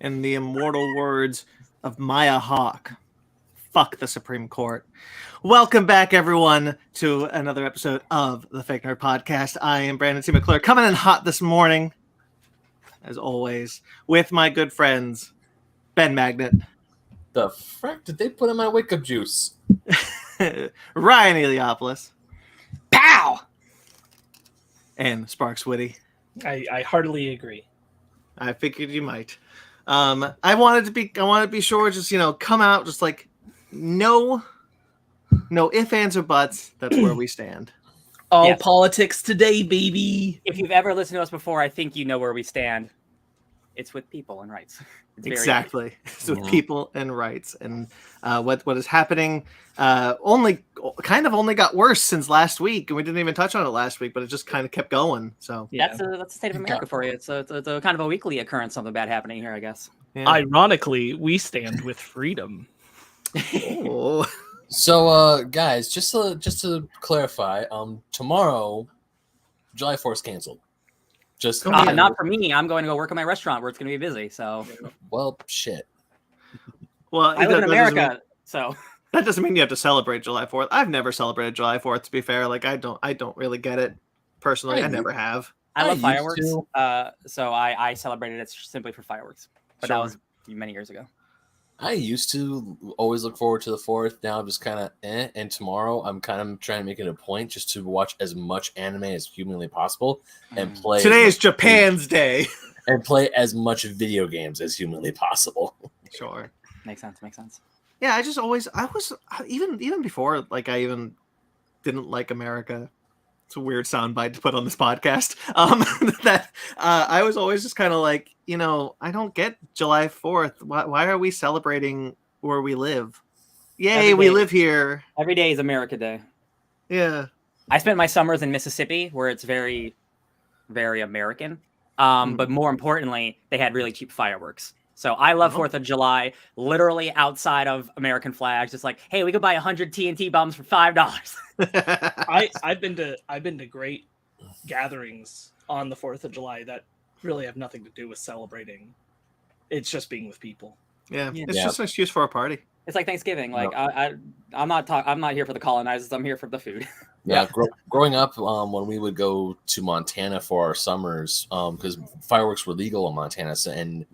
In the immortal words of Maya Hawke, fuck the Supreme Court. Welcome back, everyone, to another episode of the Fake Nerd Podcast. I am Brandon T. McClure, coming in hot this morning, as always, with my good friends, Ben Magnet. The frick did they put in my wake-up juice? Ryan Eliopoulos. Pow! And Sparks Witty. I heartily agree. I figured you might. I wanted to be sure, just come out, just like no ifs, ands, or buts. That's where we stand. All politics today, baby. If you've ever listened to us before, I think you know where we stand. It's with people and rights. Exactly. It's with people and rights. And what is happening only got worse since last week. And we didn't even touch on it last week, but it just kind of kept going. So that's the state of America for you. It's a kind of a weekly occurrence, something bad happening here, I guess. Yeah. Ironically, we stand with freedom. Oh. So, guys, just to clarify, tomorrow, July 4th canceled. Just not for me. I'm going to go work at my restaurant where it's going to be busy. So, well, shit. Well, I live in America, so that doesn't mean you have to celebrate July 4th. I've never celebrated July 4th. To be fair, like I don't really get it personally. I never have. I love fireworks, so I celebrated it simply for fireworks. But that was many years ago. I used to always look forward to the 4th. Now I'm just kind of And tomorrow I'm kind of trying to make it a point just to watch as much anime as humanly possible and play. Today is Japan's day. And play as much video games as humanly possible. Sure. Makes sense. Yeah, I was even before, like, I even didn't like America. It's a weird soundbite to put on this podcast. I was always just kind of like, I don't get July 4th. Why are we celebrating where we live? Yay, we live here. Every day is America Day. Yeah. I spent my summers in Mississippi, where it's very, very American. But more importantly, they had really cheap fireworks. So I love 4th of July, literally outside of American flags. Just like, hey, we could buy 100 TNT bombs for $5. I've been to great gatherings on the 4th of July that really have nothing to do with celebrating. It's just being with people. Yeah. It's just an excuse for a party. It's like Thanksgiving. Like I'm not here for the colonizers. I'm here for the food. Yeah, growing up, when we would go to Montana for our summers, because fireworks were legal in Montana, and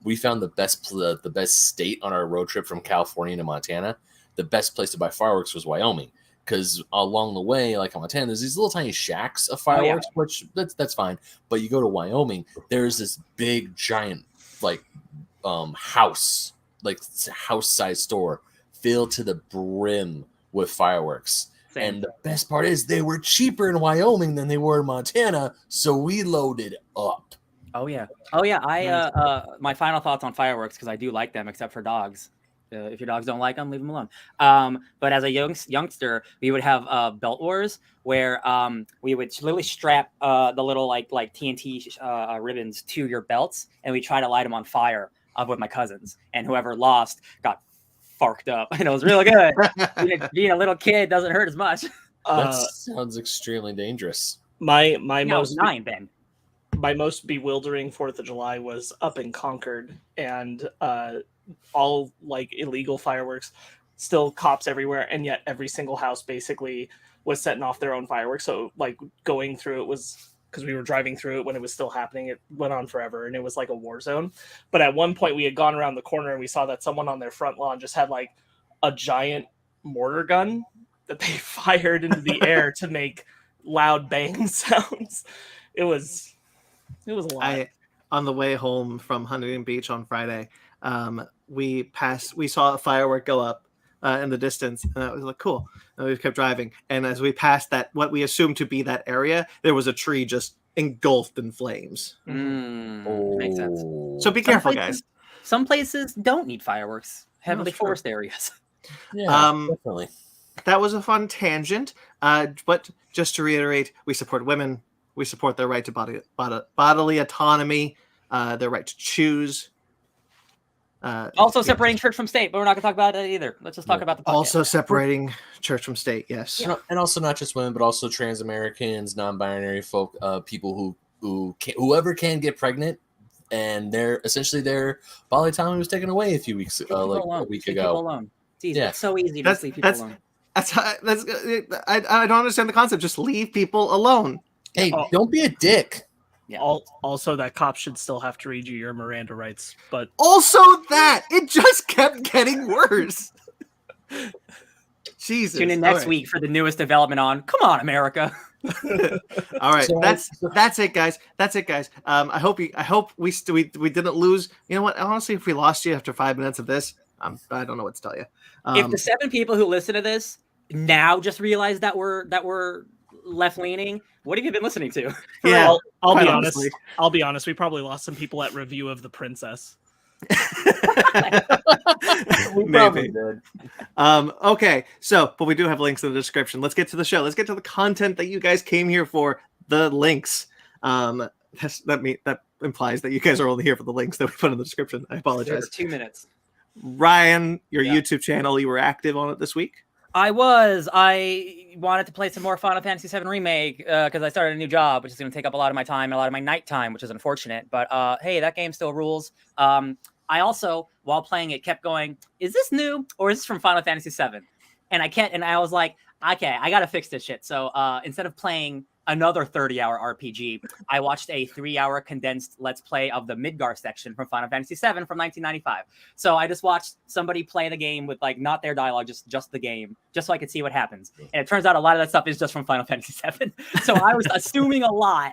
we found the best state on our road trip from California to Montana. The best place to buy fireworks was Wyoming, because along the way, like in Montana, there's these little tiny shacks of fireworks, which that's fine. But you go to Wyoming, there's this big giant house size store filled to the brim with fireworks. Same. And the best part is they were cheaper in Wyoming than they were in Montana, so we loaded up. Oh yeah. My final thoughts on fireworks, because I do like them, except for dogs. If your dogs don't like them, leave them alone. But as a youngster, we would have belt wars where we would literally strap the little like TNT ribbons to your belts, and we try to light them on fire with my cousins, and whoever lost got farked up, and it was really good. Being a little kid doesn't hurt as much. That sounds extremely dangerous. My most bewildering 4th of July was up in Concord, and all like illegal fireworks, still cops everywhere, and yet every single house basically was setting off their own fireworks. So like going through it was, because we were driving through it when it was still happening, it went on forever, and it was like a war zone. But at one point we had gone around the corner and we saw that someone on their front lawn just had like a giant mortar gun that they fired into the air to make loud bang sounds. It was a lot. On the way home from Huntington Beach on Friday, we saw a firework go up in the distance, and I was like, cool. And we kept driving, and as we passed that, what we assumed to be that area, there was a tree just engulfed in flames. Makes sense. So be careful, guys. Some places don't need fireworks. Heavily forest areas. Yeah, definitely. That was a fun tangent. But just to reiterate, we support women. We support their right to bodily autonomy, their right to choose. Also separating church from state, but we're not going to talk about that either. Let's just talk about the podcast. Also separating church from state, yes. Yeah. And also not just women, but also trans Americans, non-binary folk, people whoever can get pregnant, and their bodily autonomy was taken away a few weeks Leave people like alone. a week Leave people ago. alone. It's easy. Yeah. It's so easy to just leave people alone. I don't understand the concept. Just leave people alone. Hey, don't be a dick. Yeah. Also, that cop should still have to read you your Miranda rights, but Also, that it just kept getting worse. Jesus. Tune in next week for the newest development on Come On, America. All right, So- that's it, guys. That's it, guys. I hope we didn't lose. You know what? Honestly, if we lost you after 5 minutes of this, I don't know what to tell you. If the 7 people who listen to this now just realize that we're left leaning, what have you been listening to? Yeah, I'll be quite honest. honestly. I'll be honest. We probably lost some people at review of The Princess. We probably did. Okay, so but we do have links in the description. Let's get to the show. Let's get to the content that you guys came here for. The links. That implies that you guys are only here for the links that we put in the description. I apologize. 2 minutes. Ryan, your Yeah. YouTube channel, you were active on it this week. I wanted to play some more Final Fantasy VII Remake because I started a new job, which is going to take up a lot of my time and a lot of my night time, which is unfortunate. But hey, that game still rules. I also, while playing it, kept going, is this new or is this from Final Fantasy VII? And I was like, okay, I got to fix this shit. So instead of playing another 30-hour RPG, I watched a 3-hour condensed Let's Play of the Midgar section from Final Fantasy VII from 1995. So I just watched somebody play the game with like not their dialogue, just the game, just so I could see what happens. And it turns out a lot of that stuff is just from Final Fantasy VII. So I was assuming a lot.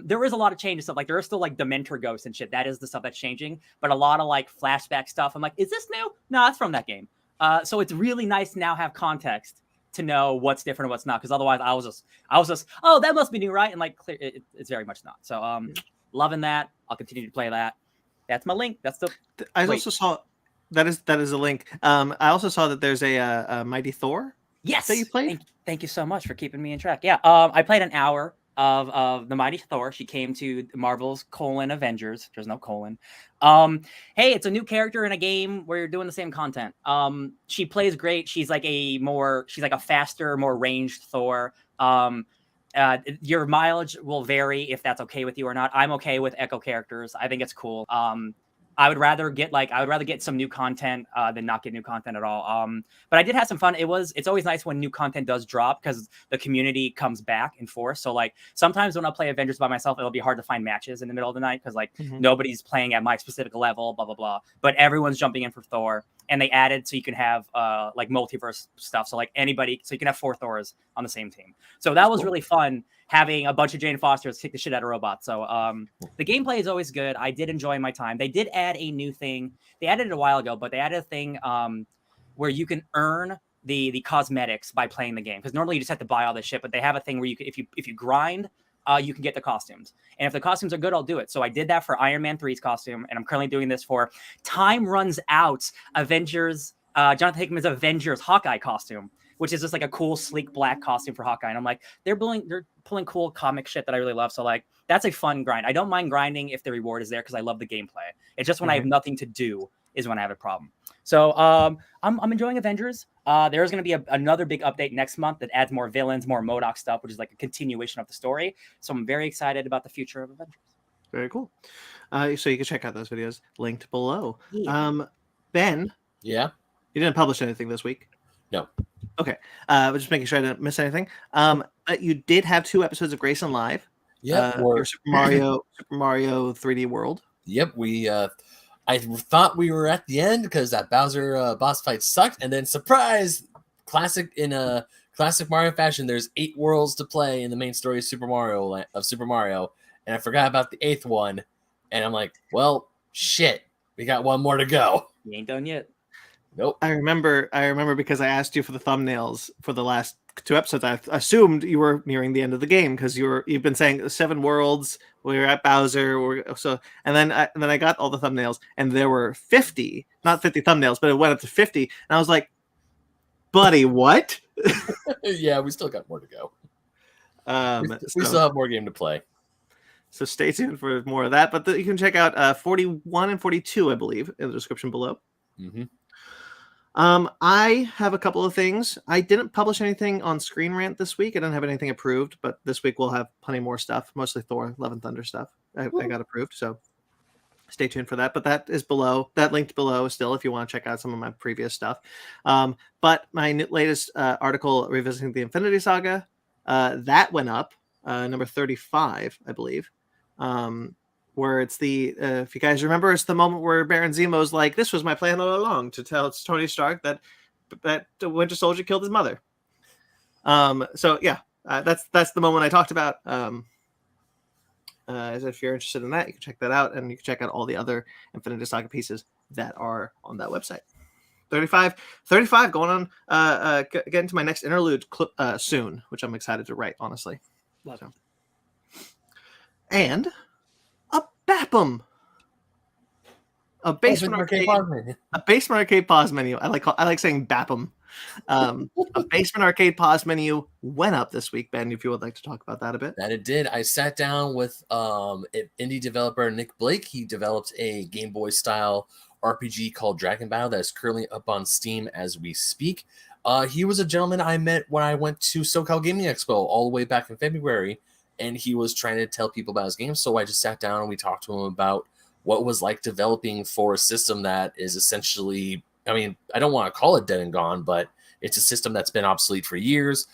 There is a lot of change and stuff. Like there are still like Dementor ghosts and shit. That is the stuff that's changing. But a lot of like flashback stuff. I'm like, is this new? No, it's from that game. So it's really nice to now have context to know what's different and what's not. Because otherwise, I was just, oh, that must be new, right? And like, it's very much not. So, loving that. I'll continue to play that. That's my link. That's the. I also saw that is a link. I also saw that there's a Mighty Thor. Yes. That you played. Thank you so much for keeping me in track. Yeah. I played an hour of the Mighty Thor. She came to Marvel's Avengers. There's no colon. Hey, it's a new character in a game where you're doing the same content. She plays great. She's like a faster, more ranged Thor. Your mileage will vary if that's okay with you or not. I'm okay with Echo characters. I think it's cool. I would rather get some new content than not get new content at all. But I did have some fun. It's always nice when new content does drop because the community comes back in force. So like sometimes when I play Avengers by myself, it'll be hard to find matches in the middle of the night because like nobody's playing at my specific level, blah blah blah. But everyone's jumping in for Thor, and they added so you can have like multiverse stuff. So like anybody, so you can have 4 Thors on the same team. So that was really fun. Having a bunch of Jane Fosters kick the shit out of robots. So the gameplay is always good. I did enjoy my time. They did add a new thing. They added it a while ago, but they added a thing where you can earn the cosmetics by playing the game. Because normally you just have to buy all this shit, but they have a thing where you can, if you grind, you can get the costumes. And if the costumes are good, I'll do it. So I did that for Iron Man 3's costume, and I'm currently doing this for Time Runs Out Avengers, Jonathan Hickman's Avengers Hawkeye costume, which is just like a cool, sleek black costume for Hawkeye. And I'm like, they're pulling cool comic shit that I really love. So like, that's a fun grind. I don't mind grinding if the reward is there because I love the gameplay. It's just when I have nothing to do is when I have a problem. So I'm enjoying Avengers. There's going to be another big update next month that adds more villains, more MODOK stuff, which is like a continuation of the story. So I'm very excited about the future of Avengers. Very cool. So you can check out those videos linked below. Yeah. Ben. Yeah. You didn't publish anything this week. No. Okay. But just making sure I didn't miss anything. But you did have 2 episodes of Grayson Live. Yeah. Your Super Mario 3D World. Yep. We I thought we were at the end because that Bowser boss fight sucked, and then surprise, classic Mario fashion. There's 8 worlds to play in the main story of Super Mario, and I forgot about the 8th one, and I'm like, well, shit, we got 1 more to go. You ain't done yet. Nope. I remember because I asked you for the thumbnails for the last 2 episodes. I assumed you were nearing the end of the game because you've been saying 7 worlds. We were at Bowser, and then I got all the thumbnails, and there were 50, not 50 thumbnails, but it went up to 50, and I was like, buddy, what? Yeah, we still got more to go. We So still have more game to play. So stay tuned for more of that. But you can check out 41 and 42, I believe, in the description below. Mm-hmm. I have a couple of things. I didn't publish anything on Screen Rant this week. I didn't have anything approved, but this week we'll have plenty more stuff, mostly Thor, Love and Thunder stuff. I got approved, so stay tuned for that. But that is below, that linked below still if you want to check out some of my previous stuff. But my latest article revisiting the Infinity Saga, that went up, number 35, I believe. Where it's the if you guys remember, it's the moment where Baron Zemo's like, "This was my plan all along," to tell Tony Stark that the Winter Soldier killed his mother. So yeah, that's the moment I talked about. As if you're interested in that, you can check that out, and you can check out all the other Infinity Saga pieces that are on that website. 35 going on. Getting to my next interlude clip soon, which I'm excited to write, honestly. Love so. And a BAPM, a basement arcade pause menu. I like saying BAPM. A basement arcade pause menu went up this week, Ben, if you would like to talk about that a bit. That it did. I sat down with indie developer Nick Blake. He developed a Game Boy style RPG called Dragon Battle that is currently up on Steam as we speak. He was a gentleman I met when I went to SoCal Gaming Expo all the way back in February, and he was trying to tell people about his game. So I just sat down and we talked to him about what it was like developing for a system that is essentially, I mean, I don't want to call it dead and gone, but it's a system that's been obsolete for years.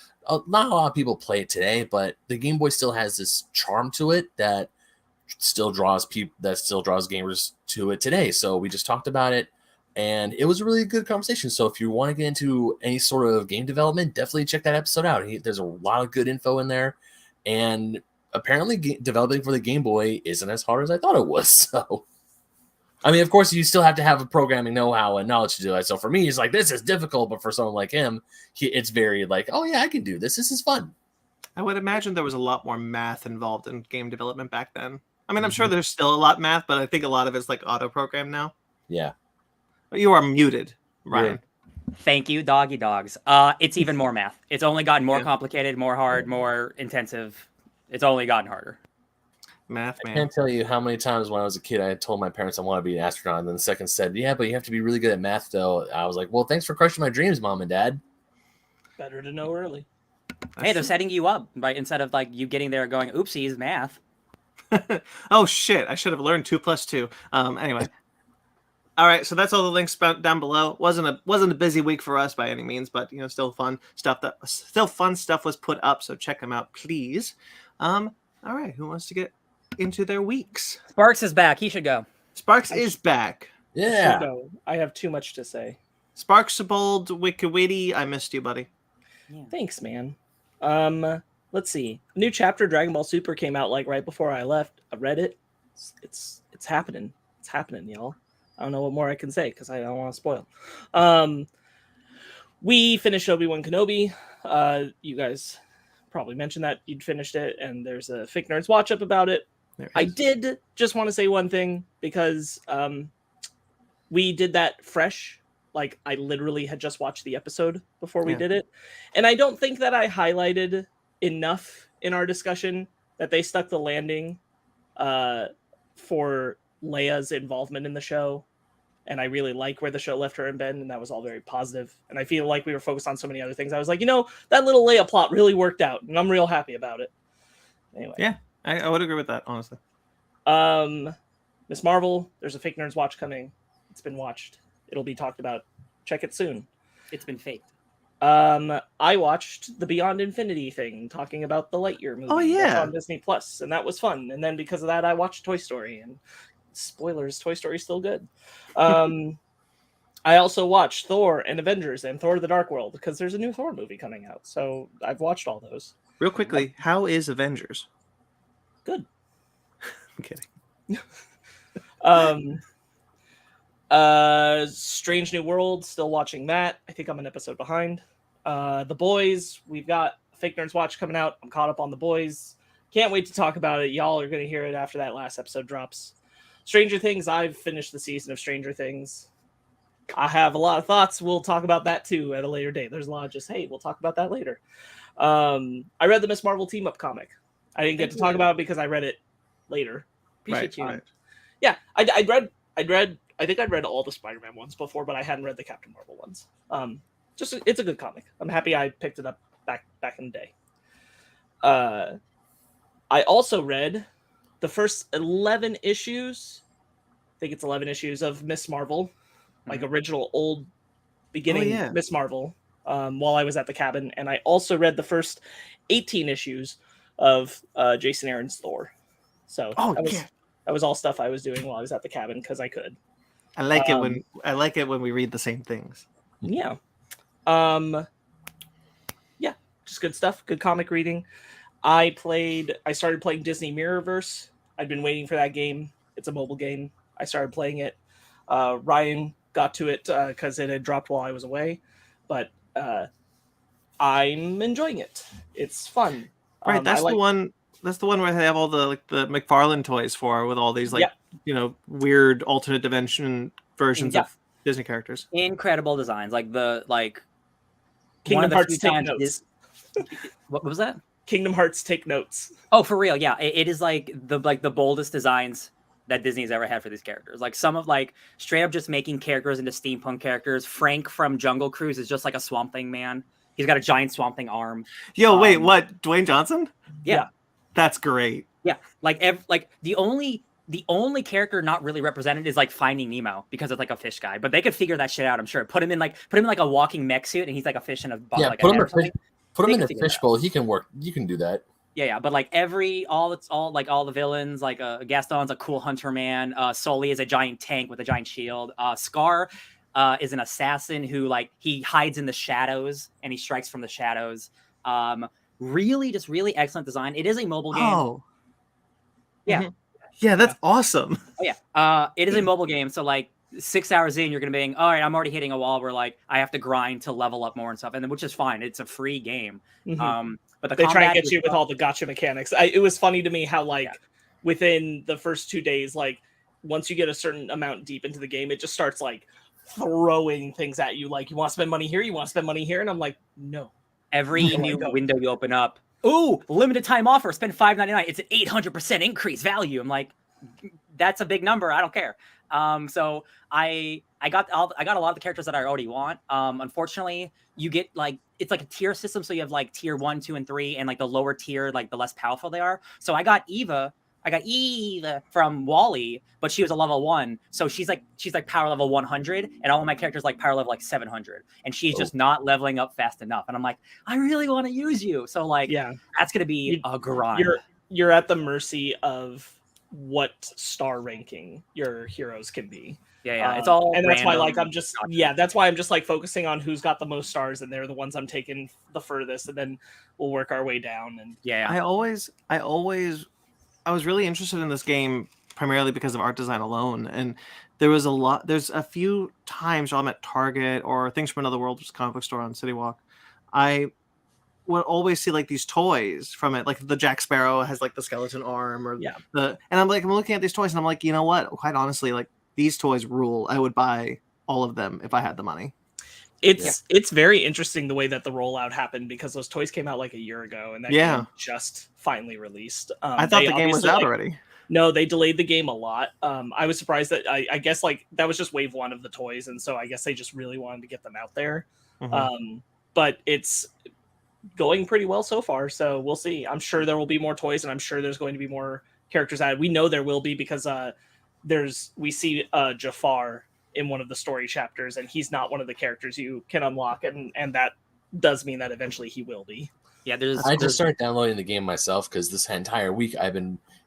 Not a lot of people play it today, but the Game Boy still has this charm to it that still draws gamers to it today. So we just talked about it, and it was a really good conversation. So if you want to get into any sort of game development, definitely check that episode out. There's a lot of good info in there, and apparently developing for the Game Boy isn't as hard as I thought it was. So I mean, of course, you still have to have a programming know-how and knowledge to do it. So for me, it's like, this is difficult. But for someone like him, it's very like, oh, yeah, I can do this. This is fun. I would imagine there was a lot more math involved in game development back then. I mean, I'm sure there's still a lot of math, but I think a lot of it's like auto-programmed now. Yeah. But you are muted, Ryan. Yeah. Thank you, doggy dogs. It's even more math. It's only gotten more complicated, more hard, more intensive. It's only gotten harder. Math, man. I can't tell you how many times when I was a kid I had told my parents I want to be an astronaut, and then the second said, yeah, but you have to be really good at math, though. I was like, well, thanks for crushing my dreams, Mom and Dad. Better to know early. Hey, they're setting you up, right? Instead of like you getting there going, oopsies, math. Oh, shit. I should have learned 2 + 2. Anyway. All right, so that's all the links down below. Wasn't a busy week for us by any means, but still fun stuff was put up, so check them out, please. All right, who wants to get into their weeks? Sparks is back. He should go. Sparks is back. Yeah. Go. I have too much to say. Sparks Bold, Wikidwitty, I missed you, buddy. Yeah. Thanks, man. Let's see. A new chapter Dragon Ball Super came out like right before I left. I read it. It's happening. It's happening, y'all. I don't know what more I can say because I don't want to spoil. We finished Obi-Wan Kenobi. You guys probably mentioned that you'd finished it, and there's a Fic Nerds watch up about it. I did just want to say one thing because we did that fresh. Like, I literally had just watched the episode before we did it. And I don't think that I highlighted enough in our discussion that they stuck the landing for Leia's involvement in the show. And I really like where the show left her and Ben, and that was all very positive. And I feel like we were focused on so many other things. I was like, that little Leia plot really worked out, and I'm real happy about it. Anyway. Yeah, I would agree with that, honestly. Miss Marvel, there's a Fake Nerds watch coming. It's been watched. It'll be talked about. Check it soon. It's been faked. I watched the Beyond Infinity thing, talking about the Lightyear movie. Oh, yeah. That's on Disney Plus, and that was fun. And then because of that, I watched Toy Story, and spoilers, Toy Story's still good. I also watched Thor and Avengers and Thor: The Dark World because there's a new Thor movie coming out. So I've watched all those. Real quickly, how is Avengers? Good. I'm kidding. Strange New World, still watching that. I think I'm an episode behind. The Boys, we've got Fake Nerds Watch coming out. I'm caught up on The Boys. Can't wait to talk about it. Y'all are going to hear it after that last episode drops. Stranger Things, I've finished the season of Stranger Things. I have a lot of thoughts. We'll talk about that too at a later date. There's a lot of just, hey, we'll talk about that later. I read the Miss Marvel team-up comic. I didn't get to talk about it because I read it later. Appreciate you. Right. Yeah, I think I'd read all the Spider-Man ones before, but I hadn't read the Captain Marvel ones. It's a good comic. I'm happy I picked it up back in the day. I also read the first 11 issues think it's 11 issues of Miss Marvel, like original old beginning Miss Marvel, while I was at the cabin. And I also read the first 18 issues of Jason Aaron's Thor. So that was all stuff I was doing while I was at the cabin because I could. I like it when we read the same things. Yeah. Yeah, just good stuff. Good comic reading. I started playing Disney Mirrorverse. I'd been waiting for that game. It's a mobile game. I started playing it. Ryan got to it because it had dropped while I was away, but I'm enjoying it. It's fun. Right, that's the one. That's the one where they have all the the McFarlane toys for, with all these weird alternate dimension versions of Disney characters. Incredible designs, Kingdom Hearts take notes. What was that? Kingdom Hearts take notes. Oh, for real? Yeah, it is the boldest designs that Disney's ever had for these characters. Like some of straight up just making characters into steampunk characters. Frank from Jungle Cruise is just like a Swamp Thing man. He's got a giant Swamp Thing arm. Yo, wait, what? Dwayne Johnson? Yeah. That's great. Yeah, the only character not really represented is Finding Nemo because it's a fish guy, but they could figure that shit out. I'm sure. Put him in a walking mech suit, and he's a fish in a put him in a fishbowl. He can work. You can do that. Yeah, but all the villains, Gaston's a cool hunter man. Sully is a giant tank with a giant shield. Scar is an assassin who he hides in the shadows and he strikes from the shadows. Really excellent design. It is a mobile game. Oh. Yeah. Yeah, that's awesome. Oh yeah. It is a mobile game, so 6 hours in, you're gonna be all right, I'm already hitting a wall where I have to grind to level up more and stuff, and which is fine. It's a free game. But they try and get you with all the gotcha mechanics. It was funny to me how within the first 2 days, once you get a certain amount deep into the game, it just starts throwing things at you. You want to spend money here, you want to spend money here, and I'm like, no. Every new window you open up, ooh, limited time offer, spend $5.99. It's an 800% increase value. I'm like, that's a big number. I don't care. So I got a lot of the characters that I already want. Unfortunately, you get it's a tier system. So you have tier 1, 2, and 3, and the lower tier, the less powerful they are. So I got Eva from Wall-E, but she was a level 1. So she's power level 100, and all of my characters power level 700, and she's just not leveling up fast enough. And I'm like, I really want to use you. So that's gonna be a grind. You're at the mercy of what star ranking your heroes can be. Yeah, it's all, and that's why that's why I'm just focusing on who's got the most stars, and they're the ones I'm taking the furthest, and then we'll work our way down. And I was really interested in this game primarily because of art design alone, and there's a few times while I'm at Target or Things from Another World, which is a comic book store on City Walk, I would always see these toys from it, the Jack Sparrow has the skeleton arm, or and I'm looking at these toys and I'm like, you know what? Quite honestly, these toys rule. I would buy all of them if I had the money. It's very interesting the way that the rollout happened, because those toys came out a year ago, and that game just finally released. I thought the game was out already. No, they delayed the game a lot. I was surprised that I guess that was just wave 1 of the toys, and so I guess they just really wanted to get them out there. But it's going pretty well so far, so we'll see. I'm sure there will be more toys, and I'm sure there's going to be more characters added. We know there will be, because we see Jafar in one of the story chapters, and he's not one of the characters you can unlock, and that does mean that eventually he will be. Yeah, I just started downloading the game myself because this entire week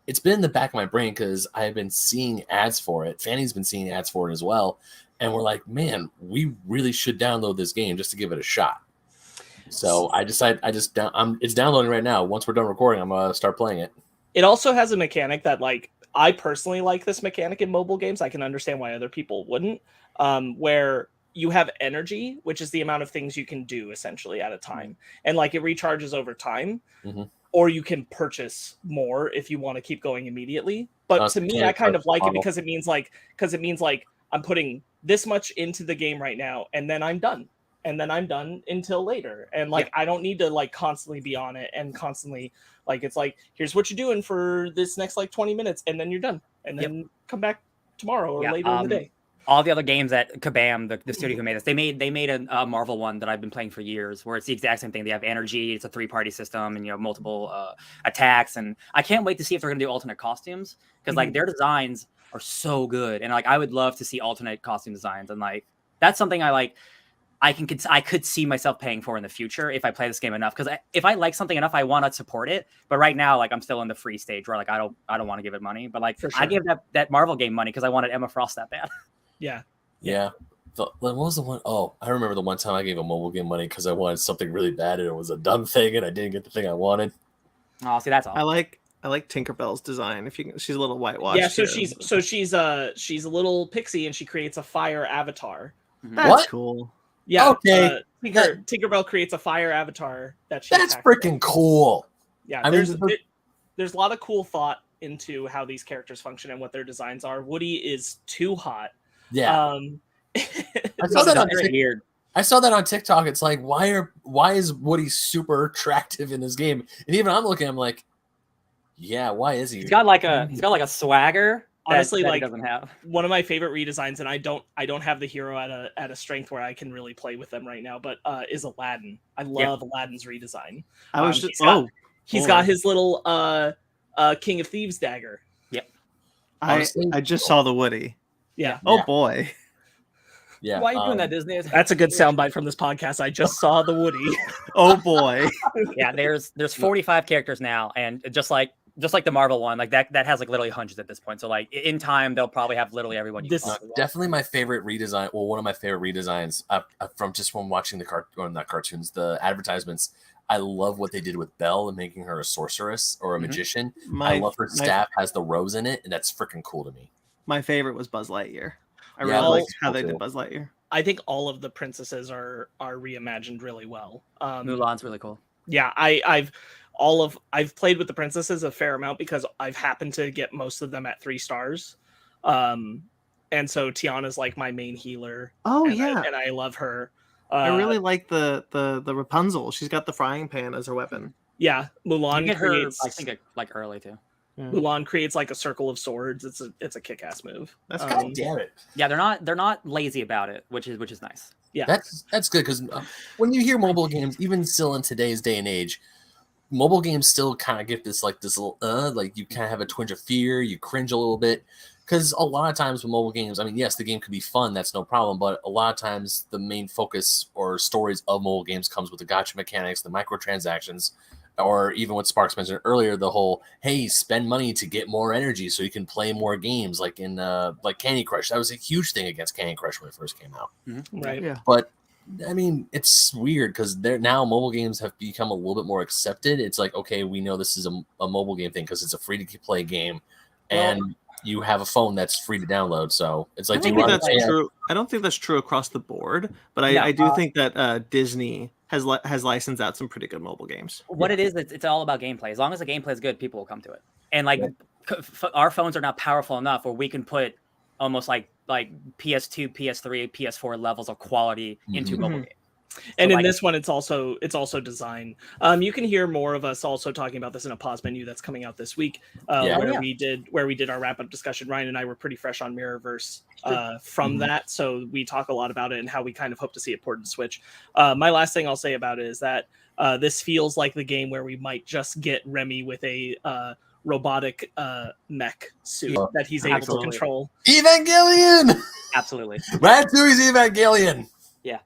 it's been in the back of my brain because I've been seeing ads for it. Fanny's been seeing ads for it as well, and we're like, man, we really should download this game just to give it a shot. So I decided it's downloading right now. Once we're done recording, I'm gonna start playing it. It also has a mechanic that I personally like this mechanic in mobile games. I can understand why other people wouldn't, where you have energy, which is the amount of things you can do essentially at a time. And it recharges over time, or you can purchase more if you want to keep going immediately. But to me, I kind of like it because it means I'm putting this much into the game right now, and then I'm done. And then I'm done until later. And I don't need to constantly be on it and constantly it's here's what you're doing for this next 20 minutes, and then you're done. And then come back tomorrow or later in the day. all the other games that Kabam, the studio who made this, they made a Marvel one that I've been playing for years, where it's the exact same thing. They have energy, it's a 3-party system, and multiple attacks. And I can't wait to see if they're gonna do alternate costumes, because like their designs are so good, and like I would love to see alternate costume designs, and like that's something I could see myself paying for in the future if I play this game enough. Because if I like something enough, I want to support it. But right now, like I'm still in the free stage where like I don't want to give it money. But like I give that Marvel game money because I wanted Emma Frost that bad. Yeah. What was the one? Oh, I remember the one time I gave a mobile game money because I wanted something really bad and it was a dumb thing and I didn't get the thing I wanted. Oh, see, that's all. I like Tinkerbell's design. She's a little whitewashed. Yeah, she's a little pixie and she creates a fire avatar. That's cool. Yeah. Okay. Tinkerbell creates a fire avatar that she. That's freaking cool. Yeah. There's a lot of cool thought into how these characters function and what their designs are. Woody is too hot. Yeah. I saw that on TikTok. It's like, why is Woody super attractive in this game? And even I'm looking, I'm like, yeah, why is he? He's got like a swagger. Honestly, that like he doesn't have. One of my favorite redesigns, and I don't have the hero at a strength where I can really play with them right now, but is Aladdin. I love Aladdin's redesign. He's got his little King of Thieves dagger. Yep. I just saw the Woody. Yeah. Oh boy. Yeah. Why are you doing that, Disney? That's a good soundbite from this podcast. I just saw the Woody. Oh boy. Yeah, there's 45 characters now, and just like the Marvel one, like that has like literally hundreds at this point. So like in time, they'll probably have literally everyone. Definitely my favorite redesign. Well, one of my favorite redesigns from watching the cartoons, the advertisements. I love what they did with Belle and making her a sorceress or a magician. I love her staff has the rose in it, and that's freaking cool to me. My favorite was Buzz Lightyear. I really liked how they did Buzz Lightyear. I think all of the princesses are reimagined really well. Mulan's really cool. Yeah, I've played with the princesses a fair amount because I've happened to get most of them at 3 stars. And so Tiana's like my main healer. Oh, and yeah. I love her. I really like the Rapunzel. She's got the frying pan as her weapon. Yeah, Mulan creates. I think like early too. Yeah. Mulan creates like a circle of swords. It's a kick-ass move. That's God damn it. Yeah, they're not lazy about it, which is nice. Yeah, that's good because when you hear mobile games, even still in today's day and age, mobile games still kind of get this little like you kind of have a twinge of fear, you cringe a little bit because a lot of times with mobile games, I mean, yes, the game could be fun, that's no problem, but a lot of times the main focus or stories of mobile games comes with the gacha mechanics, the microtransactions. Or even what Sparks mentioned earlier, the whole, hey, spend money to get more energy so you can play more games, like in like Candy Crush. That was a huge thing against Candy Crush when it first came out. Mm-hmm. Right. Yeah. But I mean, it's weird because now mobile games have become a little bit more accepted. It's like, okay, we know this is a mobile game thing because it's a free to play game, and you have a phone that's free to download. So it's like, I don't think that's true. I don't think that's true across the board, but I do think that Disney has licensed out some pretty good mobile games. What it is, it's all about gameplay. As long as the gameplay is good, people will come to it. And like our phones are now powerful enough where we can put almost like PS2, PS3, PS4 levels of quality into mobile games. And in this one, it's also design. You can hear more of us also talking about this in a pause menu that's coming out this week, where we did our wrap up discussion. Ryan and I were pretty fresh on Mirrorverse from that, so we talk a lot about it and how we kind of hope to see it ported to Switch. My last thing I'll say about it is that this feels like the game where we might just get Remy with a robotic mech suit that he's able to control. Evangelion. Absolutely. Ratatouille's Evangelion. Yeah.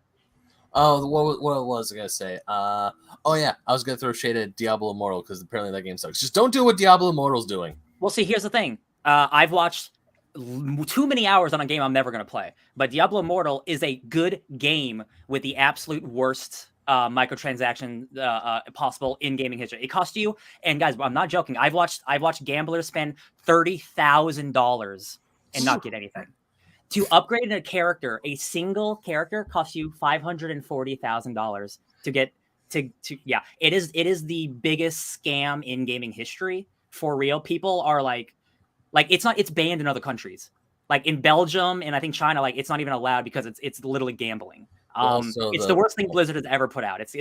Oh, what was I gonna say? I was gonna throw shade at Diablo Immortal because apparently that game sucks. Just don't do what Diablo Immortal's doing. Well, see, here's the thing. I've watched too many hours on a game I'm never gonna play. But Diablo Immortal is a good game with the absolute worst microtransaction possible in gaming history. It costs you, and guys, I'm not joking. I've watched gamblers spend $30,000 and not get anything. To upgrade a character, a single character costs you $540,000 to get to. Yeah, it is the biggest scam in gaming history for real. People are like it's banned in other countries, like in Belgium and I think China. Like it's not even allowed because it's literally gambling. It's the worst thing Blizzard has ever put out. It's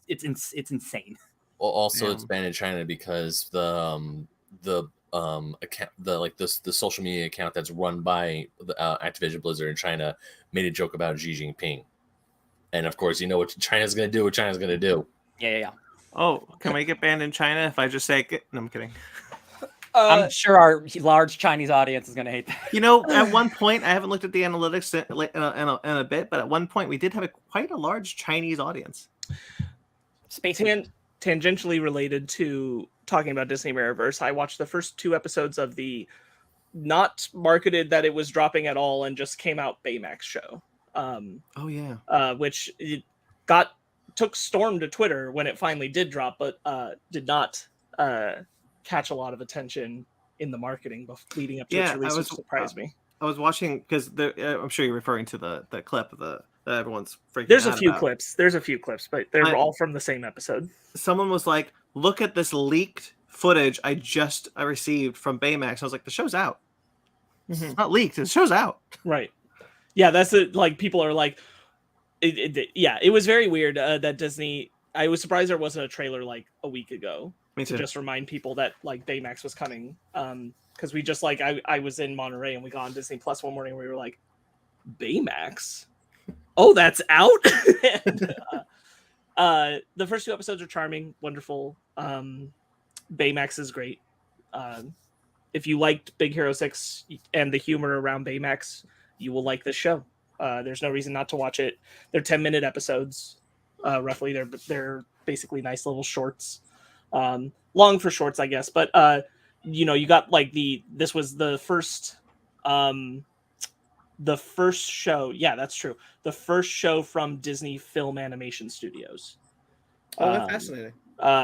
insane. Well, also it's banned in China because the account, the social media account that's run by the Activision Blizzard in China, made a joke about Xi Jinping, and of course, you know what China's gonna do. What China's gonna do? Yeah. Oh, can we get banned in China if I just say it? No, I'm kidding. I'm sure our large Chinese audience is going to hate that. You know, at one point, I haven't looked at the analytics in a bit, but at one point we did have quite a large Chinese audience. Tangentially related to talking about Disney Mirrorverse, I watched the first 2 episodes of the not marketed that it was dropping at all and just came out Baymax show. Oh yeah. Which it took storm to Twitter when it finally did drop, but did not catch a lot of attention in the marketing leading up to its release, which surprised me. I was watching because I'm sure you're referring to the clip that everyone's freaking. There's out a few about. clips. There's a few clips, but they're all from the same episode. Someone was like, "Look at this leaked footage I received from Baymax." I was like, "The show's out. Mm-hmm. It's not leaked. The show's out." Right. Yeah, that's it. Like people are like, it was very weird that Disney. I was surprised there wasn't a trailer like a week ago. Me too. To just remind people that like Baymax was coming. Because we just like I was in Monterey and we got on Disney Plus one morning and we were like, Baymax? Oh, that's out. And, the first 2 episodes are charming, wonderful. Baymax is great. If you liked Big Hero 6 and the humor around Baymax, you will like this show. There's no reason not to watch it. They're 10-minute episodes, roughly. They're basically nice little shorts. Long for shorts, I guess, but you got like this was the first show. Yeah, that's true. The first show from Disney Film Animation Studios. Oh, that's fascinating.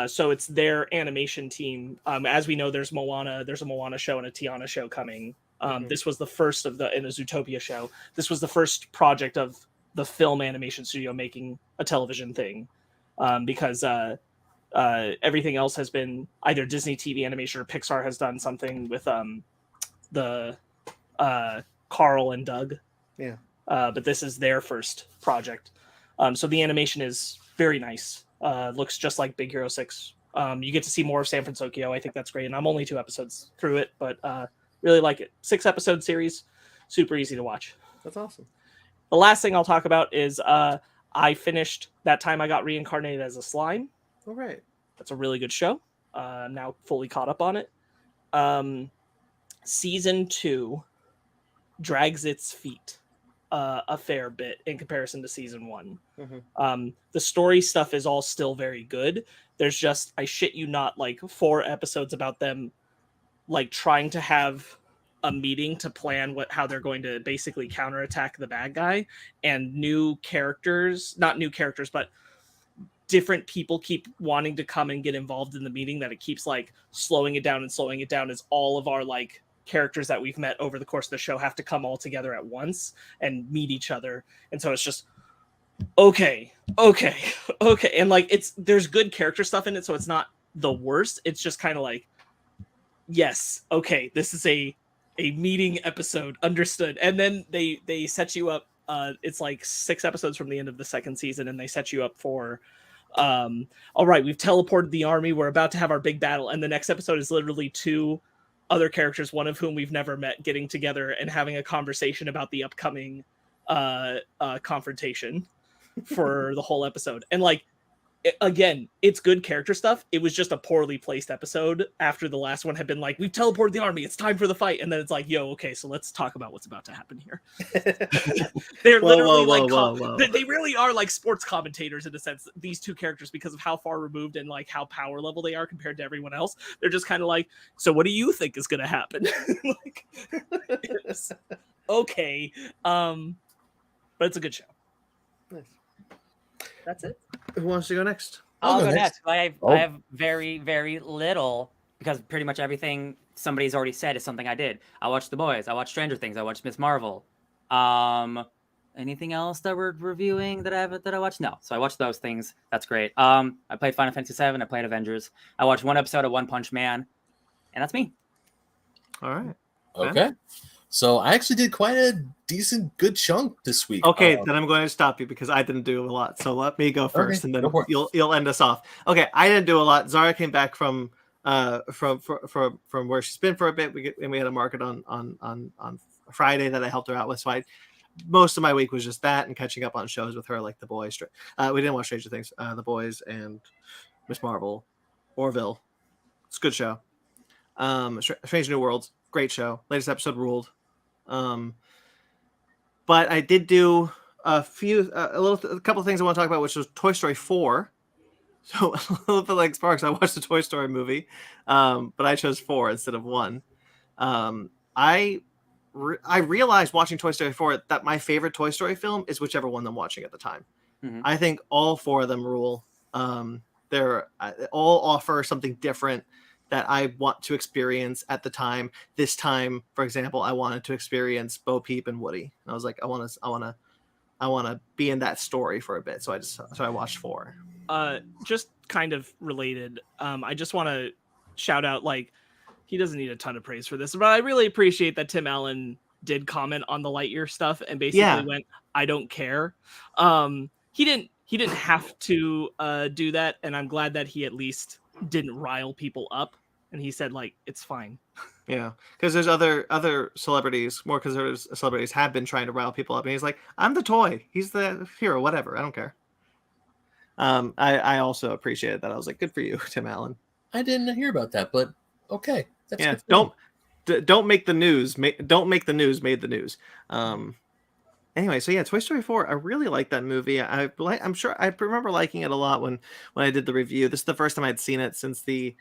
So it's their animation team. As we know, there's Moana. There's a Moana show and a Tiana show coming. This was the first and a Zootopia show. This was the first project of the film animation studio making a television thing, because everything else has been either Disney TV animation or Pixar has done something with the Carl and Doug. Yeah. But this is their first project. So the animation is very nice. Looks just like Big Hero 6. You get to see more of San Francisco. I think that's great. And I'm only 2 episodes through it, but really like it. 6-episode series. Super easy to watch. That's awesome. The last thing I'll talk about is I finished That Time I Got Reincarnated as a Slime. All right. That's a really good show. I'm now fully caught up on it. Season 2 drags its feet a fair bit in comparison to season 1. Mm-hmm. The story stuff is all still very good. There's just, I shit you not, like 4 episodes about them like trying to have a meeting to plan how they're going to basically counterattack the bad guy, and not new characters, but different people keep wanting to come and get involved in the meeting, that it keeps like slowing it down as all of our like characters that we've met over the course of the show have to come all together at once and meet each other. And so it's just okay. And like there's good character stuff in it, so it's not the worst. It's just kind of like, yes, okay, this is a meeting episode, understood. And then they set you up. It's like 6 episodes from the end of the 2nd season, and they set you up for all right, we've teleported the army, we're about to have our big battle, and the next episode is literally 2 other characters, one of whom we've never met, getting together and having a conversation about the upcoming confrontation for the whole episode. And like, again, it's good character stuff. It was just a poorly placed episode after the last one had been like, we've teleported the army, it's time for the fight. And then it's like, yo, okay, so let's talk about what's about to happen here. They're literally they really are like sports commentators in a sense, these 2 characters, because of how far removed and like how power level they are compared to everyone else. They're just kind of like, so what do you think is going to happen? Like, okay. But it's a good show. Nice. That's it. Who wants to go next? I'll go next. I have very, very little, because pretty much everything somebody's already said is something I did. I watched The Boys. I watched Stranger Things. I watched Miss Marvel. Anything else that we're reviewing that I watched? No. So I watched those things. That's great. I played Final Fantasy VII. I played Avengers. I watched 1 episode of One Punch Man, and that's me. All right. Okay. So I actually did quite a decent, good chunk this week. Okay, then I'm going to stop you because I didn't do a lot. So let me go first, and then go for it. you'll end us off. Okay, I didn't do a lot. Zara came back from from where she's been for a bit. We had a market on Friday that I helped her out with. So most of my week was just that and catching up on shows with her, like The Boys. We didn't watch Stranger Things, The Boys and Miss Marvel, Orville. It's a good show. Strange New Worlds, great show. Latest episode ruled. But I did do a couple of things I want to talk about, which was Toy Story 4. So a little bit like Sparks, I watched the Toy Story movie, but I chose 4 instead of 1. I realized watching Toy Story 4 that my favorite Toy Story film is whichever one I'm watching at the time. Mm-hmm. I think all 4 of them rule. They're all offer something different that I want to experience at the time. This time, for example, I wanted to experience Bo Peep and Woody. And I was like, I want to be in that story for a bit. So I watched 4. Just kind of related. I just want to shout out, like, he doesn't need a ton of praise for this, but I really appreciate that Tim Allen did comment on the Lightyear stuff and basically went, I don't care. He didn't have to do that, and I'm glad that he at least didn't rile people up, and he said, like, it's fine. Yeah, because there's other celebrities, more conservative celebrities, have been trying to rile people up, and he's like, I'm the toy, he's the hero, whatever, I don't care. I also appreciated that. I was like, good for you, Tim Allen. I didn't hear about that, but okay. That's don't make the news. Don't make the news. Made the news. Anyway, so yeah, Toy Story 4. I really like that movie. I'm sure I remember liking it a lot when I did the review. This is the first time I'd seen it since we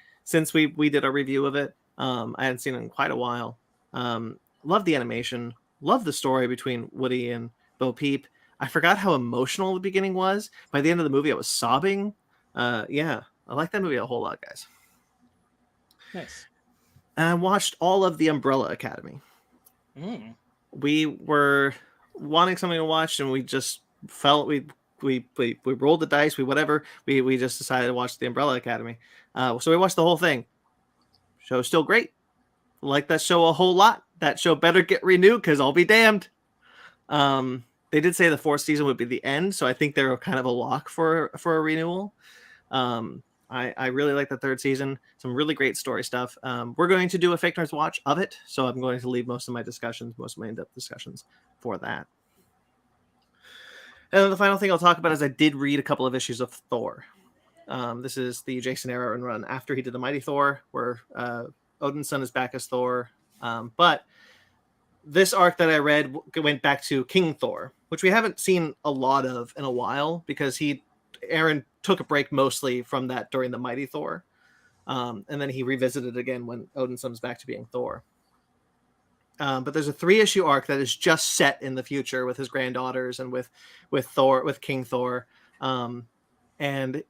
did a review of it. I hadn't seen it in quite a while. Love the animation. Love the story between Woody and Bo Peep. I forgot how emotional the beginning was. By the end of the movie, I was sobbing. Yeah, I like that movie a whole lot, guys. Nice. And I watched all of The Umbrella Academy. We were wanting something to watch, and we just felt we rolled the dice. We just decided to watch The Umbrella Academy. So we watched the whole thing. Show's still great. Like that show a whole lot. That show better get renewed, because I'll be damned. They did say the 4th season would be the end, so I think they're kind of a lock for a renewal. I really like the 3rd season. Some really great story stuff. We're going to do a Fake Nerds watch of it, so I'm going to leave most of my in-depth discussions for that. And then the final thing I'll talk about is I did read a couple of issues of Thor. This is the Jason Aaron run after he did the Mighty Thor, where Odin's son is back as Thor. But this arc that I read went back to King Thor, which we haven't seen a lot of in a while, because Aaron took a break mostly from that during the Mighty Thor. And then he revisited again when Odin comes back to being Thor. But there's a 3-issue arc that is just set in the future with his granddaughters and with Thor, with King Thor. And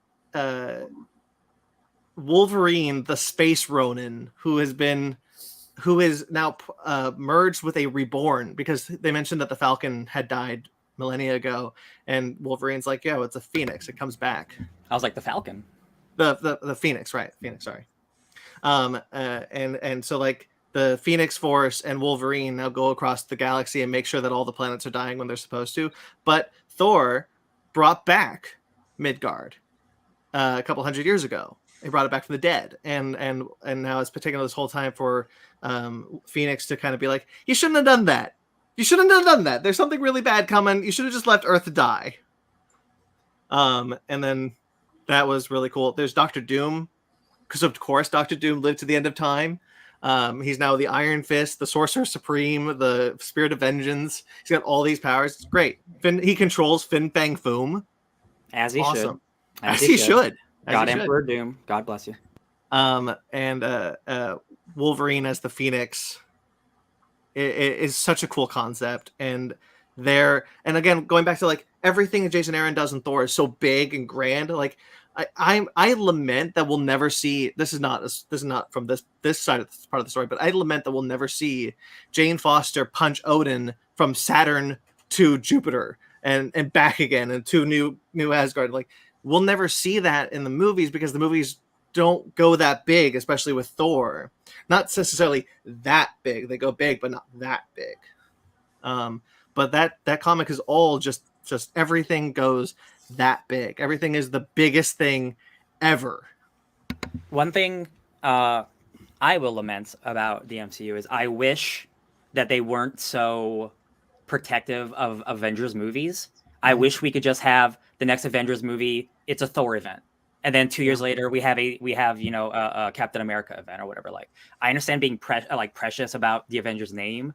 Wolverine, the Space Ronin, who is now merged with a Reborn, because they mentioned that the Falcon had died millennia ago, and Wolverine's like, yeah, it's a phoenix, it comes back. I was like, the Falcon, the phoenix, right? Phoenix, sorry. And so, like, the Phoenix Force and Wolverine now go across the galaxy and make sure that all the planets are dying when they're supposed to. But Thor brought back Midgard a couple hundred years ago. He brought it back from the dead, and now it's been taking this whole time for Phoenix to kind of be like, you shouldn't have done that. You shouldn't have done that. There's something really bad coming. You should have just left Earth to die. And then that was really cool. There's Doctor Doom, because of course Doctor Doom lived to the end of time. He's now the Iron Fist, the Sorcerer Supreme, the Spirit of Vengeance. He's got all these powers. It's great. He controls Fin Fang Foom. As he should. As he should. God Emperor Doom. God bless you. And Wolverine as the Phoenix is such a cool concept. And again, going back to, like, everything Jason Aaron does in Thor is so big and grand. Like, I lament that we'll never see. This is not from this side of this part of the story, but I lament that we'll never see Jane Foster punch Odin from Saturn to Jupiter and back again, and to New Asgard. Like, we'll never see that in the movies, because the movies don't go that big, especially with Thor. Not necessarily that big. They go big, but not that big. But that comic is all just everything goes that big. Everything is the biggest thing ever. One thing I will lament about the MCU is I wish that they weren't so protective of Avengers movies. I wish we could just have the next Avengers movie. It's a Thor event, and then 2 years later we have a Captain America event or whatever. Like, I understand being precious about the Avengers name,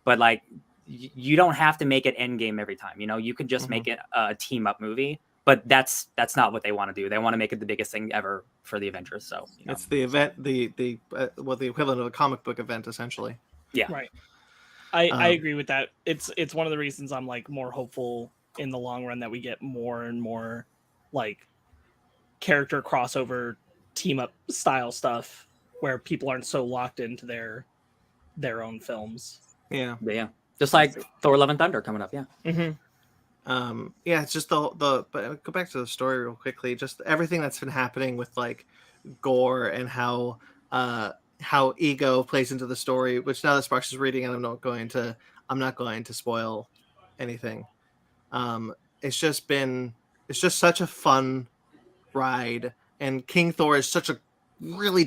but like you don't have to make it Endgame every time. You could just make it a team up movie. But that's not what they want to do. They want to make it the biggest thing ever for the Avengers. So it's the event, the equivalent of a comic book event, essentially. Yeah, right. I agree with that. It's one of the reasons I'm like more hopeful in the long run that we get more and more like character crossover team up style stuff where people aren't so locked into their own films. Yeah. Just like Thor: Love and Thunder coming up. Yeah. Mm-hmm. It's just but go back to the story real quickly. Just everything that's been happening with like Gore and how ego plays into the story, which now that Sparks is reading, and I'm not going to spoil anything. It's just such a fun ride, and King Thor is such a really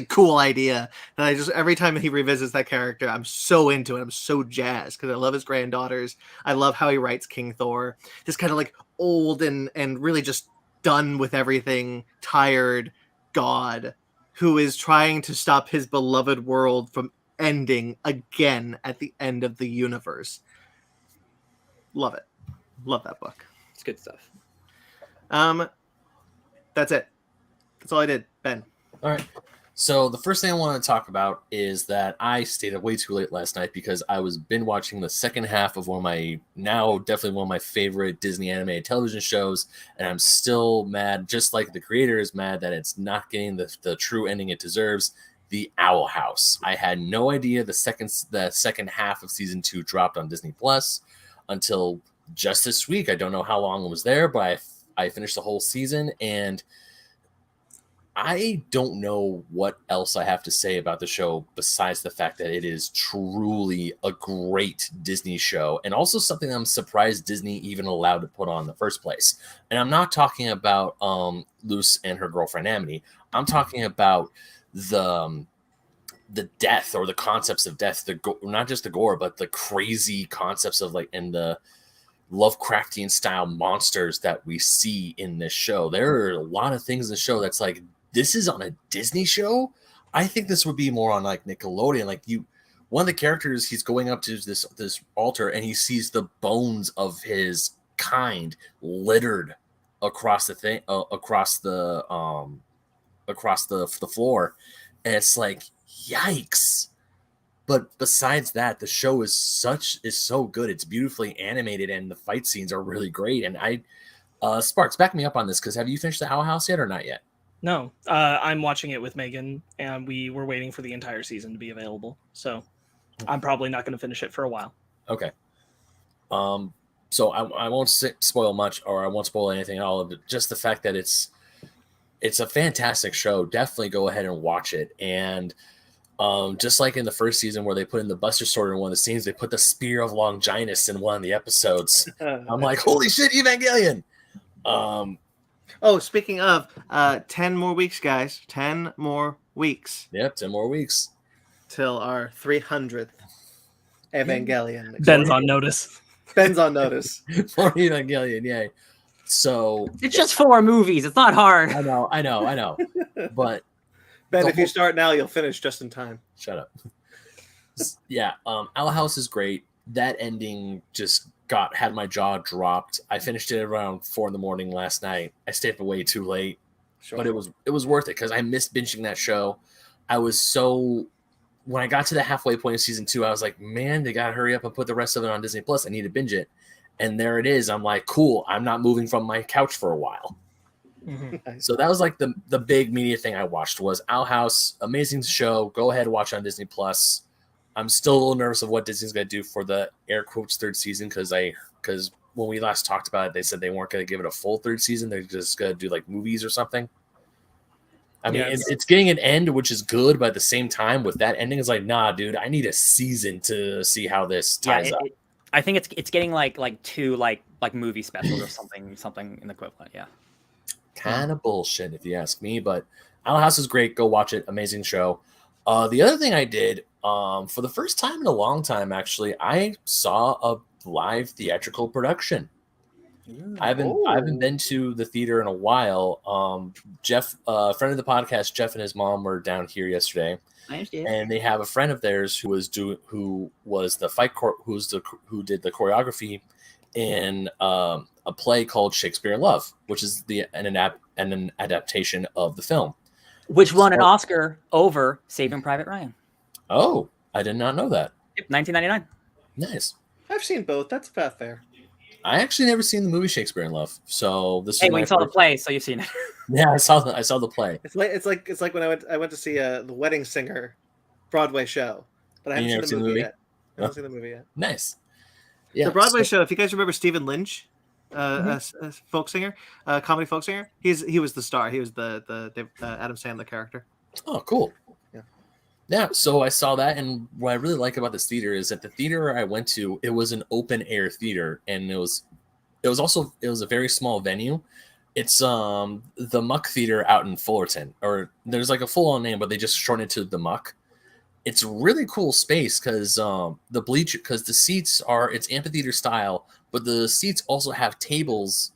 cool idea that I just, every time he revisits that character, I'm so into it. I'm so jazzed because I love his granddaughters. I love how he writes King Thor, just kind of like old and really just done with everything, tired god who is trying to stop his beloved world from ending again at the end of the universe. Love it. Love that book. It's good stuff. That's it. That's all I did. Ben. All right. So the first thing I want to talk about is that I stayed up way too late last night because I was binge watching the second half of definitely one of my favorite Disney animated television shows, and I'm still mad, just like the creator is mad that it's not getting the true ending it deserves. The Owl House. I had no idea the second half of season 2 dropped on Disney Plus until just this week. I don't know how long it was there, but I finished the whole season, and I don't know what else I have to say about the show besides the fact that it is truly a great Disney show, and also something I'm surprised Disney even allowed to put on in the first place. And I'm not talking about Luce and her girlfriend Amity. I'm talking about the death, or the concepts of death, not just the gore, but the crazy concepts of and the Lovecraftian style monsters that we see in this show. There are a lot of things in the show that's like, this is on a Disney show. I think this would be more on like Nickelodeon. One of the characters, he's going up to this altar and he sees the bones of his kind littered across the thing, across the floor, and it's like, yikes. But besides that, the show is so good. It's beautifully animated and the fight scenes are really great. And Sparks, back me up on this, because have you finished the Owl House yet or not yet? No, I'm watching it with Megan, and we were waiting for the entire season to be available. So I'm probably not going to finish it for a while. Okay. So I won't spoil much, or I won't spoil anything at all of it. Just the fact that it's a fantastic show. Definitely go ahead and watch it. And just like in the first season where they put in the Buster Sword in one of the scenes, they put the Spear of Longinus in one of the episodes. I'm like, holy shit, Evangelion! Oh, speaking of, 10 more weeks, guys. 10 more weeks. Yep, 10 more weeks. Till our 300th Evangelion. Ben's on notice. Ben's on notice. For Evangelion, yay. So It's just 4 movies. It's not hard. I know. But Ben, if you start now, you'll finish just in time. Shut up. Yeah, Owl House is great. That ending just had my jaw dropped. I finished it around 4 a.m. last night. I stayed up way too late, but it was worth it because I missed binging that show. When I got to the halfway point of season 2, I was like, man, they gotta hurry up and put the rest of it on Disney Plus. I need to binge it. And there it is. I'm like, cool. I'm not moving from my couch for a while. Mm-hmm. So that was like the big media thing I watched was Owl House. Amazing show. Go ahead and watch it on Disney Plus. I'm still a little nervous of what Disney's going to do for the air quotes 3rd season because when we last talked about it, they said they weren't going to give it a full 3rd season. They're just going to do like movies or something. I mean, it's getting an end, which is good, but at the same time, with that ending, it's like, nah, dude, I need a season to see how this ties up. I think it's getting like 2 like movie specials or something in the equivalent. Yeah. Kind of bullshit if you ask me, but Owl House is great. Go watch it. Amazing show. The other thing I did, for the first time in a long time, actually, I saw a live theatrical production. I haven't been to the theater in a while. Jeff, a friend of the podcast, Jeff and his mom were down here yesterday, and they have a friend of theirs who was the who did the choreography in a play called Shakespeare in Love, which is an adaptation of the film, which won an Oscar over Saving Private Ryan. Oh, I did not know that. 1999. Nice. I've seen both. That's about fair. I actually never seen the movie Shakespeare in Love, so this. Hey, we saw the play, so you've seen it. Yeah, I saw the play. It's like when I went to see The Wedding Singer Broadway show, but I haven't seen the movie yet. I haven't seen the movie yet. Nice. Yeah, the Broadway show. If you guys remember Stephen Lynch, a folk singer, comedy folk singer, he was the star. He was the Adam Sandler character. Oh, cool. Yeah, so I saw that, and what I really like about this theater is that the theater I went to, it was an open air theater, and it was a very small venue. It's the Muck Theater out in Fullerton, or there's like a full on name, but they just shortened it to the Muck. It's a really cool space because the seats are, it's amphitheater style, but the seats also have tables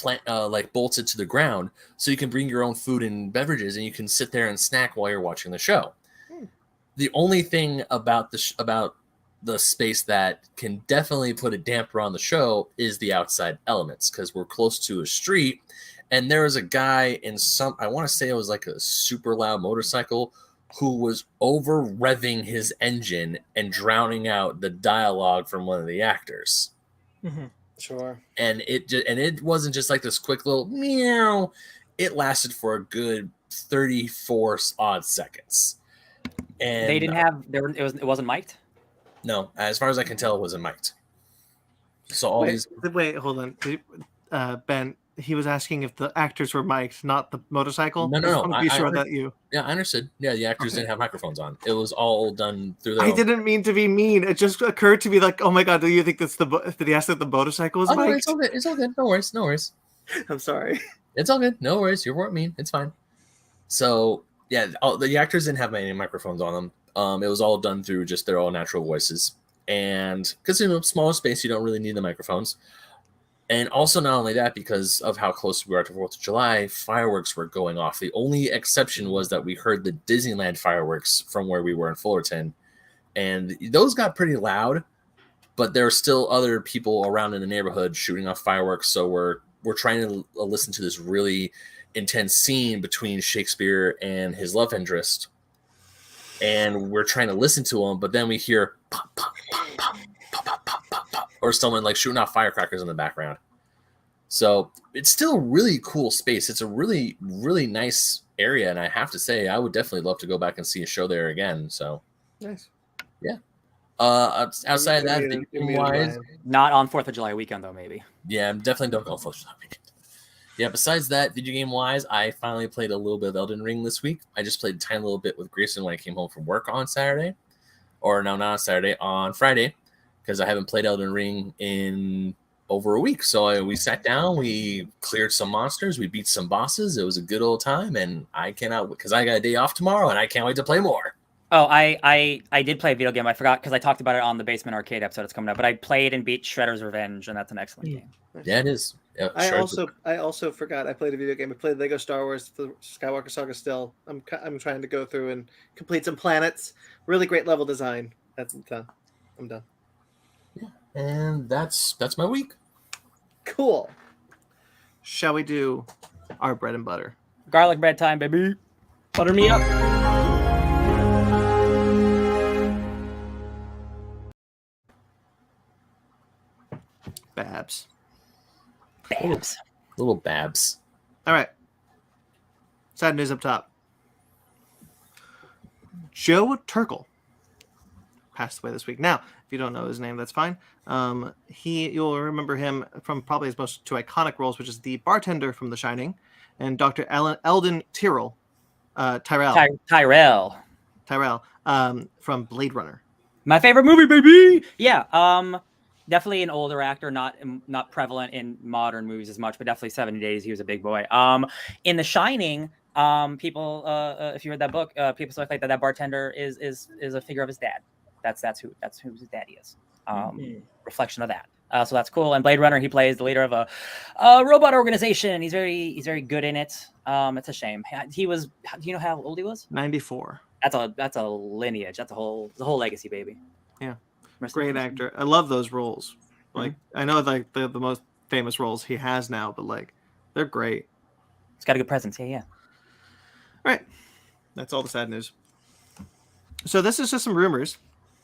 like bolted to the ground, so you can bring your own food and beverages, and you can sit there and snack while you're watching the show. The only thing about the space that can definitely put a damper on the show is the outside elements, because we're close to a street, and there was a guy in I want to say it was like a super loud motorcycle who was over revving his engine and drowning out the dialogue from one of the actors. Mm-hmm. Sure. And it wasn't just like this quick little meow. It lasted for a good 34 odd seconds. And they didn't have it wasn't mic'd? No, as far as I can tell, it wasn't mic'd. So wait, hold on. Ben, he was asking if the actors were mic'd, not the motorcycle. No. Yeah, I understood. Yeah, the actors didn't have microphones on. It was all done through their. I didn't mean to be mean. It just occurred to me like, oh my god, do you think that's did he ask that the motorcycle was mic'd? No, it's all good. It's all good. No worries. I'm sorry. It's all good. No worries. You weren't mean. It's fine. So yeah, the actors didn't have any microphones on them. It was all done through just their all natural voices, and because in a smaller space, you don't really need the microphones. And also, not only that, because of how close we are to 4th of July, fireworks were going off. The only exception was that we heard the Disneyland fireworks from where we were in Fullerton. And those got pretty loud, but there are still other people around in the neighborhood shooting off fireworks. So we're trying to listen to this really intense scene between Shakespeare and his love interest. And we're trying to listen to him, but then we hear pop, pop, pop, pop, pop, pop, pop, pop, pop, or someone like shooting off firecrackers in the background. So it's still a really cool space. It's a really, really nice area, and I have to say, I would definitely love to go back and see a show there again. So nice, yeah. Outside of that, wise, not on 4th of July weekend though, maybe. Yeah, definitely don't go on 4th of July weekend. Yeah, besides that, video game wise, I finally played a little bit of Elden Ring this week. I just played a tiny little bit with Grayson when I came home from work on Saturday, or no, not on Saturday, on Friday, because I haven't played Elden Ring in over a week. So we sat down, we cleared some monsters, we beat some bosses. It was a good old time, and I cannot, because I got a day off tomorrow, and I can't wait to play more. Oh, I did play a video game. I forgot because I talked about it on the Basement Arcade episode. It's coming up, but I played and beat Shredder's Revenge, and that's an excellent game. Yeah, it is. Yeah, I also forgot I played a video game. I played Lego Star Wars: The Skywalker Saga. Still, I'm trying to go through and complete some planets. Really great level design. I'm done. Yeah, and that's my week. Cool. Shall we do our bread and butter? Garlic bread time, baby. Butter me up. Babs. Little Babs. All right. Sad news up top. Joe Turkel passed away this week. Now, if you don't know his name, that's fine. You'll remember him from probably his most two iconic roles, which is the bartender from The Shining, and Dr. Eldon Tyrell Tyrell from Blade Runner. My favorite movie, baby. Yeah. definitely an older actor, not prevalent in modern movies as much, but definitely 70 Days he was a big boy. In The Shining, people, if you read that book, people still think that bartender is a figure of his dad. That's who his daddy is. Reflection of that. So that's cool. And Blade Runner, he plays the leader of a robot organization. He's very good in it. It's a shame. He was. Do you know how old he was? 94. That's a lineage. That's a whole legacy, baby. Yeah, great actor. I love those roles. Like I know like the most famous roles he has now, but like they're great. He's got a good presence. Yeah. All right, that's all the sad news. So this is just some rumors.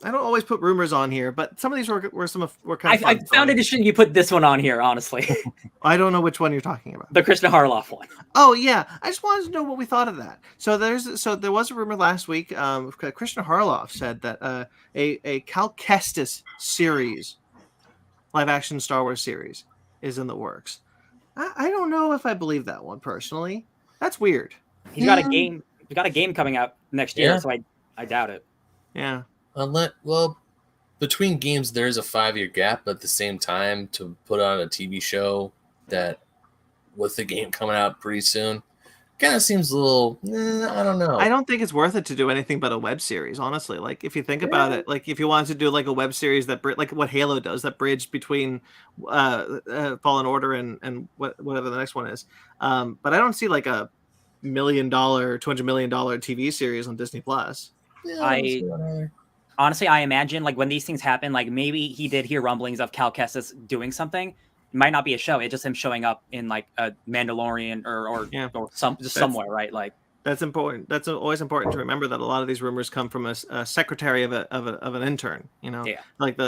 I don't always put rumors on here, but some of these were kind of fun. I found it interesting you put this one on here, honestly. I don't know which one you're talking about. The Krishna Harloff one. Oh yeah, I just wanted to know what we thought of that. So there was a rumor last week. Krishna Harloff said that a Cal Kestis series, live action Star Wars series, is in the works. I don't know if I believe that one personally. That's weird. He's got a game. He's got a game coming out next year, so I doubt it. Yeah. Between games there is a 5-year gap, but at the same time to put on a TV show that with the game coming out pretty soon kind of seems a little I don't know. I don't think it's worth it to do anything but a web series, honestly. Like if you think about it, like if you wanted to do like a web series that like what Halo does, that bridge between Fallen Order and whatever the next one is, but I don't see like a $1 million, $200 million TV series on Disney Plus. Honestly, I imagine like when these things happen, like maybe he did hear rumblings of Cal Kestis doing something. It might not be a show; it's just him showing up in like a Mandalorian or somewhere, right? Like that's important. That's always important to remember that a lot of these rumors come from a secretary of an intern. You know, like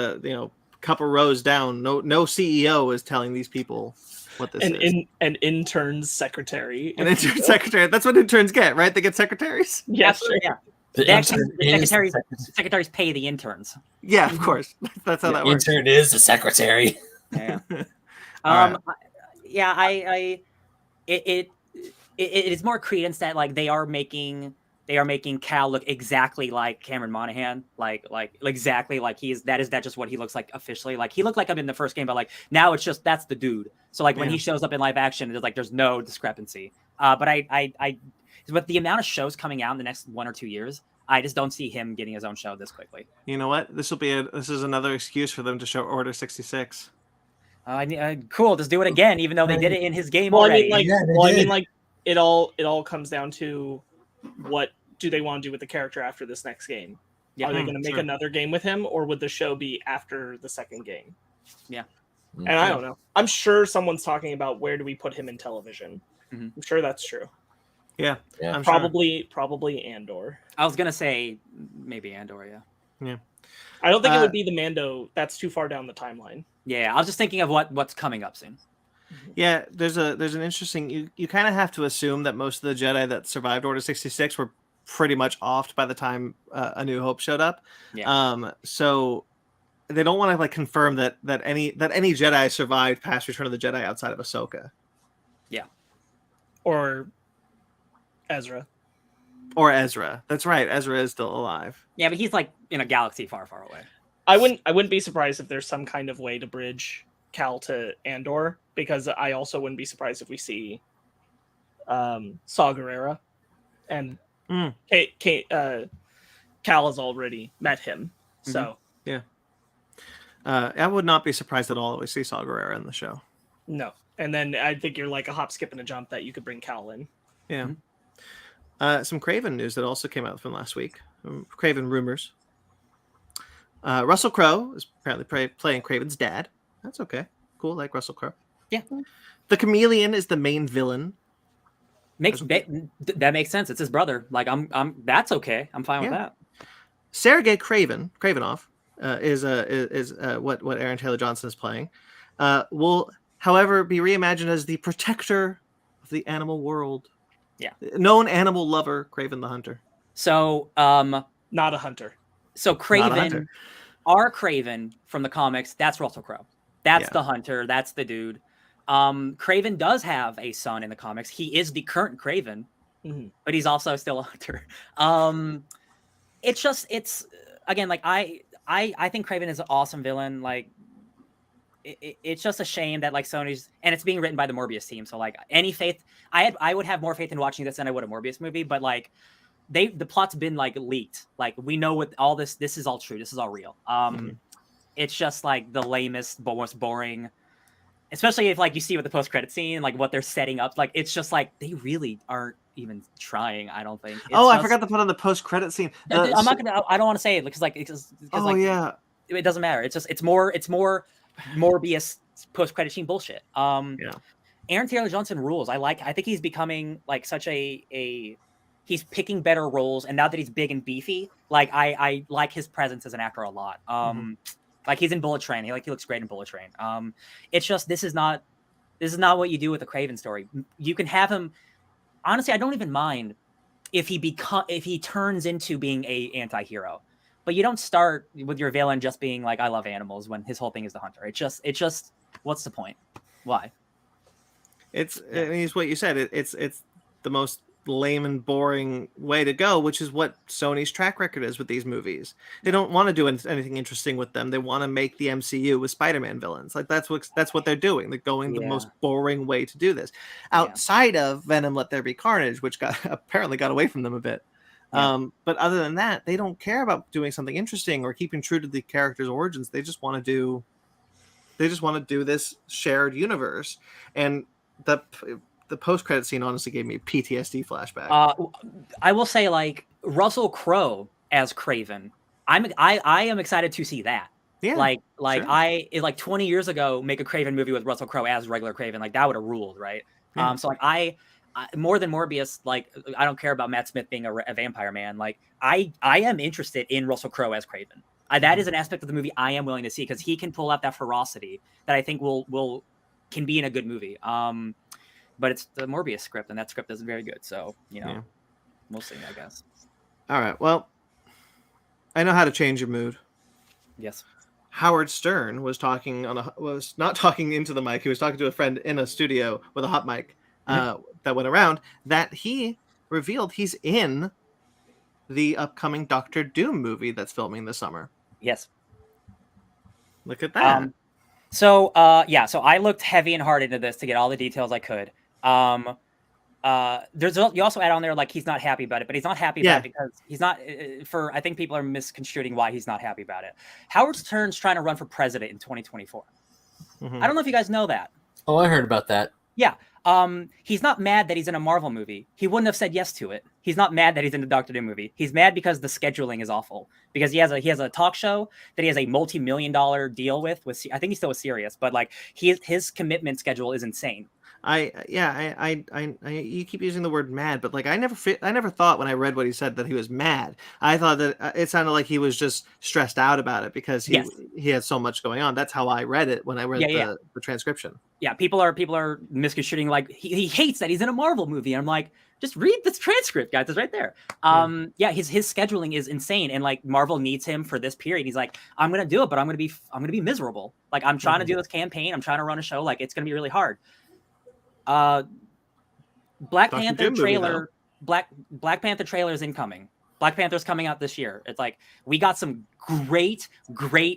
couple rows down, no CEO is telling these people what this is. An intern's secretary. An intern secretary. That's what interns get, right? They get secretaries. Yeah, sure. Yeah. The secretaries pay the interns. Yeah, of course. That's how that works. Intern is the secretary. Yeah. Right. It is more credence that like they are making Cal look exactly like Cameron Monaghan, like exactly like that's just what he looks like officially. Like he looked like him in the first game, but like now it's just that's the dude. So like when he shows up in live action, it's like there's no discrepancy. But with the amount of shows coming out in the next 1 or 2 years, I just don't see him getting his own show this quickly. You know what? This is another excuse for them to show Order 66. Cool, just do it again, even though they did it in his game already. It all comes down to what do they want to do with the character after this next game? Yeah. Are they going to make another game with him, or would the show be after the second game? Yeah. And I don't know. I'm sure someone's talking about where do we put him in television. I'm sure that's true. Yeah. Probably Andor. I was gonna say maybe Andor. Yeah. I don't think it would be the Mando. That's too far down the timeline. Yeah, I was just thinking of what's coming up soon. Yeah, there's an interesting. You kind of have to assume that most of the Jedi that survived Order 66 were pretty much offed by the time A New Hope showed up. Yeah. So they don't want to like confirm that any Jedi survived past Return of the Jedi outside of Ahsoka. Yeah. Or Ezra. That's right. Ezra is still alive. Yeah, but he's like in a galaxy far, far away. I wouldn't be surprised if there's some kind of way to bridge Cal to Andor, because I also wouldn't be surprised if we see Saw Gerrera, and Cal has already met him. So yeah, I would not be surprised at all if we see Saw Gerrera in the show. No, and then I think you're like a hop, skip, and a jump that you could bring Cal in. Yeah. Some Craven news that also came out from last week. Craven rumors. Russell Crowe is apparently playing Craven's dad. That's okay. Cool, like Russell Crowe. Yeah. The Chameleon is the main villain. That makes sense. It's his brother. Like I'm. That's okay. I'm fine with that. Sergei Kravinoff is what Aaron Taylor Johnson is playing. Will, however, be reimagined as the protector of the animal world. Yeah. Known animal lover, Craven the Hunter. So, not a hunter. So Craven, our Craven from the comics, that's Russell Crowe. That's the hunter. That's the dude. Craven does have a son in the comics. He is the current Craven, but he's also still a hunter. It's again, like I think Craven is an awesome villain. Like it's just a shame that like Sony's, and it's being written by the Morbius team. So like any faith, I would have more faith in watching this than I would a Morbius movie. But like the plot's been like leaked. Like we know what all this is all true. This is all real. It's just like the lamest, most boring. Especially if like you see with the post credit scene, like what they're setting up. Like it's just like they really aren't even trying. I don't think. I forgot to put on the post credit scene. I'm not gonna. I don't want to say it because like yeah, it doesn't matter. It's more Morbius post credit scene bullshit. Yeah. Aaron Taylor Johnson rules. I think he's becoming like such a he's picking better roles, and now that he's big and beefy, like I like his presence as an actor a lot. Like he's in Bullet Train. He looks great in Bullet Train. It's just this is not what you do with a Kraven story. You can have him. Honestly, I don't even mind if he turns into being a anti-hero. But you don't start with your villain just being like, I love animals when his whole thing is the hunter. It just what's the point? Why? It's what you said. It's the most lame and boring way to go, which is what Sony's track record is with these movies. They don't want to do anything interesting with them. They want to make the MCU with Spider-Man villains. Like that's what they're doing. They're going the most boring way to do this. Outside of Venom: Let There Be Carnage, which apparently got away from them a bit. But other than that, they don't care about doing something interesting or keeping true to the character's origins. They just want to do this shared universe. And the post-credit scene honestly gave me PTSD flashback. I will say, like, Russell Crowe as Kraven, I am excited to see that. Yeah, sure. 20 years ago, make a Kraven movie with Russell Crowe as regular Kraven, like that would have ruled, right? Yeah. So like I more than Morbius, like I don't care about Matt Smith being a vampire man. Like I am interested in Russell Crowe as Kraven. That is an aspect of the movie I am willing to see because he can pull out that ferocity that I think can be in a good movie. But it's the Morbius script, and that script isn't very good. So we'll see, I guess. All right. Well, I know how to change your mood. Yes. Howard Stern was not talking into the mic. He was talking to a friend in a studio with a hot mic that went around. That he revealed he's in the upcoming Doctor Doom movie that's filming this summer. Yes. Look at that. So I looked heavy and hard into this to get all the details I could. You also add on there like he's not happy about it, but he's not happy about it because he's not. I think people are misconstruing why he's not happy about it. Howard Stern's trying to run for president in 2024. I don't know if you guys know that. Oh, I heard about that. Yeah. He's not mad that he's in a Marvel movie. He wouldn't have said yes to it. He's not mad that he's in the Doctor Doom movie. He's mad because the scheduling is awful. Because he has a talk show that he has a multi-million-dollar deal with. I think he's still with Sirius, but like his commitment schedule is insane. You keep using the word mad, but like I never thought when I read what he said that he was mad. I thought that it sounded like he was just stressed out about it because he had so much going on. That's how I read it when I read the transcription. Yeah, people are misconstruing like he hates that he's in a Marvel movie. And I'm like, just read this transcript, guys. It's right there. His scheduling is insane, and like Marvel needs him for this period. He's like, I'm gonna do it, but I'm gonna be miserable. Like I'm trying to do this campaign. I'm trying to run a show. Like it's gonna be really hard. Black Panther trailer. Black Panther trailer is incoming. Black Panther's coming out this year. It's like we got some great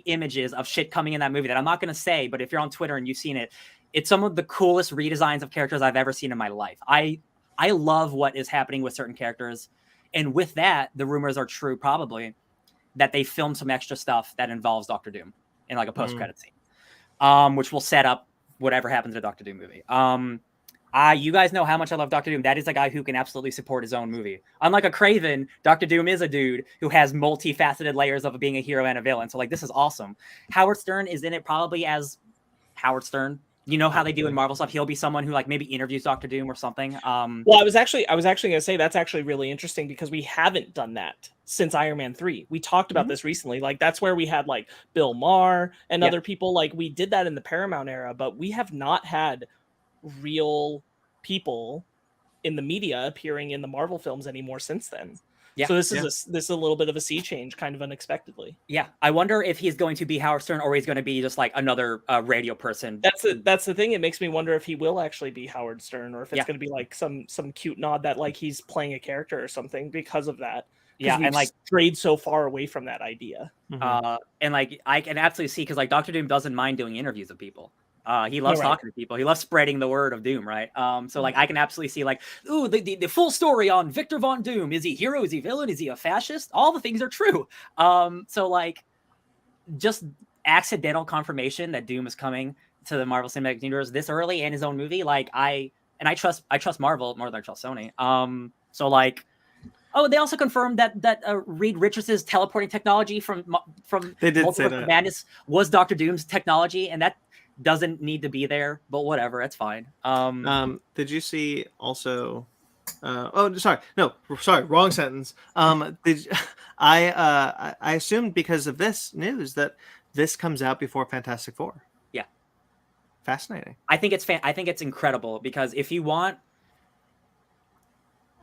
images of shit coming in that movie that I'm not gonna say, but if you're on Twitter and you've seen it, it's some of the coolest redesigns of characters I've ever seen in my life. I love what is happening with certain characters, and with that, the rumors are true probably that they filmed some extra stuff that involves Doctor Doom in like a post-credit scene, which will set up whatever happens in a Doctor Doom movie. You guys know how much I love Doctor Doom. That is a guy who can absolutely support his own movie. Unlike a Kraven, Doctor Doom is a dude who has multifaceted layers of being a hero and a villain. So like, this is awesome. Howard Stern is in it probably as Howard Stern. You know how they do in Marvel stuff. He'll be someone who like maybe interviews Doctor Doom or something. Well, I was actually going to say that's actually really interesting because we haven't done that since Iron Man 3. We talked about this recently. Like that's where we had like Bill Maher and other people. Like we did that in the Paramount era, but we have not had real people in the media appearing in the Marvel films anymore since then. Yeah. So this is a little bit of a sea change, kind of unexpectedly. Yeah, I wonder if he's going to be Howard Stern or he's going to be just like another radio person. That's the thing. It makes me wonder if he will actually be Howard Stern or if it's going to be like some cute nod that like he's playing a character or something because of that. Yeah, we've and like strayed so far away from that idea. and like I can absolutely see, because like Doctor Doom doesn't mind doing interviews with people. He loves Right. talking to people. He loves spreading the word of Doom, right? So like I can absolutely see like, ooh, the full story on Victor Von Doom. Is he hero? Is he villain? Is he a fascist? All the things are true. So like, just accidental confirmation that Doom is coming to the Marvel Cinematic Universe this early in his own movie. Like I trust Marvel more than I trust Sony. So like, oh, they also confirmed that Reed Richards' teleporting technology from They did say Multiverse of that. Madness was Doctor Doom's technology, and that doesn't need to be there, but whatever, it's fine. Did you see also? Sorry, wrong sentence. I assumed because of this news that this comes out before Fantastic Four. Yeah, fascinating. I think it's incredible, because if you want,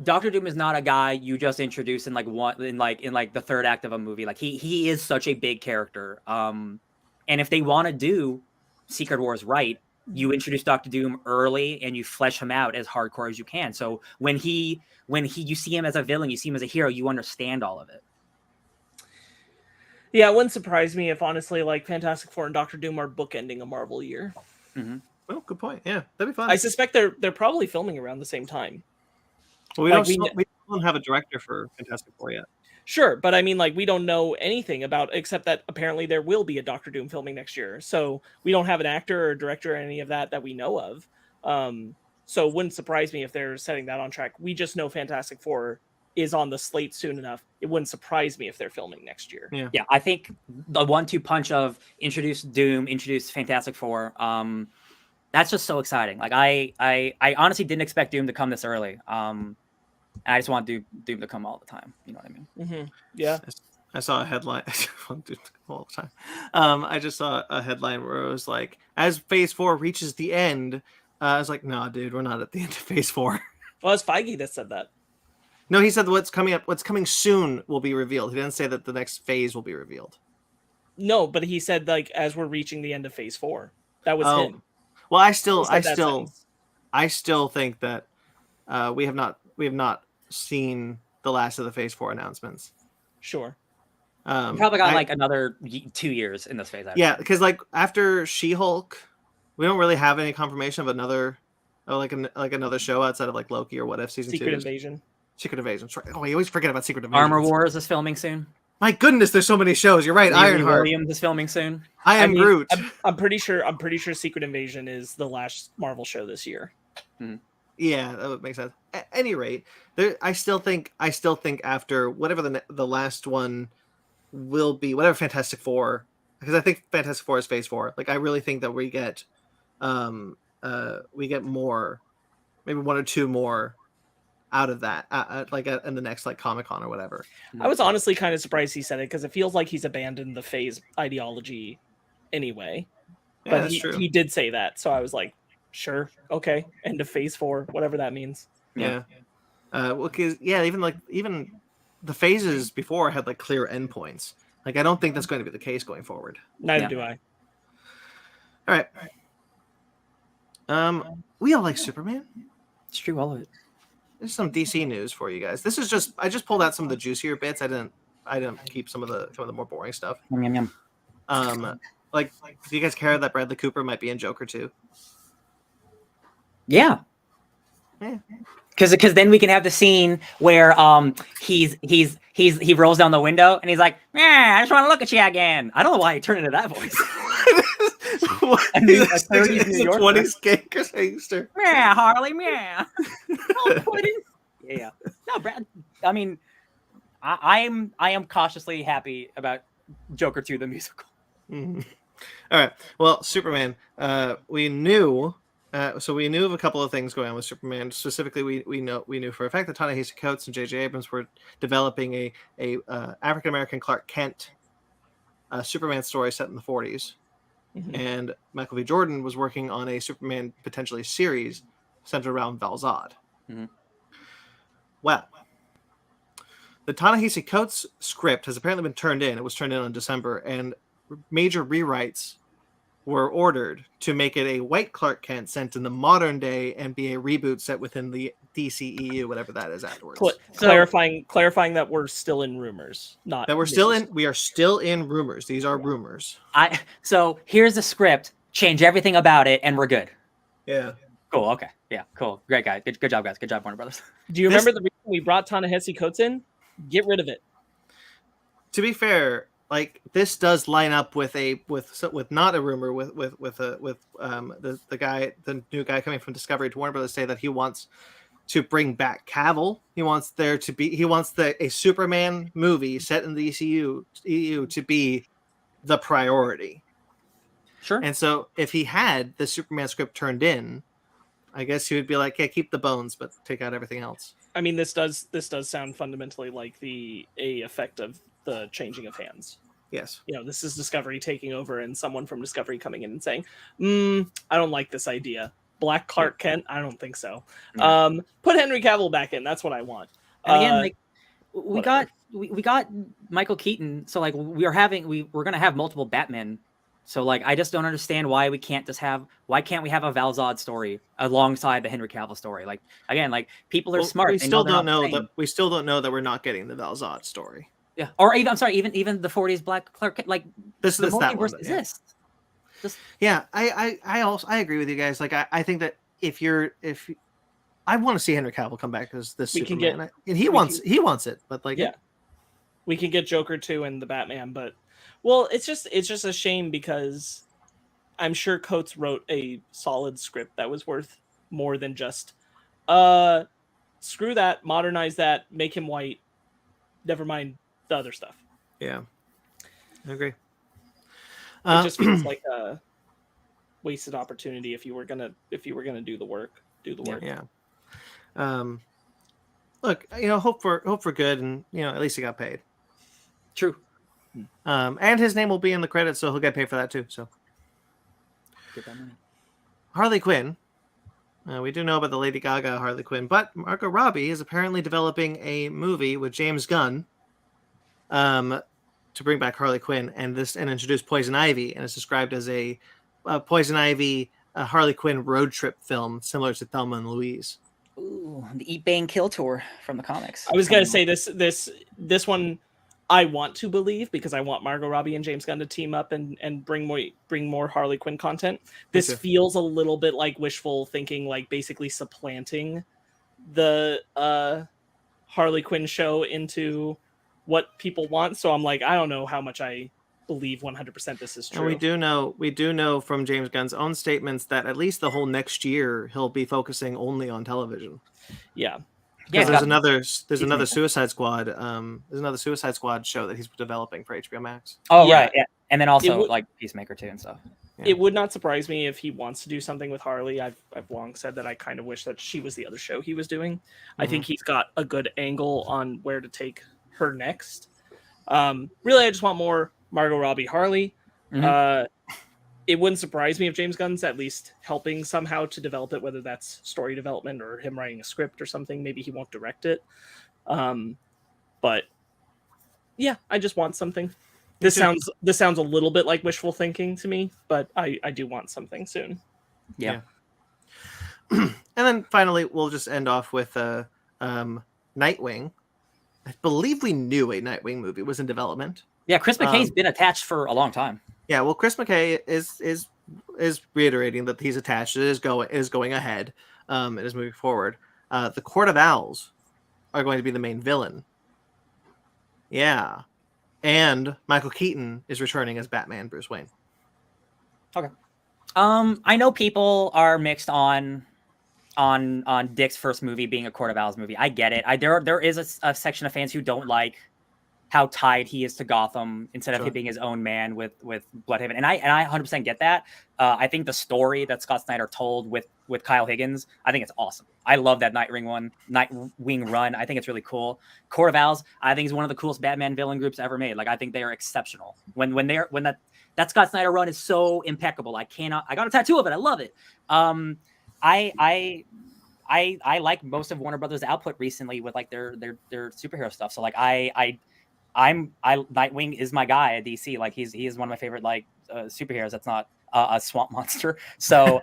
Doctor Doom is not a guy you just introduce in the third act of a movie. Like he is such a big character. And if they want to do Secret Wars right, you introduce Doctor Doom early and you flesh him out as hardcore as you can. So when you see him as a villain, you see him as a hero, you understand all of it. Yeah, it wouldn't surprise me if honestly, like, Fantastic Four and Doctor Doom are bookending a Marvel year. Mm-hmm. Oh, good point. Yeah, that'd be fun. I suspect they're probably filming around the same time. Well, we don't have a director for Fantastic Four yet. Sure, but I mean, like, we don't know anything about, except that apparently there will be a Doctor Doom filming next year. So we don't have an actor or director or any of that we know of. So it wouldn't surprise me if they're setting that on track. We just know Fantastic Four is on the slate soon enough. It wouldn't surprise me if they're filming next year. Yeah, I think the 1-2 punch of introduce Doom, introduce Fantastic Four, that's just so exciting. Like I honestly didn't expect Doom to come this early. I just want Doom to come all the time. You know what I mean? Mm-hmm. Yeah. I saw a headline. I want Doom to come all the time. I just saw a headline where it was like, as Phase 4 reaches the end, I was like, nah, dude, we're not at the end of Phase 4. Well, it's Feige that said that. No, he said what's coming soon will be revealed. He didn't say that the next phase will be revealed. No, but he said, like, as we're reaching the end of Phase 4. That was him. Well, I still think that we have not seen the last of the Phase 4 announcements. Sure. Probably got like another 2 years in this phase. Yeah, because like after She-Hulk, we don't really have any confirmation of another show outside of like Loki or What If season 2. Secret Invasion. Right. Oh, I always forget about Secret Invasion. Armor Wars is filming soon. My goodness, there's so many shows. You're right. Ironheart. Williams is filming soon. I mean, Groot. I'm pretty sure Secret Invasion is the last Marvel show this year. Mm-hmm. Yeah, that would make sense. At any rate, I still think after whatever the last one will be, whatever Fantastic Four, because I think Fantastic Four is Phase 4. Like, I really think that we get more, maybe 1 or 2 more out of that, in the next like Comic-Con or whatever. I was honestly kind of surprised he said it, because it feels like he's abandoned the phase ideology anyway. Yeah, But he did say that, so I was like, sure, okay, end of Phase 4, whatever that means. Yeah. Because even the phases before had like clear endpoints. Like, I don't think that's going to be the case going forward. Neither do I. All right. We all like Superman. It's true, all of it. There's some DC news for you guys. This is I just pulled out some of the juicier bits. I didn't keep some of the more boring stuff. Yum. Like, do you guys care that Bradley Cooper might be in Joker 2? Yeah. Because then we can have the scene where he rolls down the window and he's like, I just want to look at you again. I don't know why he turned into that voice. I mean, a 30s New Yorker. 20s gangster. Yeah, Harley, yeah. Yeah. No, Brad. I mean, I am cautiously happy about Joker 2 the musical. Mm-hmm. All right. Well, Superman. We knew of a couple of things going on with Superman. Specifically, we knew for a fact that Ta-Nehisi Coates and J.J. Abrams were developing a African American Clark Kent Superman story set in the 40s. Mm-hmm. And Michael B. Jordan was working on a Superman potentially series centered around Val-Zod. Mm-hmm. Well, the Ta-Nehisi Coates script has apparently been turned in. It was turned in December, and major rewrites were ordered to make it a white Clark Kent sent in the modern day and be a reboot set within the DCEU, whatever that is afterwards. Clarifying that we're still in rumors, not That we are still in rumors. These are rumors. So here's the script. Change everything about it, and we're good. Yeah. Cool. Okay. Yeah. Cool. Great guy. Good job, guys. Good job, Warner Brothers. Do you remember the reason we brought Ta-Nehisi Coates in? Get rid of it. To be fair, like this does line up with not a rumor with the new guy coming from Discovery to Warner Brothers say that he wants to bring back Cavill. He wants a Superman movie set in the EU to be the priority. Sure. And so if he had the Superman script turned in, I guess he would be like, "Yeah, keep the bones, but take out everything else." I mean, this does sound fundamentally like a effect of the changing of hands. Yes. This is Discovery taking over and someone from Discovery coming in and saying, I don't like this idea. Black Clark Kent? I don't think so. Yeah. Put Henry Cavill back in. That's what I want. And again, we got Michael Keaton. So we're going to have multiple Batmen. So I just don't understand why we can't have a Val Zod story alongside the Henry Cavill story. People are smart. We still don't know that we're not getting the Val Zod story. Yeah, or even the 40s Black Clark. This the is that one. Exists. Yeah, I agree with you guys. I think that if I want to see Henry Cavill come back as the Superman, and he wants it, but we can get Joker 2 and the Batman, but it's just a shame because I'm sure Coates wrote a solid script that was worth more than just screw that, modernize that, make him white, never mind the other stuff. Yeah, I agree. It just feels like a wasted opportunity if you were gonna do the work. Yeah. Look, hope for good, and at least he got paid. True. And his name will be in the credits, so he'll get paid for that too. So. Get that money. Harley Quinn. We do know about the Lady Gaga Harley Quinn, but Margot Robbie is apparently developing a movie with James Gunn. To bring back Harley Quinn and introduce Poison Ivy, and it's described as a Poison Ivy Harley Quinn road trip film similar to Thelma and Louise. Ooh, the Eat Bang Kill tour from the comics. I was gonna say this one I want to believe because I want Margot Robbie and James Gunn to team up and bring more Harley Quinn content. This feels a little bit like wishful thinking, like basically supplanting the Harley Quinn show into what people want. So I'm like, I don't know how much I believe 100% this is true. And we do know from James Gunn's own statements that at least the whole next year he'll be focusing only on television. Yeah. Yeah, there's another Suicide Squad. There's another Suicide Squad show that he's developing for HBO Max. Oh yeah. Right, yeah, and then also Peacemaker too and stuff. Yeah. It would not surprise me if he wants to do something with Harley. I've long said that I kind of wish that she was the other show he was doing. Mm-hmm. I think he's got a good angle on where to take her next. Really, I just want more Margot Robbie Harley. Mm-hmm. It wouldn't surprise me if James Gunn's at least helping somehow to develop it, whether that's story development or him writing a script or something. Maybe he won't direct it. But yeah, I just want something. This sounds a little bit like wishful thinking to me, but I do want something soon. Yeah. And then finally, we'll just end off with Nightwing. I believe we knew a Nightwing movie was in development. Yeah, Chris McKay's been attached for a long time. Yeah, well, Chris McKay is reiterating that he's attached. It is going ahead. It is moving forward. The Court of Owls are going to be the main villain. Yeah, and Michael Keaton is returning as Batman Bruce Wayne. Okay. I know people are mixed on Dick's first movie being a Court of Owls movie. I get it. There is a section of fans who don't like how tied he is to Gotham instead of him being his own man with Bloodhaven. And I 100% get that. I think the story that Scott Snyder told with Kyle Higgins, I think it's awesome. I love that Nightwing run. I think it's really cool. Court of Owls, I think is one of the coolest Batman villain groups ever made. I think they are exceptional. When that Scott Snyder run is so impeccable. I got a tattoo of it. I love it. I like most of Warner Brothers' output recently with their superhero stuff. So Nightwing is my guy at DC. Like he is one of my favorite like superheroes. That's not a swamp monster. So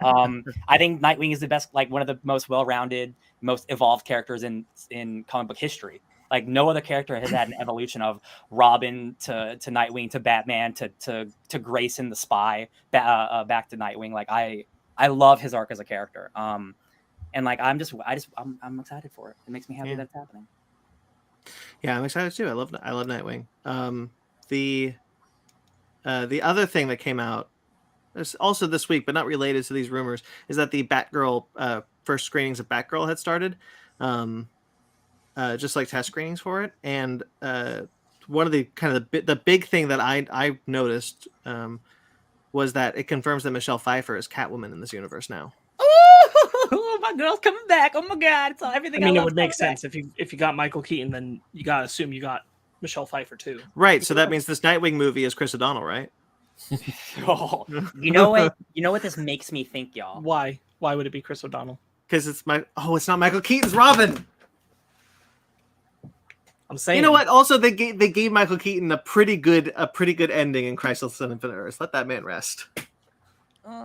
I think Nightwing is the best, like one of the most well-rounded, most evolved characters in comic book history. Like no other character has had an evolution of Robin to Nightwing to Batman to Grayson the Spy back to Nightwing. Like I love his arc as a character. And like I'm excited for it. It makes me happy that it's happening. Yeah, I'm excited too. I love Nightwing. The other thing that came out also this week, but not related to these rumors, is that the Batgirl first screenings of Batgirl had started. Just like test screenings for it, and one of the kind of the big thing that I noticed was that it confirms that Michelle Pfeiffer is Catwoman in this universe now. Oh, my girl's coming back! Oh my god, it's all everything. I mean, it would make sense if you got Michael Keaton, then you gotta assume you got Michelle Pfeiffer too. Right. So that means this Nightwing movie is Chris O'Donnell, right? Oh, you know what? You know what this makes me think, y'all. Why? Why would it be Chris O'Donnell? Because it's not Michael Keaton's Robin. I'm saying. You know what? Also, they gave Michael Keaton a pretty good ending in Crisis on Infinite Earths. Let that man rest.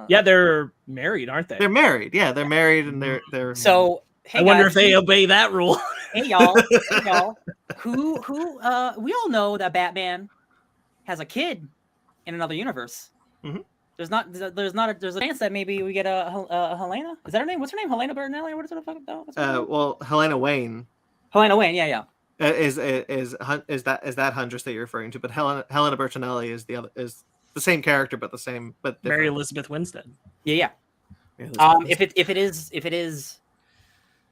Yeah, they're married, aren't they? They're married. Yeah, they're married, and they're. So hey, I wonder if they obey that rule. Hey y'all, who we all know that Batman has a kid in another universe. Mm-hmm. There's a chance that maybe we get a Helena. Is that her name? What's her name? Helena Bertinelli? What is it? Well, Helena Wayne. Helena Wayne. Yeah. Is that Huntress that you're referring to? But Helena Bertinelli is the same character, but different. Mary Elizabeth Winstead. Yeah. If it is,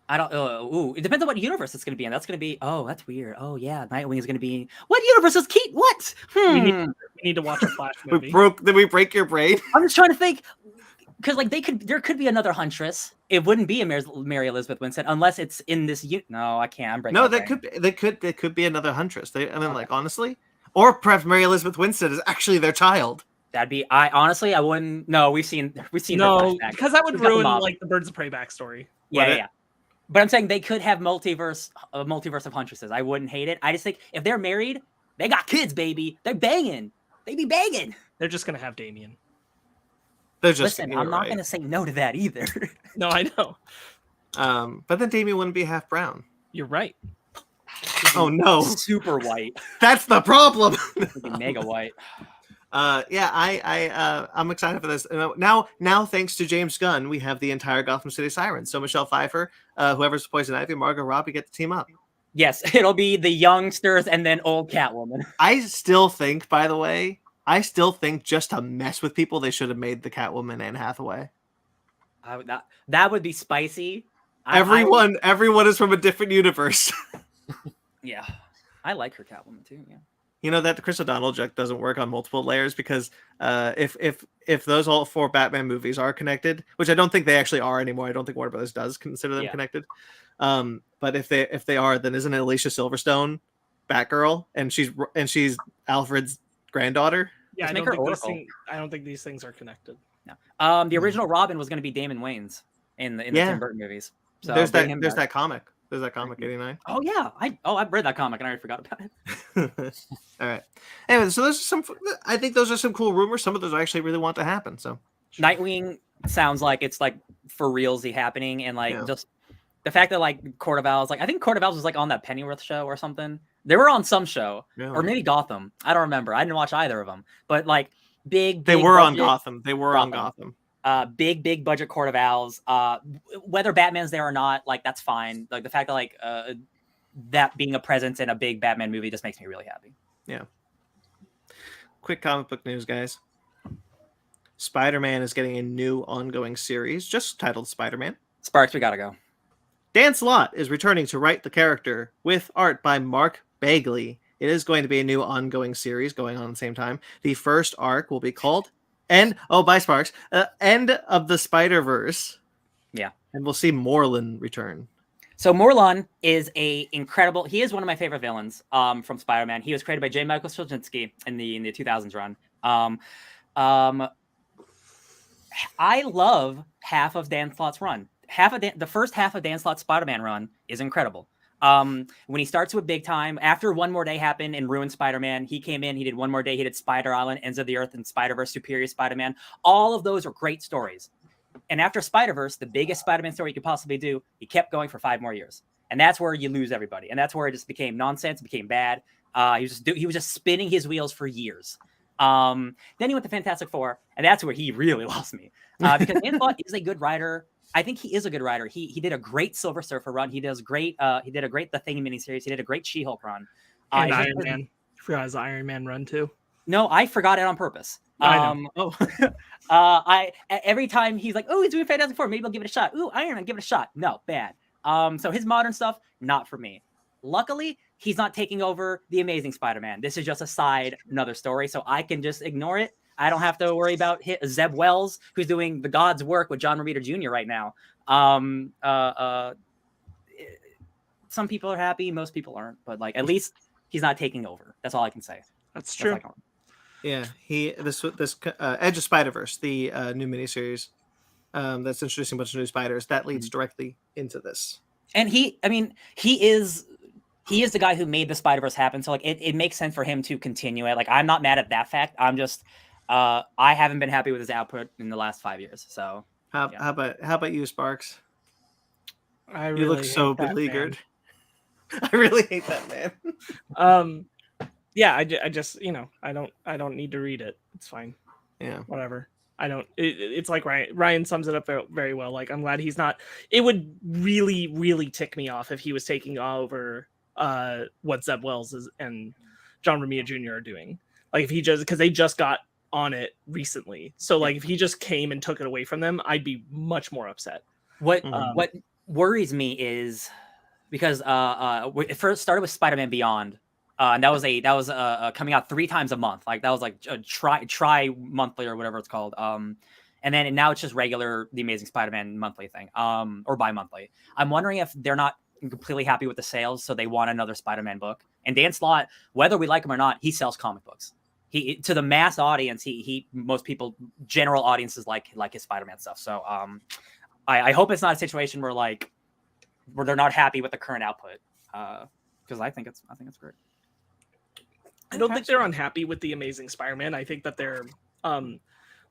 I don't. It depends on what universe it's going to be in. That's going to be. Oh, that's weird. Oh yeah, Nightwing is going to be. What universe is Keaton? What? We need to watch a Flash movie. Did we break your brain? I'm just trying to think. Because like there could be another Huntress. It wouldn't be a Mary Elizabeth Winstead unless it's in this. No, I can't. I'm breaking. No, there could be another Huntress. Like honestly, or perhaps Mary Elizabeth Winstead is actually their child. That'd be. I wouldn't. No, we've seen. No, because that would ruin like the Birds of Prey backstory. Yeah. But I'm saying they could have a multiverse of Huntresses. I wouldn't hate it. I just think if they're married, they got kids, baby. They're banging. They be banging. They're just gonna have Damien. Listen, I'm not going to say no to that either. No, I know. But then Damien wouldn't be half brown. You're right. Oh no, super white. That's the problem. Mega white. I'm excited for this. Now, thanks to James Gunn, we have the entire Gotham City Sirens. So Michelle Pfeiffer, whoever's Poison Ivy, Margot Robbie get to team up. Yes, it'll be the youngsters and then old Catwoman. I still think, by the way, just to mess with people, they should have made the Catwoman Anne Hathaway. That would be spicy. Everyone is from a different universe. Yeah, I like her Catwoman too. Yeah. You know that the Chris O'Donnell joke doesn't work on multiple layers because if those all 4 Batman movies are connected, which I don't think they actually are anymore. I don't think Warner Brothers does consider them connected. But if they are, then isn't it Alicia Silverstone Batgirl and she's Alfred's granddaughter? Yeah, I don't think these things are connected. No. The original Robin was going to be Damon Wayans in the Tim Burton movies. So there's that comic. There's that comic 89. Oh yeah, I've read that comic and I already forgot about it. All right. Anyway, so I think those are some cool rumors. Some of those I actually really want to happen. So Nightwing sounds like it's like for realsy happening, and like just the fact that like Court of Owls, like I think Court of Owls was like on that Pennyworth show or something. They were on some show or maybe Gotham. I don't remember. I didn't watch either of them. But like big they were budget, on Gotham. They were on Gotham. Big budget Court of Owls. Whether Batman's there or not, like that's fine. Like the fact that like that being a presence in a big Batman movie just makes me really happy. Yeah. Quick comic book news, guys. Spider-Man is getting a new ongoing series just titled Spider-Man. Sparks, we gotta go. Dan Slott is returning to write the character with art by Mark Bagley. It is going to be a new ongoing series going on at the same time. The first arc will be called End of the Spider-Verse. Yeah. And we'll see Morlun return. So Morlun is he is one of my favorite villains from Spider-Man. He was created by J. Michael Straczynski in the 2000s run. I love half of Dan Slott's run. The first half of Dan Slott's Spider-Man run is incredible. When he starts with Big Time, after One More Day happened and ruined Spider-Man, he came in, he did One More Day, he did Spider Island, Ends of the Earth, and Spider-Verse, Superior Spider-Man. All of those are great stories. And after Spider-Verse, the biggest Spider-Man story you could possibly do, he kept going for 5 more years. And that's where you lose everybody. And that's where it just became nonsense, became bad. He was just spinning his wheels for years. Then he went to Fantastic Four, and that's where he really lost me. Because Dan Slott is a good writer. I think he is a good writer. He did a great Silver Surfer run. He did a great The Thing miniseries. He did a great She-Hulk run. And Iron Man. You forgot his Iron Man run too. No, I forgot it on purpose. I know. Every time he's like, oh, he's doing Fantastic Four, maybe I'll give it a shot. Ooh, Iron Man, give it a shot. No, bad. So his modern stuff, not for me. Luckily, he's not taking over the Amazing Spider-Man. This is just a side, another story, so I can just ignore it. I don't have to worry about Zeb Wells, who's doing the God's work with John Romita Jr. right now. Some people are happy, most people aren't, but like at least he's not taking over. That's all I can say. That's true. Yeah, this Edge of Spider-Verse, the new miniseries that's introducing a bunch of new spiders, that leads directly into this. And he is the guy who made the Spider-Verse happen. So like it makes sense for him to continue it. Like I'm not mad at that fact. I'm just I haven't been happy with his output in the last 5 years. So how about you, Sparks? You look so beleaguered. I really hate that man. Yeah, I just I don't need to read it. It's fine. Yeah, whatever. I don't. It's like Ryan sums it up very well. Like I'm glad he's not. It would really, really tick me off if he was taking over what Zeb Wells and John Romita Jr. are doing. Like if he because they just got on it recently. So like if he just came and took it away from them, I'd be much more upset. What worries me is because it first started with Spider-Man Beyond. And that was coming out 3 times a month. Like that was like a try monthly or whatever it's called. And now it's just regular The Amazing Spider-Man monthly thing, or bi-monthly. I'm wondering if they're not completely happy with the sales, so they want another Spider-Man book. And Dan Slott, whether we like him or not, he sells comic books. He to the mass audience, he most people, general audiences like his Spider-Man stuff. So I hope it's not a situation where they're not happy with the current output. Because I think it's great. I don't think they're unhappy with The Amazing Spider-Man. I think that they're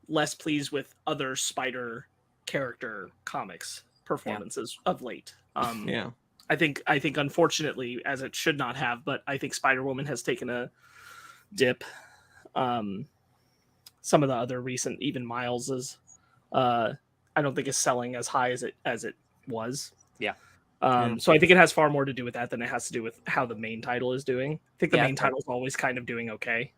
less pleased with other Spider character comics performances of late. I think unfortunately, as it should not have, but I think Spider-Woman has taken a dip. Some of the other recent, even Miles's, I don't think is selling as high as it was. Yeah. So I think it has far more to do with that than it has to do with how the main title is doing. I think the main title is always kind of doing okay.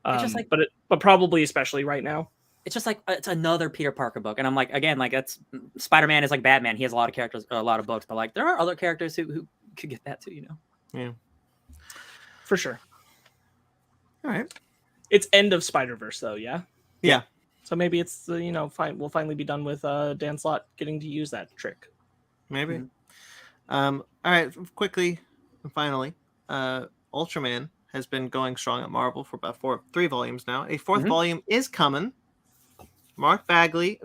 But probably especially right now. It's just like it's another Peter Parker book, and I'm like, again, like that's Spider-Man is like Batman. He has a lot of characters, a lot of books, but like there are other characters who could get that too, Yeah, for sure. All right, it's end of Spider-Verse though, yeah. Yeah. So maybe it's fine. We'll finally be done with Dan Slott getting to use that trick. Maybe. All right, quickly and finally, Ultraman has been going strong at Marvel for about 3 volumes now. A 4th volume is coming. Mark Bagley,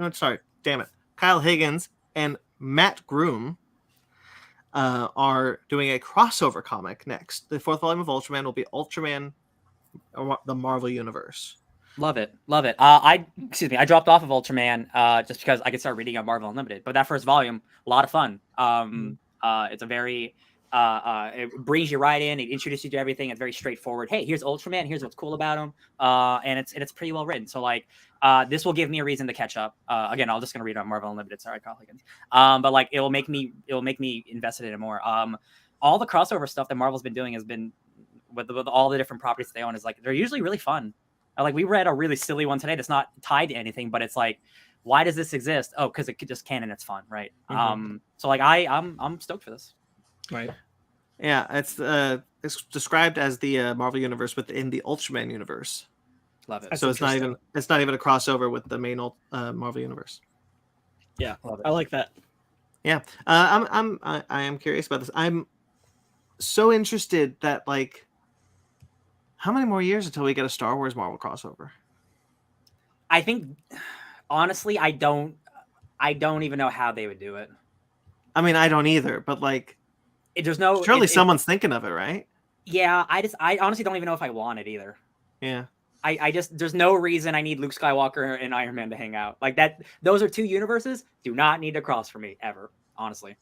Kyle Higgins and Matt Groom are doing a crossover comic next. The 4th volume of Ultraman will be Ultraman, the Marvel Universe. Love it. I dropped off of Ultraman just because I could start reading on Marvel Unlimited. But that first volume, a lot of fun. It's a very it brings you right in. It introduces you to everything. It's very straightforward. Hey, here's Ultraman. Here's what's cool about him. And it's pretty well written. So like this will give me a reason to catch up. Again, I'm just gonna read on Marvel Unlimited. Sorry, Kyle Higgins. But like it will make me invested in it more. All the crossover stuff that Marvel's been doing has been with all the different properties they own is like they're usually really fun. Like we read a really silly one today that's not tied to anything, but it's like, why does this exist? Oh, because it could just can and it's fun, right? So like I'm stoked for this. Right. Yeah, it's described as the Marvel universe within the Ultraman universe. Love it. So it's not even a crossover with the main Marvel universe. Yeah, I like that. Yeah, I am curious about this. I'm so interested that like, how many more years until we get a Star Wars Marvel crossover? I think, honestly, I don't even know how they would do it. I mean, I don't either, but like, there's no Surely someone's thinking of it, right? Yeah, I honestly don't even know if I want it either. Yeah. I just there's no reason I need Luke Skywalker and Iron Man to hang out like that. Those are two universes do not need to cross for me ever, honestly.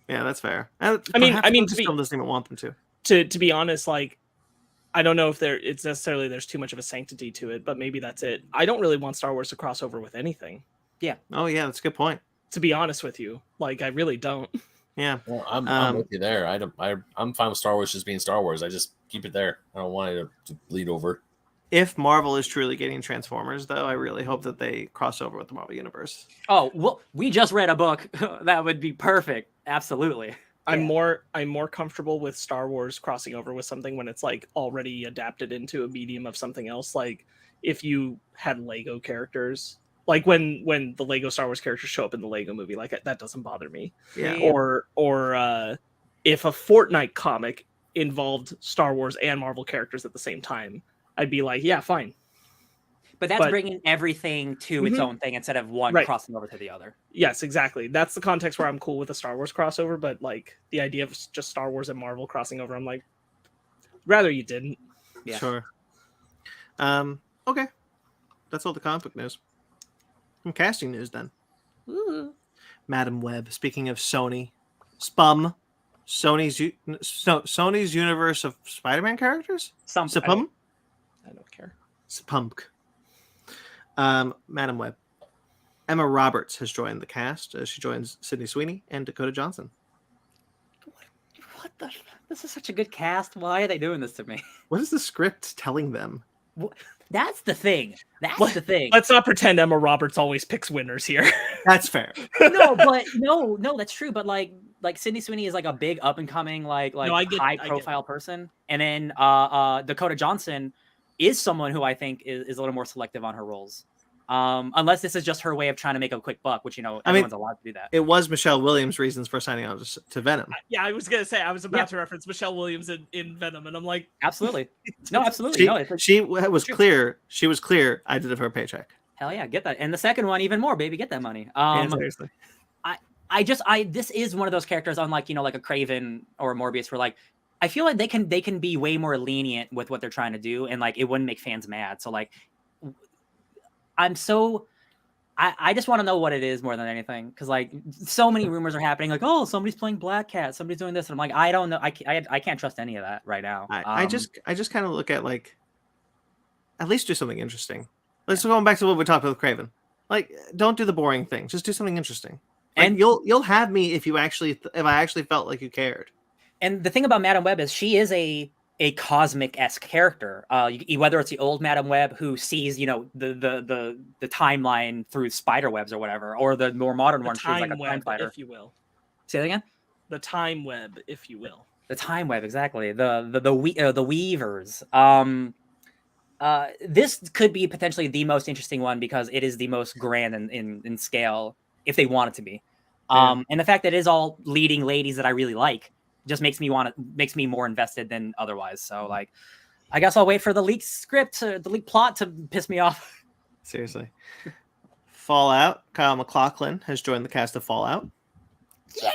Yeah, that's fair. I mean, Lucasfilm doesn't even want them to be honest, like, I don't know if it's necessarily there's too much of a sanctity to it, but maybe that's it. I don't really want Star Wars to cross over with anything. Yeah. Oh yeah, that's a good point. To be honest with you, like, I really don't. Yeah. Well, I'm with you there. I'm fine with Star Wars just being Star Wars. I just keep it there. I don't want it to bleed over. If Marvel is truly getting Transformers, though, I really hope that they cross over with the Marvel Universe. Oh, well, we just read a book. That would be perfect. Absolutely. I'm more comfortable with Star Wars crossing over with something when it's like already adapted into a medium of something else. Like if you had Lego characters, like when the Lego Star Wars characters show up in the Lego movie, like that doesn't bother me. Yeah. Or if a Fortnite comic involved Star Wars and Marvel characters at the same time, I'd be like, yeah, fine. But that's bringing everything to its own thing instead of one crossing over to the other. Yes, exactly. That's the context where I'm cool with a Star Wars crossover, but like the idea of just Star Wars and Marvel crossing over, I'm like, rather you didn't. Yeah. Sure. Okay. That's all the comic book news. Some casting news then. Ooh. Madam Web, speaking of Sony, Sony's universe of Spider-Man characters? Spum? I don't care. Spunk. Madam Web. Emma Roberts has joined the cast. She joins Sydney Sweeney and Dakota Johnson. What the? This is such a good cast. Why are they doing this to me? What is the script telling them? That's the thing. That's the thing. Let's not pretend Emma Roberts always picks winners here. That's fair. No, that's true. But like Sydney Sweeney is like a big up and coming high profile person, and then Dakota Johnson is someone who I think is a little more selective on her roles. Unless this is just her way of trying to make a quick buck, which everyone's allowed to do that. It was Michelle Williams' reasons for signing on to Venom. Yeah, I was gonna say I was about to reference Michelle Williams in Venom, and I'm like, absolutely, no, absolutely, she was clear. She was clear. I did it for a paycheck. Hell yeah, get that. And the second one, even more, baby, get that money. Seriously. This is one of those characters, unlike like a Craven or a Morbius, where like I feel like they can be way more lenient with what they're trying to do, and like it wouldn't make fans mad. So like. I just want to know what it is more than anything, because like so many rumors are happening, like, oh, somebody's playing Black Cat, somebody's doing this, and I'm like, I don't know, I can't trust any of that right now. I just kind of look at like, at least do something interesting. Let's go back to what we talked about with Craven. Like, don't do the boring thing, just do something interesting. Like, and you'll have me if I actually felt like you cared. And the thing about Madam Web is she is a cosmic-esque character, whether it's the old Madam Web who sees the timeline through spider webs or whatever, or the more modern one, she's like a time fighter, if you will. Say that again. The time web, if you will. The time web, exactly. The weavers. This could be potentially the most interesting one because it is the most grand in scale, if they want it to be. And the fact that it is all leading ladies that I really like just makes me more invested than otherwise. So like, I guess I'll wait for the leaked script, the leaked plot to piss me off. Seriously. Fallout. Kyle MacLachlan has joined the cast of Fallout. Yeah,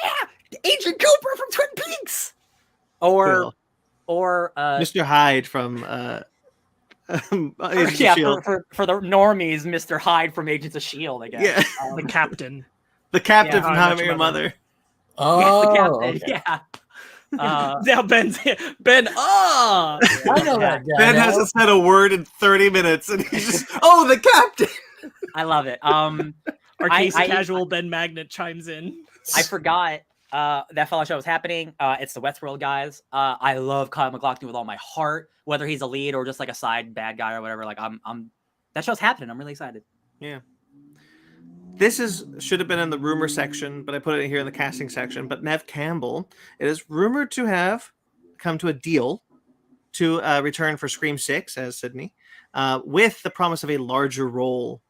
Agent Cooper from Twin Peaks, or Mr. Hyde from Agents of Shield. For the normies, Mr. Hyde from Agents of Shield. I guess. Yeah, the captain. The captain from How I Met Your Mother. Oh, the captain. okay. Yeah. Now Ben. I know that guy. Ben hasn't said a word in 30 minutes, and he's just, oh, the captain. I love it. Our Casey Casual Ben Magnet chimes in. I forgot that Fallout show was happening. It's the Westworld guys. I love Kyle MacLachlan with all my heart, whether he's a lead or just like a side bad guy or whatever. Like I'm that show's happening. I'm really excited. Yeah. This should have been in the rumor section, but I put it here in the casting section. But Nev Campbell, it is rumored to have come to a deal to return for Scream 6 as Sydney, with the promise of a larger role.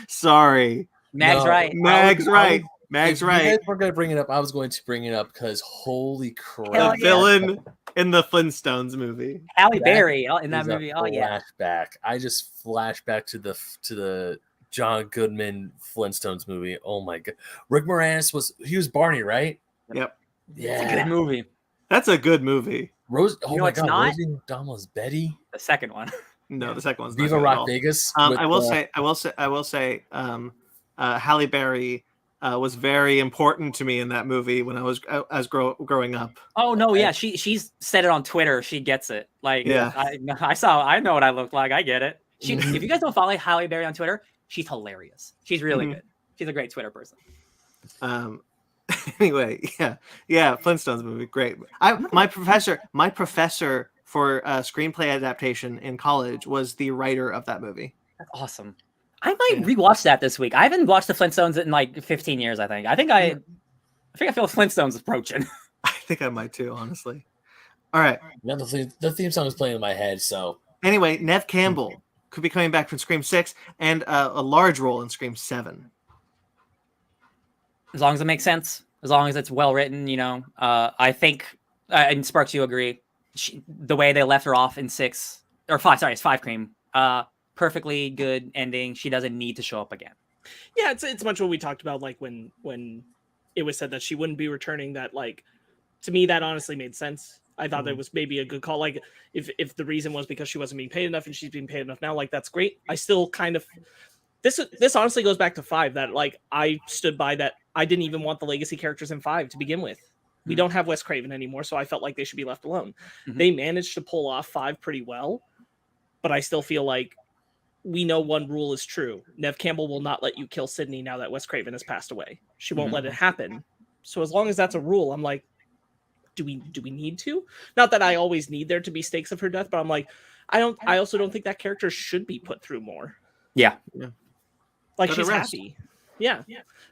Sorry. Mag's right. Mag's right. Mag's right. You guys were going to bring it up. I was going to bring it up because holy crap. The villain in the Flintstones movie. Halle Berry in that movie. Oh, yeah. Flashback. I just flashed back to the John Goodman Flintstones movie. Oh my god. Rick Moranis was Barney, right? Yep. It's a good movie. That's a good movie. Rose. Oh You know my it's God, not? Rosie O'Donnell's Betty. The second one. No, the second one's not Viva good at Rock all. Vegas. I will say, Halle Berry was very important to me in that movie when I was growing up. Oh no, yeah, she's said it on Twitter. She gets it. Like, Yeah. I know what I look like. I get it. If you guys don't follow Halle Berry on Twitter, she's hilarious. She's really good. She's a great Twitter person. Anyway, yeah, Flintstones movie, great. My professor for screenplay adaptation in college was the writer of that movie. That's awesome. I might rewatch that this week. I haven't watched the Flintstones in like 15 years. I think I feel Flintstones approaching. I think I might too, honestly. All right. Yeah, the theme song is playing in my head. So anyway, Nev Campbell could be coming back from Scream 6 and a large role in Scream 7. As long as it makes sense, as long as it's well written, I think, and Sparks, you agree, the way they left her off in 6 or 5, sorry, it's 5 Cream, perfectly good ending. She doesn't need to show up again. Yeah, it's much what we talked about, like when it was said that she wouldn't be returning. That, like, to me, that honestly made sense. I thought that was maybe a good call. Like, if the reason was because she wasn't being paid enough and she's being paid enough now, like, that's great. I still kind of this honestly goes back to 5, that, like, I stood by that. I didn't even want the legacy characters in 5 to begin with. We don't have Wes Craven anymore, so I felt like they should be left alone. They managed to pull off 5 pretty well, but I still feel like we know one rule is true. Nev Campbell will not let you kill Sydney now that Wes Craven has passed away. She won't let it happen. So as long as that's a rule, I'm like, do we need to? Not that I always need there to be stakes of her death, but I'm like, I also don't think that character should be put through more. Yeah. Like, she's happy. Yeah.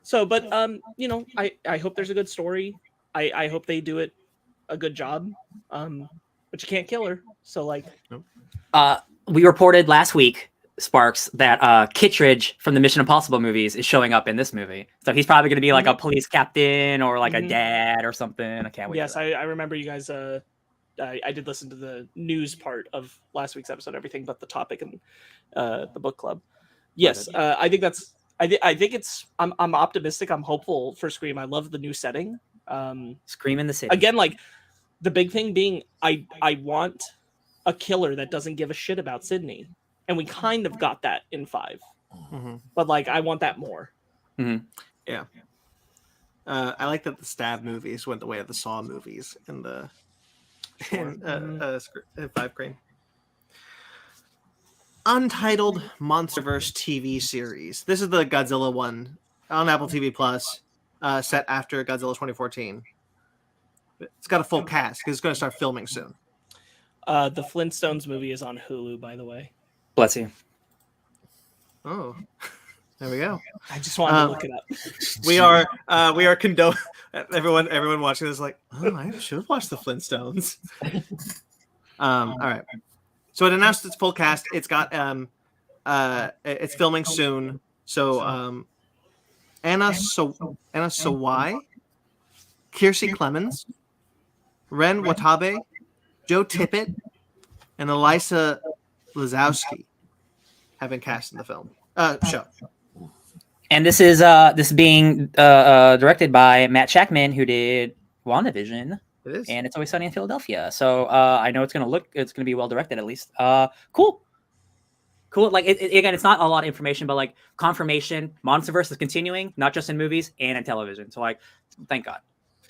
So, but I hope there's a good story. I hope they do it a good job. But you can't kill her. So, like, we reported last week, Sparks, that Kittredge from the Mission Impossible movies is showing up in this movie. So he's probably going to be like a police captain or like a dad or something. I can't wait. Yes, I remember you guys. I did listen to the news part of last week's episode, everything but the topic and the book club. Yes, I think that's. I think it's. I'm optimistic. I'm hopeful for Scream. I love the new setting. Scream in the city again. Like, the big thing being, I want a killer that doesn't give a shit about Sydney. And we kind of got that in 5. But, like, I want that more. Yeah. I like that the Stab movies went the way of the Saw movies in 5 Cream. Untitled Monsterverse TV series. This is the Godzilla one on Apple TV Plus, set after Godzilla 2014. It's got a full cast because it's going to start filming soon. The Flintstones movie is on Hulu, by the way. Bless you. Oh, there we go. I just wanted to look it up. We are condone. Everyone watching this is like, oh, I should watch the Flintstones. All right. So it announced its full cast. It's got it's filming soon. So Anna Sawai, Kiersey Clemens, Ren Watabe, Joe Tippett, and Elisa Lazowski have been cast in the film show. And this is being directed by Matt Shackman, who did WandaVision. It is. And It's Always Sunny in Philadelphia. So I know it's gonna be well directed at least. Cool. Like, again, it's not a lot of information, but like confirmation, Monsterverse is continuing, not just in movies and in television. So, like, thank God.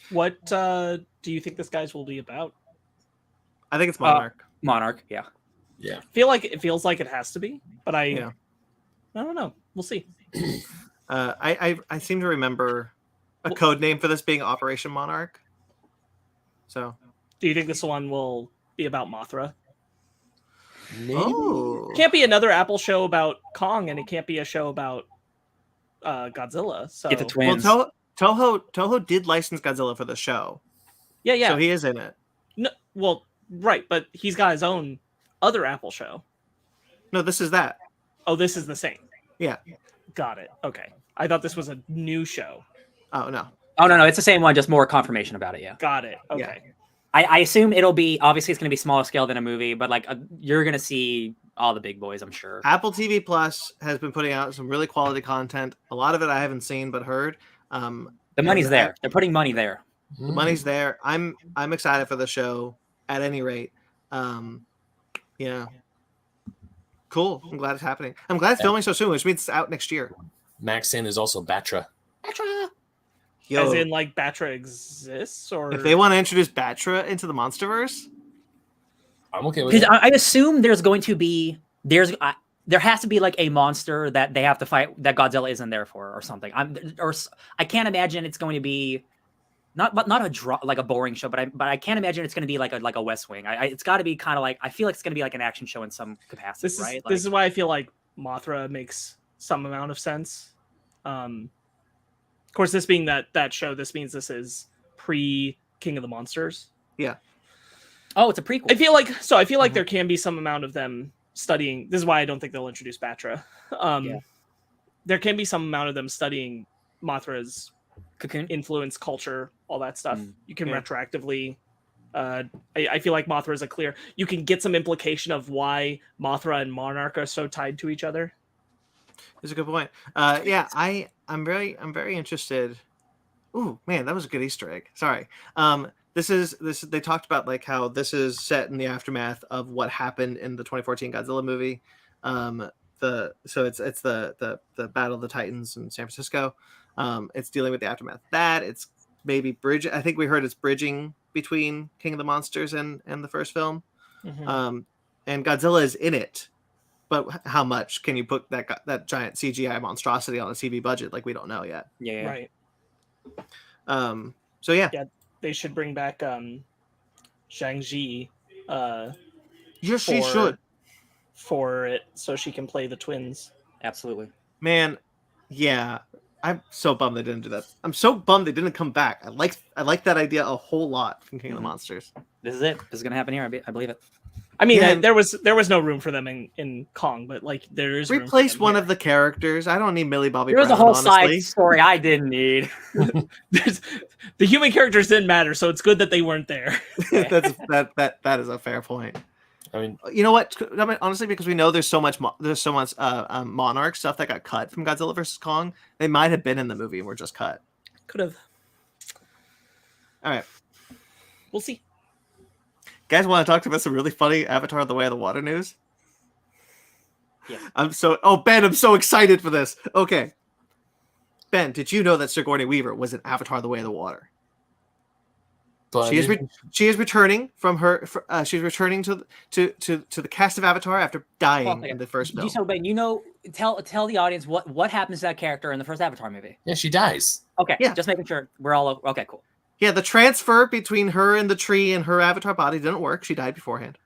What do you think this guy's will be about? I think it's Monarch. Monarch, yeah. It feels like it has to be, but I don't know. We'll see. I seem to remember a code name for this being Operation Monarch. So, do you think this one will be about Mothra? maybe. oh, Can't be another Apple show about Kong, and it can't be a show about Godzilla. So Get the twins. well, Toho did license Godzilla for the show. yeah. So he is in it. No, well, right, but he's got his own other Apple show. No, this is that. Oh, this is the same. Yeah. Got it. Okay. I thought this was a new show. Oh no. Oh no, it's the same one, just more confirmation about it. Yeah. Got it. Okay. Yeah. I assume it'll be, obviously it's going to be smaller scale than a movie, but like you're going to see all the big boys, I'm sure. Apple TV Plus has been putting out some really quality content. A lot of it I haven't seen but heard. The money's there. They're putting money there. The money's there. I'm excited for the show. At any rate, yeah, cool. I'm glad it's happening. I'm glad it's filming so soon, which means it's out next year. Maxine is also Batra. Yo, As in, like, Batra exists, or if they want to introduce Batra into the MonsterVerse, I'm okay with Because it. I assume there has to be like a monster that they have to fight that Godzilla isn't there for or something. I can't imagine it's going to be not like a boring show, but I can't imagine it's going to be like a West Wing. It's got to be kind of like, I feel like it's going to be like an action show in some capacity, right? This is why I feel like Mothra makes some amount of sense. Of course, this being that show, this means this is pre King of the Monsters. yeah. Oh, it's a prequel. I feel like there can be some amount of them studying. This is why I don't think they'll introduce Batra. There can be some amount of them studying Mothra's Cocoon influence, culture, all that stuff. You can retroactively. I feel like Mothra is a clear. You can get some implication of why Mothra and Monarch are so tied to each other. That's a good point. Yeah, I'm very interested. Ooh, man, that was a good Easter egg. Sorry. This they talked about like how this is set in the aftermath of what happened in the 2014 Godzilla movie. It's the Battle of the Titans in San Francisco. It's dealing with the aftermath of that. It's maybe I think we heard it's bridging between King of the Monsters and the first film. And Godzilla is in it. But how much can you put that giant CGI monstrosity on a TV budget? Like, we don't know yet. Yeah. Right. So yeah, They should bring back Zhang-Ji. yes, she should. For it, so she can play the twins. Absolutely. Man, yeah, I'm so bummed they didn't do that. I'm so bummed they didn't come back. I like that idea a whole lot from King of the Monsters. This is it. This is gonna happen here. I believe it. I mean, Yeah. there was no room for them in Kong, but like there is room for Replace them one here. of the characters. I don't need Millie Bobby There was Brown, a whole honestly. side story I didn't need. The human characters didn't matter, so it's good that they weren't there. that is a fair point. I mean, You know what? I mean, honestly, because we know there's so much Monarch stuff that got cut from Godzilla vs Kong, they might have been in the movie and were just cut. Could have. All right, We'll see. guys, want to talk about some really funny Avatar: The Way of the Water news? Yeah. Ben, I'm so excited for this. Okay, Ben, did you know that Sigourney Weaver was in Avatar: The Way of the Water? but She is returning from her. She's returning to the cast of Avatar after dying in the first film. Tell the audience what happens to that character in the first Avatar movie. yeah, she dies. Okay, Yeah. just making sure we're all okay. Cool. Yeah, the transfer between her and the tree and her Avatar body didn't work. She died beforehand.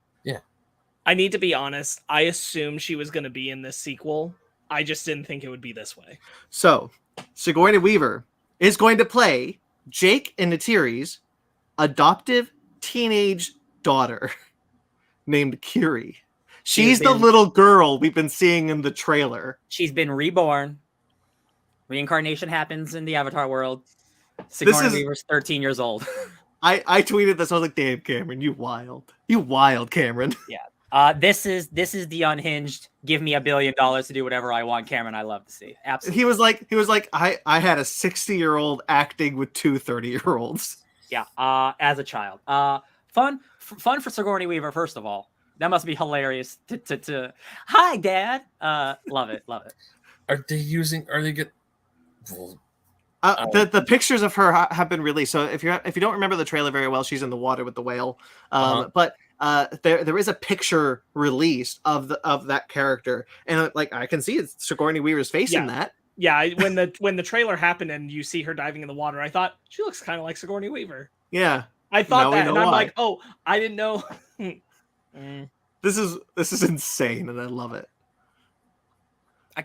I need to be honest. I assumed she was going to be in this sequel. I just didn't think it would be this way. So, Sigourney Weaver is going to play Jake and Neytiri's adoptive teenage daughter named Kiri. She's the little girl we've been seeing in the trailer. She's been reborn. Reincarnation happens in the Avatar world. Sigourney Weaver's 13 years old. I tweeted this. I was like, "Damn, Cameron, you wild, Cameron." Yeah. This is the unhinged. Give me $1 billion to do whatever I want, Cameron. I love to see. Absolutely. He was like, I had a 60-year-old acting with two 30-year-olds. Yeah. As a child. Fun for Sigourney Weaver. First of all, that must be hilarious. Hi, Dad. Love it. Are they get? Well, The pictures of her have been released. So if you don't remember the trailer very well, she's in the water with the whale. But there is a picture released of that character, and like I can see it's Sigourney Weaver's face in that. Yeah, when the trailer happened and you see her diving in the water, I thought she looks kind of like Sigourney Weaver. Yeah, I thought that, and I'm why. like, oh, I didn't know. This is insane, and I love it.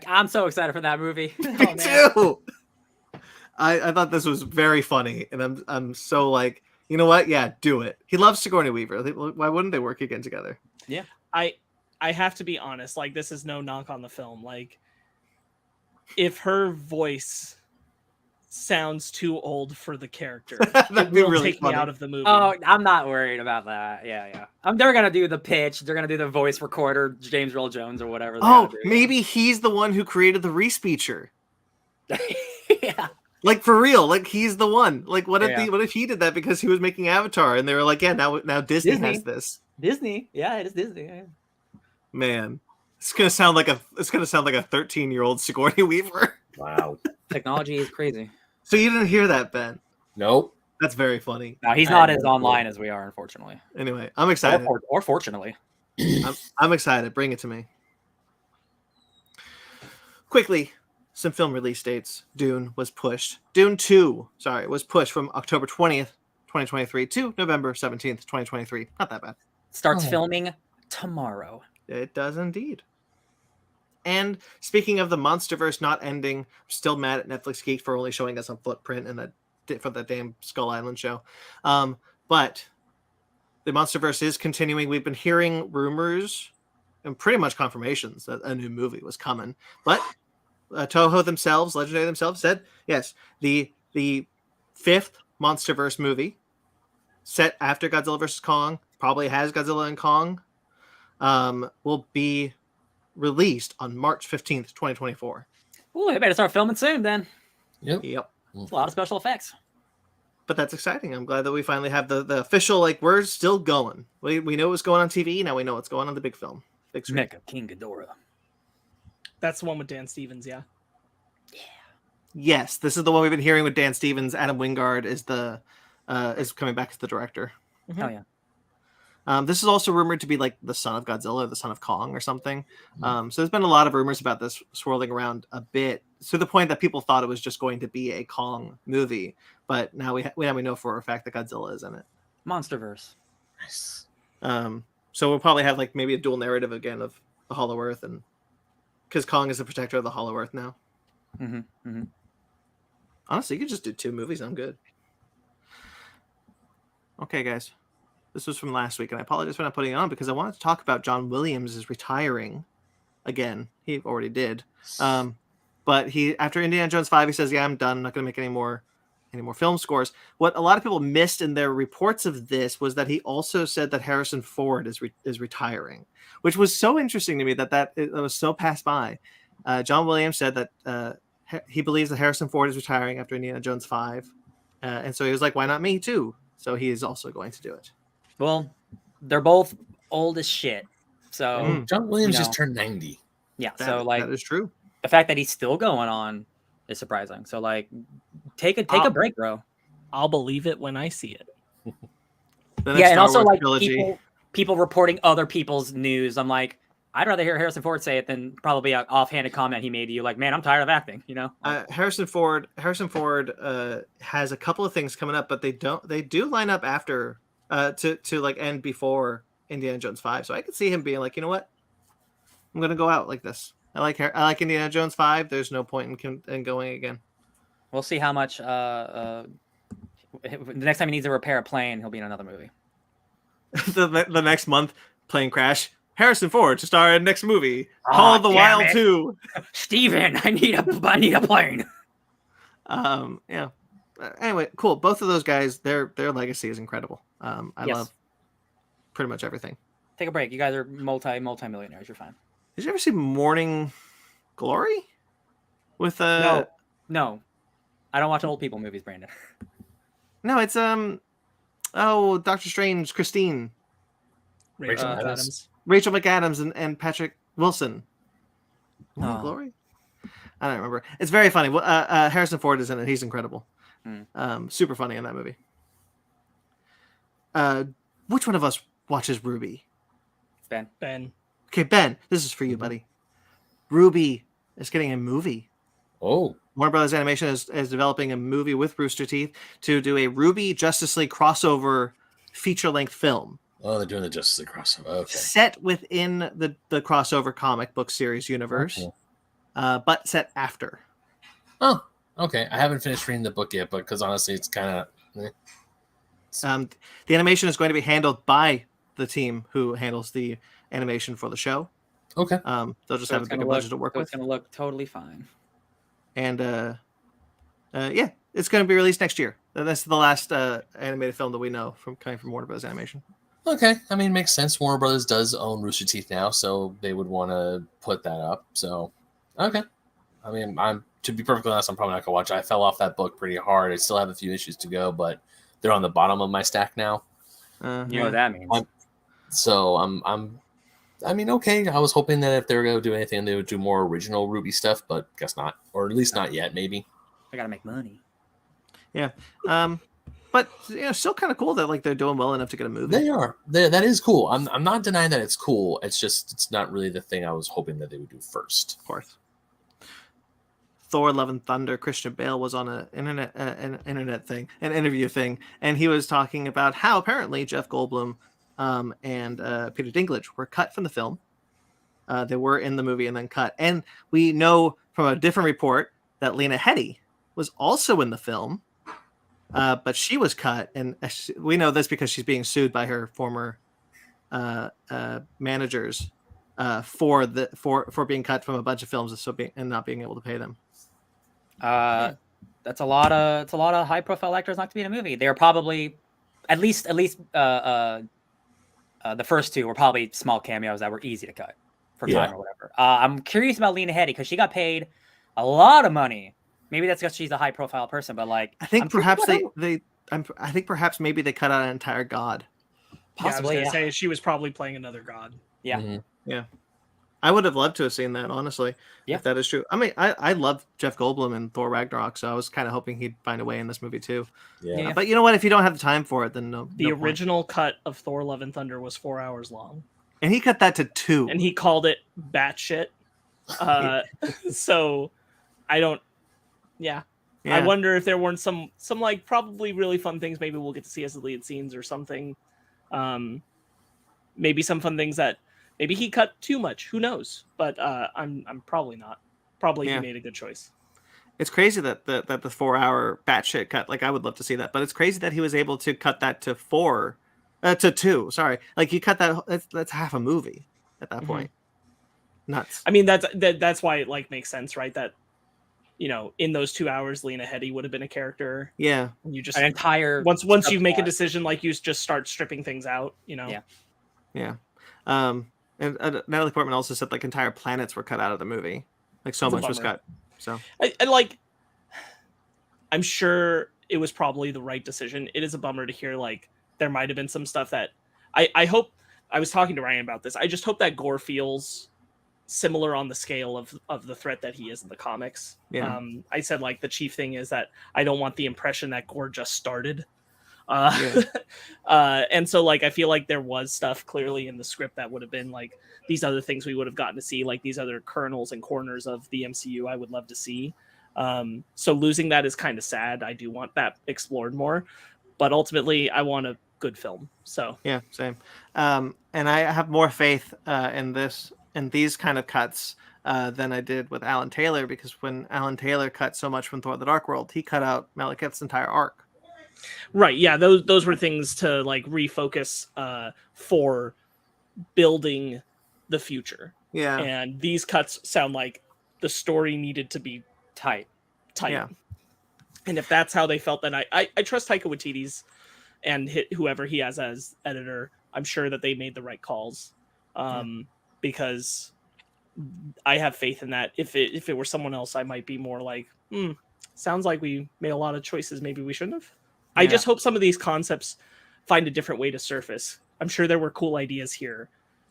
I'm so excited for that movie. Me too. I thought this was very funny, and I'm so like, you know what? Yeah, do it. He loves Sigourney Weaver. Why wouldn't they work again together? Yeah. I have to be honest. Like, this is no knock on the film. Like, if her voice sounds too old for the character, That'd be will really take funny. me out of the movie. Oh, I'm not worried about that. Yeah. They're gonna do the pitch. They're gonna do the voice recorder, James Earl Jones or whatever. Oh, maybe he's the one who created the re-speecher. Yeah. Like for real, like he's the one. Like what if Yeah. what if he did that because he was making Avatar and they were like, yeah, now Disney has this. Disney. Yeah, it is Disney. Yeah. Man, it's gonna sound like a 13-year-old Sigourney Weaver. Wow. Technology is crazy. So you didn't hear that, Ben? Nope. That's very funny. No, he's not as online as we are, unfortunately. Anyway, I'm excited. Or fortunately. I'm excited. Bring it to me. Quickly, some film release dates. Dune was pushed. Dune 2, was pushed from October 20th, 2023 to November 17th, 2023. Not that bad. Starts filming tomorrow. It does indeed. And speaking of the MonsterVerse not ending, I'm still mad at Netflix Geek for only showing us a footprint and for that damn Skull Island show. But the MonsterVerse is continuing. We've been hearing rumors and pretty much confirmations that a new movie was coming. But Toho themselves, Legendary themselves, said yes, the fifth MonsterVerse movie set after Godzilla vs. Kong, probably has Godzilla and Kong, will be released on March 15th, 2024. Ooh, they better start filming soon then. Yep. It's a lot of special effects. But that's exciting. I'm glad that we finally have the official, like, we're still going. We know what's going on TV. Now we know what's going on the big film. Big screen. Mech, King Ghidorah. That's the one with Dan Stevens, yeah. Yes, this is the one we've been hearing with Dan Stevens. Adam Wingard is coming back as the director. Oh yeah. This is also rumored to be like the son of Godzilla, or the son of Kong, or something. So there's been a lot of rumors about this swirling around a bit, to the point that people thought it was just going to be a Kong movie. But now we know for a fact that Godzilla is in it. MonsterVerse. Nice. So we'll probably have like maybe a dual narrative again of the Hollow Earth, and because Kong is the protector of the Hollow Earth now. Honestly, you could just do 2 movies. I'm good. Okay, guys. This was from last week, and I apologize for not putting it on because I wanted to talk about John Williams is retiring again. He already did. But he, after Indiana Jones 5, he says, yeah, I'm done. I'm not going to make any more film scores. What a lot of people missed in their reports of this was that he also said that Harrison Ford is retiring, which was so interesting to me that it was so passed by. John Williams said that he believes that Harrison Ford is retiring after Indiana Jones 5. And so he was like, why not me too? So he is also going to do it. Well, they're both old as shit. So John Williams just turned 90. Yeah. That is true. The fact that he's still going on is surprising. So like, take a break, bro. I'll believe it when I see it. Yeah, and also like people reporting other people's news. I'm like, I'd rather hear Harrison Ford say it than probably an offhanded comment he made to you. Like, man, I'm tired of acting. You know, Harrison Ford has a couple of things coming up, but they do line up after to like end before Indiana Jones 5. So I could see him being like, you know what, I'm gonna go out like this. I like Indiana Jones 5. There's no point in going again. We'll see how much. The next time he needs to repair a plane, he'll be in another movie. the next month, plane crash. Harrison Ford to star in next movie. Call of the Wild 2. Steven, I need a plane. Yeah. Anyway, cool. Both of those guys, their legacy is incredible. I love pretty much everything. Take a break. You guys are multi-millionaires. You're fine. Did you ever see Morning Glory? With No. I don't watch old people movies, Brandon. No, it's Doctor Strange, Christine. Rachel McAdams and Patrick Wilson. Morning Glory? I don't remember. It's very funny. Harrison Ford is in it. He's incredible. Super funny in that movie. Which one of us watches Ruby? Ben. Okay, Ben, this is for you, buddy. Ruby is getting a movie. Oh. Warner Brothers Animation is developing a movie with Rooster Teeth to do a Ruby Justice League crossover feature-length film. Oh, they're doing the Justice League crossover. Okay. Set within the crossover comic book series universe, but set after. Oh, okay. I haven't finished reading the book yet, but because honestly, it's kind of... The animation is going to be handled by the team who handles the animation for the show. Okay. They'll just have a bigger budget to work with. It's going to look totally fine. And yeah, it's going to be released next year. That's the last animated film that we know coming from Warner Brothers Animation. Okay, I mean, makes sense. Warner Brothers does own Rooster Teeth now, so they would want to put that up. So, okay. I mean, I'm to be perfectly honest, I'm probably not gonna watch it. I fell off that book pretty hard. I still have a few issues to go, but they're on the bottom of my stack now. You know what that means. So I mean, okay. I was hoping that if they were going to do anything, they would do more original Ruby stuff, but guess not, or at least not yet. Maybe I gotta make money. Yeah. But still kind of cool that like they're doing well enough to get a movie. they are. That is cool. I'm not denying that it's cool. It's just it's not really the thing I was hoping that they would do first. Of course. Thor: Love and Thunder. Christian Bale was on an interview thing, and he was talking about how apparently Jeff Goldblum and Peter Dinklage were cut from the film. They were in the movie and then cut. And we know from a different report that Lena Headey was also in the film, but she was cut. And we know this because she's being sued by her former managers for being cut from a bunch of films and not being able to pay them. That's a lot of high profile actors not to be in a movie. They're probably at least the first two were probably small cameos that were easy to cut for time or whatever. I'm curious about Lena Headey because she got paid a lot of money. Maybe that's because she's a high profile person, but like I think perhaps I think perhaps maybe they cut out an entire god. Possibly, I was gonna say she was probably playing another god. Yeah. Mm-hmm. Yeah. I would have loved to have seen that, honestly, if that is true. I mean, I love Jeff Goldblum in Thor Ragnarok, so I was kind of hoping he'd find a way in this movie too. Yeah. But you know what? If you don't have the time for it, then no. The no point. original cut of Thor: Love and Thunder was 4 hours long, and he cut that to 2, and he called it batshit. So I don't. Yeah. I wonder if there weren't some like probably really fun things. Maybe we'll get to see as the lead scenes or something. Maybe some fun things that. Maybe he cut too much. Who knows? But I'm probably not. Probably he made a good choice. It's crazy that the 4-hour batshit cut. Like I would love to see that, but it's crazy that he was able to cut that to 2. Sorry, like he cut that. That's half a movie at that point. Nuts. I mean that's why it like makes sense, right? That in those 2 hours, Lena Headey would have been a character. Yeah. And you just an entire once you make a decision, like you just start stripping things out. Yeah. And Natalie Portman also said like entire planets were cut out of the movie. Like so much was cut. So I'm sure it was probably the right decision. It is a bummer to hear like there might have been some stuff that I hope I was talking to Ryan about this. I just hope that Gore feels similar on the scale of the threat that he is in the comics. Yeah. I said like the chief thing is that I don't want the impression that Gore just started. And so like I feel like there was stuff clearly in the script that would have been like these other things we would have gotten to see, like these other kernels and corners of the MCU I would love to see. So losing that is kind of sad. I do want that explored more, but ultimately I want a good film. So yeah, same. And I have more faith in these kind of cuts than I did with Alan Taylor, because when Alan Taylor cut so much from Thor: The Dark World, he cut out Malekith's entire arc. Right, yeah, those were things to like refocus for building the future. Yeah. And these cuts sound like the story needed to be tight. Yeah. And if that's how they felt, then I trust Taika Waititi's and whoever he has as editor. I'm sure that they made the right calls, because I have faith in that. If it were someone else, I might be more like, sounds like we made a lot of choices maybe we shouldn't have. I just hope some of these concepts find a different way to surface. I'm sure there were cool ideas here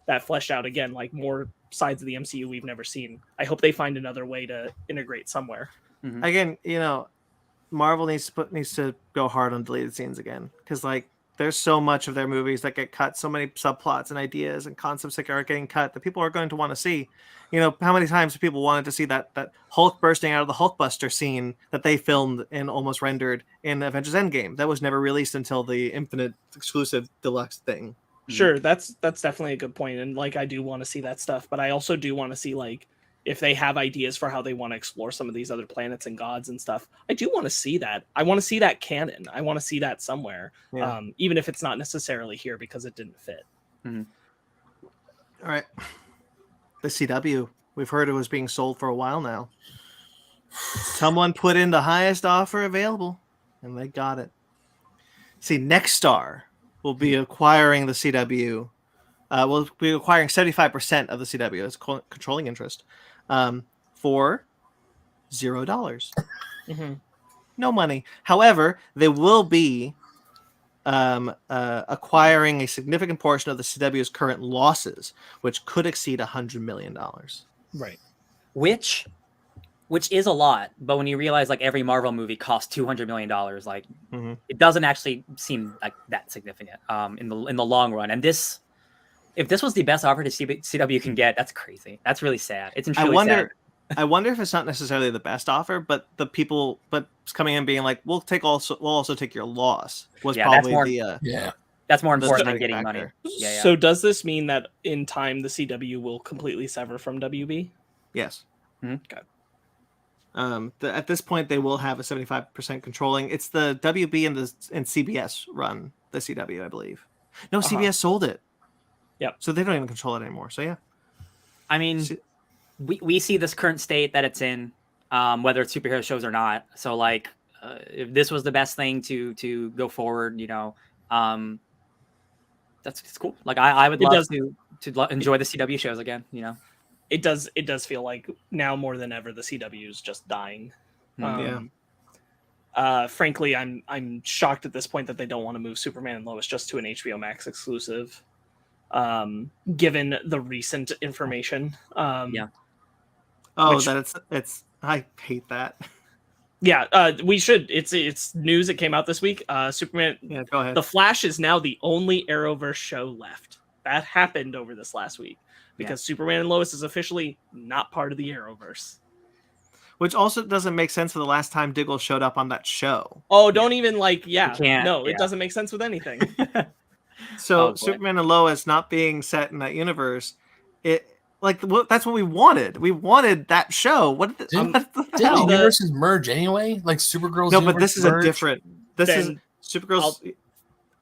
that fleshed out, again, like more sides of the MCU we've never seen. I hope they find another way to integrate somewhere. Mm-hmm. Again, Marvel needs to go hard on deleted scenes again, because like there's so much of their movies that get cut, so many subplots and ideas and concepts that are getting cut that people are going to want to see. How many times have people wanted to see that Hulk bursting out of the Hulkbuster scene that they filmed and almost rendered in Avengers Endgame that was never released until the Infinite exclusive deluxe thing? Sure, that's definitely a good point, and like I do want to see that stuff, but I also do want to see like if they have ideas for how they want to explore some of these other planets and gods and stuff. I do want to see that. I want to see that canon. I want to see that somewhere, even if it's not necessarily here because it didn't fit. Mm-hmm. All right. The CW. We've heard it was being sold for a while now. Someone put in the highest offer available, and they got it. See, Nexstar will be acquiring the CW. We'll be acquiring 75% of the CW. It's controlling interest for $0. Mm-hmm. No money. However, they will be acquiring a significant portion of the CW's current losses, which could exceed $100 million. Right. Which is a lot, but when you realize like every Marvel movie costs $200 million, like it doesn't actually seem like that significant in the long run. And this, if this was the best offer to CW can get, that's crazy. That's really sad. It's truly sad. I wonder if it's not necessarily the best offer, but it's coming in being like, we'll also take your loss. Was probably that's more important than deciding getting factor. money. Yeah. So does this mean that in time the CW will completely sever from WB? Yes. Okay. At this point, they will have a 75% controlling. It's the WB and CBS run the CW, I believe. No, CBS sold it. Yep. So they don't even control it anymore. So yeah. I mean, we see this current state that it's in, whether it's superhero shows or not. So like, if this was the best thing to go forward, that's cool. Like I would love to enjoy the CW shows again. It does feel like now more than ever the CW is just dying. Frankly, I'm shocked at this point that they don't want to move Superman and Lois just to an HBO Max exclusive. Given the recent information. It's I hate that. Yeah, we should. It's news that came out this week. Superman. Yeah, go ahead. The Flash is now the only Arrowverse show left. That happened over this last week because Superman and Lois is officially not part of the Arrowverse. Which also doesn't make sense for the last time Diggle showed up on that show. Oh, don't even it doesn't make sense with anything. So Superman and Lois not being set in that universe, that's what we wanted. We wanted that show. Didn't the universes merge anyway? Like Supergirl's. No, but this is merged? a different. This is Supergirl's.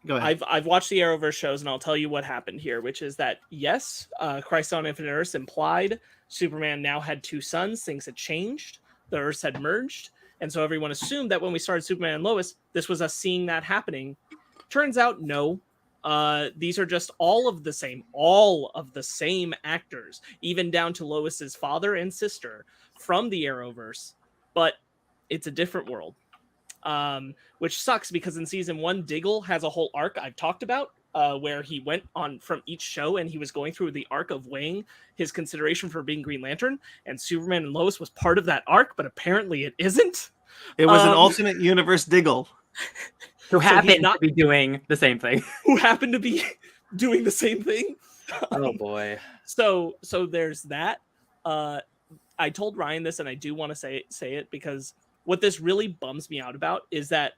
Go ahead. I've watched the Arrowverse shows, and I'll tell you what happened here, which is that yes, Crisis on Infinite Earths implied Superman now had two sons. Things had changed. The Earths had merged, and so everyone assumed that when we started Superman and Lois, this was us seeing that happening. Turns out, no. These are just all of the same actors, even down to Lois's father and sister from the Arrowverse, but it's a different world, which sucks because in season 1, Diggle has a whole arc I've talked about, where he went on from each show and he was going through the arc of weighing his consideration for being Green Lantern, and Superman and Lois was part of that arc, but apparently it isn't. It was an alternate universe Diggle. Who happened to be doing the same thing. Who happened to be doing the same thing. Oh, boy. So there's that. I told Ryan this, and I do want to say it, because what this really bums me out about is that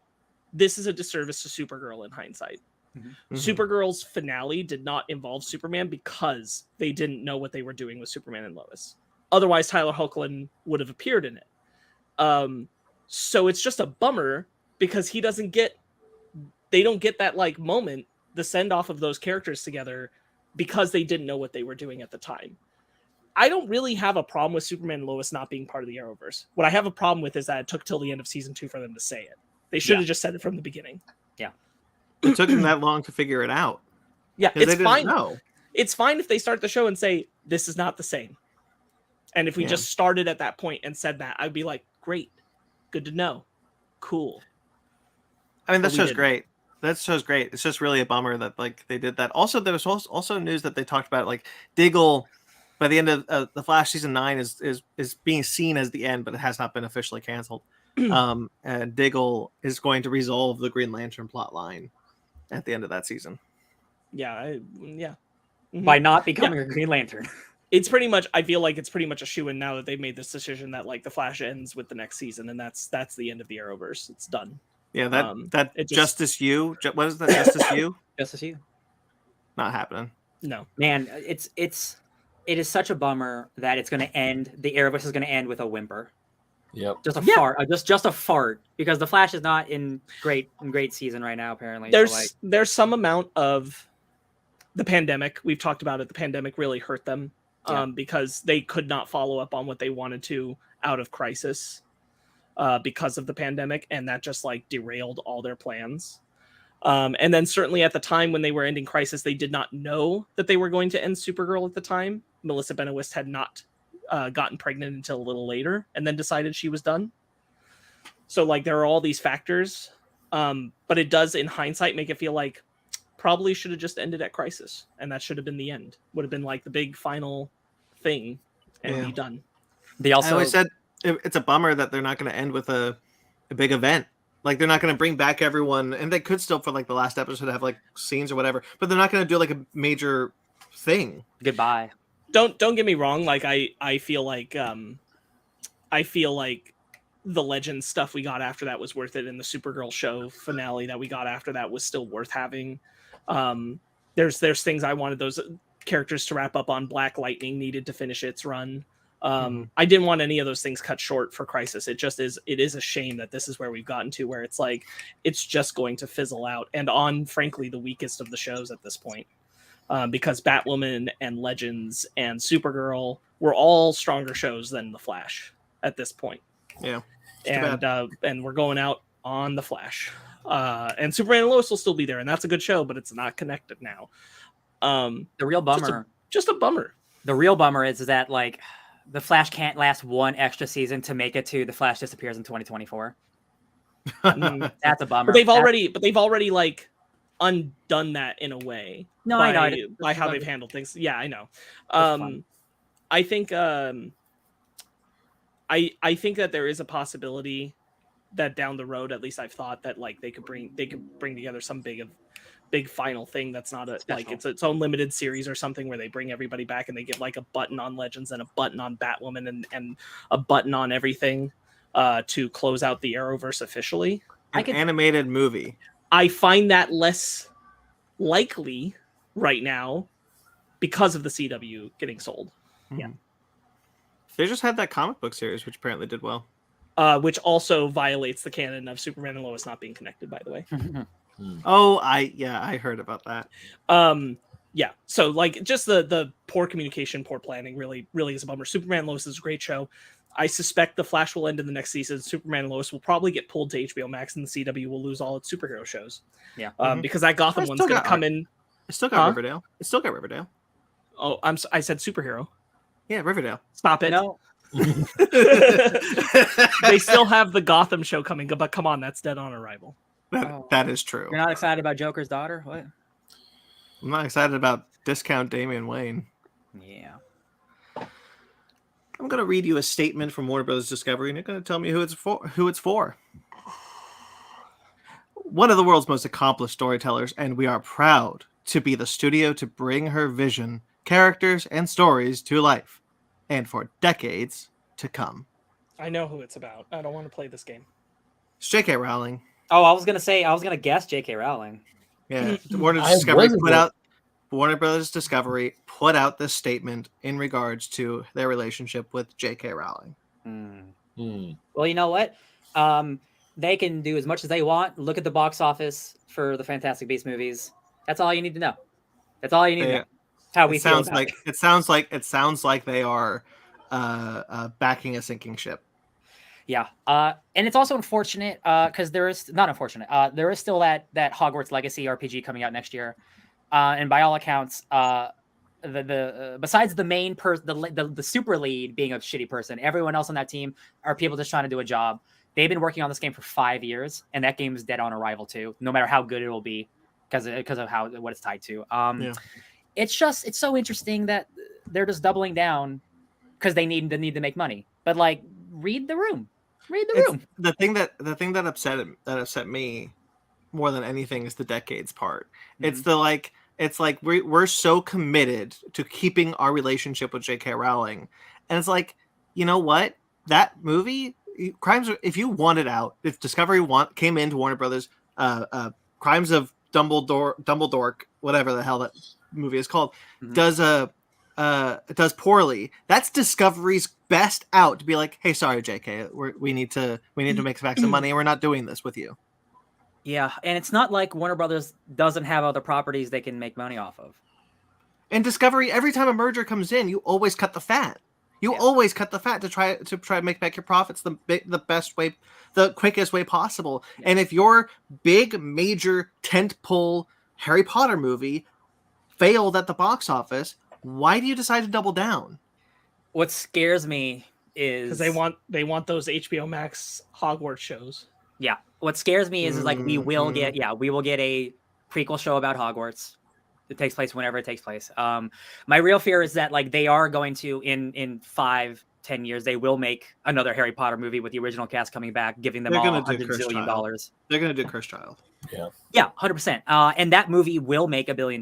this is a disservice to Supergirl in hindsight. Mm-hmm. Supergirl's finale did not involve Superman because they didn't know what they were doing with Superman and Lois. Otherwise, Tyler Hoechlin would have appeared in it. So it's just a bummer because they don't get that like moment, the send off of those characters together, because they didn't know what they were doing at the time. I don't really have a problem with Superman and Lois not being part of the Arrowverse. What I have a problem with is that it took till the end of season 2 for them to say it. They should have just said it from the beginning. Yeah. It took them that long to figure it out. Yeah, it's fine. Know. It's fine if they start the show and say, this is not the same. And if we just started at that point and said that, I'd be like, great. Good to know. Cool. I mean, that show's great. That show's great. It's just really a bummer that like they did that. Also, there was also news that they talked about like Diggle by the end of the Flash season 9 is being seen as the end, but it has not been officially canceled. And Diggle is going to resolve the Green Lantern plot line at the end of that season. Yeah, mm-hmm. By not becoming a Green Lantern. It's pretty much. I feel like it's pretty much a shoo-in now that they've made this decision that like the Flash ends with the next season, and that's the end of the Arrowverse. It's done. Yeah, that Justice U. What is that? Justice U? Justice U. Not happening. No, man. It is such a bummer that it's going to end. The Arrowverse is going to end with a whimper. Yep. Just a fart. Just a fart, because the Flash is not in great season right now. Apparently, there's some amount of the pandemic. We've talked about it. The pandemic really hurt them because they could not follow up on what they wanted to out of Crisis. Because of the pandemic, and that just like derailed all their plans. And then certainly at the time when they were ending Crisis, they did not know that they were going to end Supergirl at the time. Melissa Benoist had not gotten pregnant until a little later and then decided she was done. So like there are all these factors, but it does in hindsight make it feel like probably should have just ended at Crisis, and that should have been the end. Would have been like the big final thing and be done. They also I always said it's a bummer that they're not going to end with a big event. Like they're not going to bring back everyone, and they could still for like the last episode have like scenes or whatever, but they're not going to do like a major thing. goodbye. Don't get me wrong. Like I feel like the Legends stuff we got after that was worth it, and the Supergirl show finale that we got after that was still worth having. There's things I wanted those characters to wrap up on. Black Lightning needed to finish its run. I didn't want any of those things cut short for Crisis. It is a shame that this is where we've gotten to, where it's like it's just going to fizzle out, and on frankly the weakest of the shows at this point, because Batwoman and Legends and Supergirl were all stronger shows than the Flash at this point. Yeah, and we're going out on the Flash, and Superman and Lois will still be there, and that's a good show, but it's not connected now. The real bummer, just a bummer. The real bummer is that like the Flash can't last one extra season to make it to the Flash disappears in 2024. That's a bummer. But they've already like undone that in a way. No, by, I know by how they've handled things. Yeah, I know. I think I think that there is a possibility that down the road, at least I've thought that like they could bring together some big final thing that's not like it's its own limited series or something where they bring everybody back and they get like a button on Legends and a button on Batwoman and a button on everything to close out the Arrowverse officially. Animated movie. I find that less likely right now because of the CW getting sold. Yeah. They just had that comic book series, which apparently did well. Which also violates the canon of Superman and Lois not being connected, by the way. Oh, I heard about that. Yeah. So like just the poor communication, poor planning really is a bummer. Superman and Lois is a great show. I suspect the Flash will end in the next season. Superman and Lois will probably get pulled to HBO Max, and the CW will lose all its superhero shows. Yeah. Because that Gotham one's going to come in. It still got Riverdale. It still got Riverdale. Oh, I said superhero. Yeah, Riverdale. Stop it. No. They still have the Gotham show coming, but come on, that's dead on arrival. That is true. You're not excited about Joker's daughter? What? I'm not excited about Discount Damian Wayne. Yeah. I'm going to read you a statement from Warner Bros. Discovery, and you're going to tell me who it's for. One of the world's most accomplished storytellers, and we are proud to be the studio to bring her vision, characters, and stories to life, and for decades to come. I know who it's about. I don't want to play this game. It's J.K. Rowling. Oh, I was gonna guess J.K. Rowling. Yeah, Warner Brothers Discovery put out this statement in regards to their relationship with J.K. Rowling. Well, you know what? They can do as much as they want. Look at the box office for the Fantastic Beasts movies. That's all you need to know. That's all you need to know. How we feel about it. It sounds like they are backing a sinking ship. Yeah, and it's also unfortunate because there is not unfortunate. There is still that Hogwarts Legacy RPG coming out next year, and by all accounts, the besides the main the super lead being a shitty person, everyone else on that team are people just trying to do a job. They've been working on this game for 5 years, and that game is dead on arrival too. No matter how good it will be, because of what it's tied to. It's so interesting that they're just doubling down because they need to make money. But like, read the room. The thing that upset me more than anything is the decades part. Mm-hmm. It's like we're so committed to keeping our relationship with J.K. Rowling, and it's like, you know what, that movie Crimes, if you want it out, if Discovery came into Warner Brothers, Crimes of Dumbledore, whatever the hell that movie is called, does poorly, that's Discovery's best out to be like, hey, sorry, JK, we need to make back some money, and we're not doing this with you. Yeah, and it's not like Warner Brothers doesn't have other properties they can make money off of. And Discovery, every time a merger comes in, you always cut the fat. You always cut the fat to try to make back your profits the best way, the quickest way possible. Yeah. And if your big major tentpole Harry Potter movie failed at the box office, why do you decide to double down? What scares me is because they want those HBO Max Hogwarts shows. Yeah. What scares me is like we will Mm-hmm. get a prequel show about Hogwarts. It takes place whenever it takes place. My real fear is that like they are going to in 5-10 years they will make another Harry Potter movie with the original cast coming back, giving them They're all gonna do $100 Cursed zillion. Child. They're gonna do Cursed Child. Yeah, 100%. And that movie will make $1 billion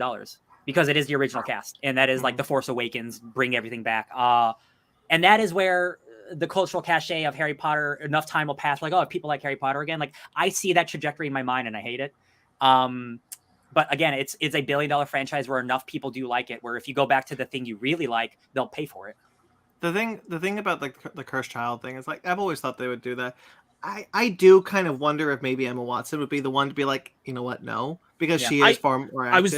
because it is the original cast, and that is like The Force Awakens, bring everything back. And that is where the cultural cachet of Harry Potter, enough time will pass. Like, oh, if people like Harry Potter again, like I see that trajectory in my mind, and I hate it. But again, it's a $1 billion franchise where enough people do like it. Where if you go back to the thing you really like, they'll pay for it. The thing about the Cursed Child thing is like I've always thought they would do that. I do kind of wonder if maybe Emma Watson would be the one to be like, you know what, no, because she is far more active.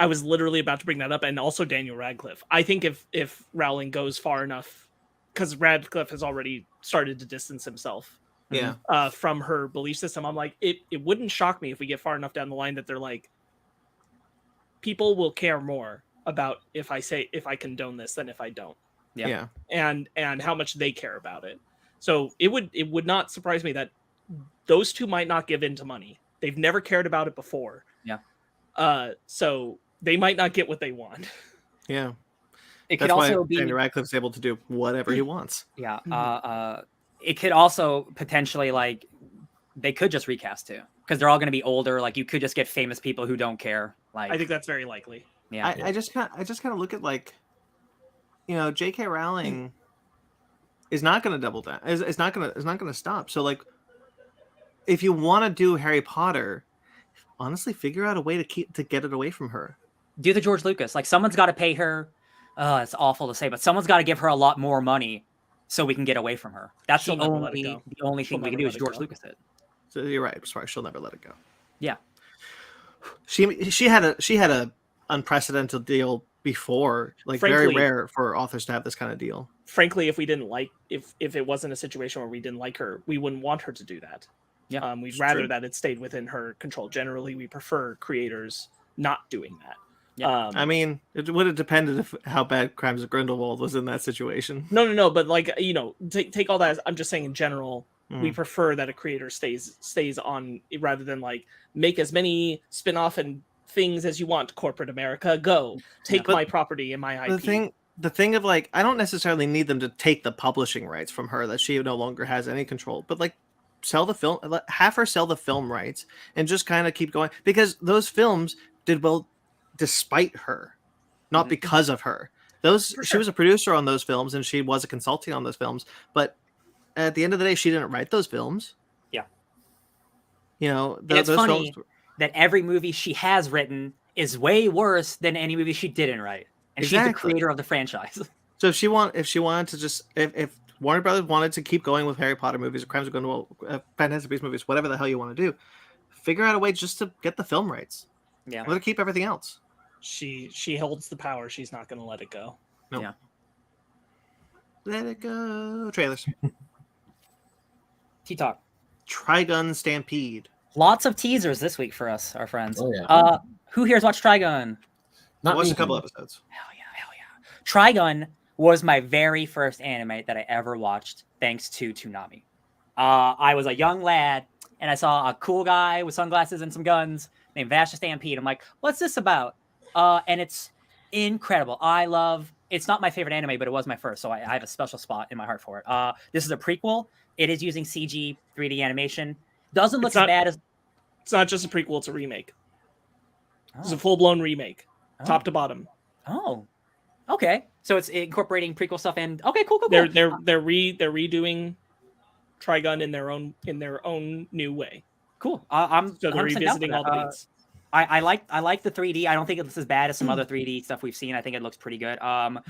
I was literally about to bring that up, and also Daniel Radcliffe. I think if Rowling goes far enough, because Radcliffe has already started to distance himself, from her belief system. I'm like, it wouldn't shock me if we get far enough down the line that they're like, people will care more about if I condone this than if I don't. Yeah. And how much they care about it. So it would not surprise me that those two might not give in to money. They've never cared about it before. Yeah. So they might not get what they want. Yeah. It That's could why also be Daniel Radcliffe's able to do whatever he wants. Yeah. It could also potentially like they could just recast too, because they're all going to be older. Like you could just get famous people who don't care. Like I think that's very likely. Yeah. I just kind of look at like, you know, J.K. Rowling is not going to double down. Is not going to stop. So like, if you want to do Harry Potter, honestly, figure out a way to get it away from her. Do the George Lucas. Like someone's got to pay her. It's awful to say, but someone's got to give her a lot more money so we can get away from her. That's the only thing we can do is George Lucas it. So you're right. Sorry, she'll never let it go. Yeah. She had a unprecedented deal before, like frankly, very rare for authors to have this kind of deal. Frankly, if we didn't like, if it wasn't a situation where we didn't like her, we wouldn't want her to do that. Yeah, we'd rather that it stayed within her control. Generally, we prefer creators not doing that. Yeah. I mean, it would have depended if how bad Crimes of Grindelwald was in that situation. No, but like, you know, take all that. I'm just saying in general, we prefer that a creator stays on rather than like make as many spin-off and things as you want. Corporate America, go take my property and my IP. The thing of like, I don't necessarily need them to take the publishing rights from her that she no longer has any control, but like sell the film, have her sell the film rights and just kind of keep going, because those films did well despite her, not because of her. She was a producer on those films and she was a consulting on those films, but at the end of the day, she didn't write those films. Yeah. You know, it's funny that every movie she has written is way worse than any movie she didn't write. And she's the creator of the franchise. So if she wanted to just, if Warner Brothers wanted to keep going with Harry Potter movies or Crimes of Grindelwald, Fantastic Beasts movies, whatever the hell you want to do, figure out a way just to get the film rights. Yeah. Let her keep everything else. She holds the power. She's not going to let it go. Nope. Yeah. Let it go. Trailers. T-Talk. Trigun Stampede. Lots of teasers this week for us, our friends. Oh, yeah. Who here's watched Trigun? I watched a couple episodes. Hell yeah. Trigun was my very first anime that I ever watched, thanks to Toonami. I was a young lad, and I saw a cool guy with sunglasses and some guns named Vash the Stampede. I'm like, what's this about? And it's incredible. It's not my favorite anime, but it was my first, so I have a special spot in my heart for it. This is a prequel. It is using CG 3D animation. Doesn't look as bad as... It's not just a prequel, it's a remake. It's a full-blown remake, top to bottom. Oh, okay. So it's incorporating prequel stuff and... Okay, cool. They're redoing Trigun in their own new way. Cool. So they're revisiting all the beats. I like the 3D. I don't think it's as bad as some other 3D stuff we've seen. I think it looks pretty good. I'm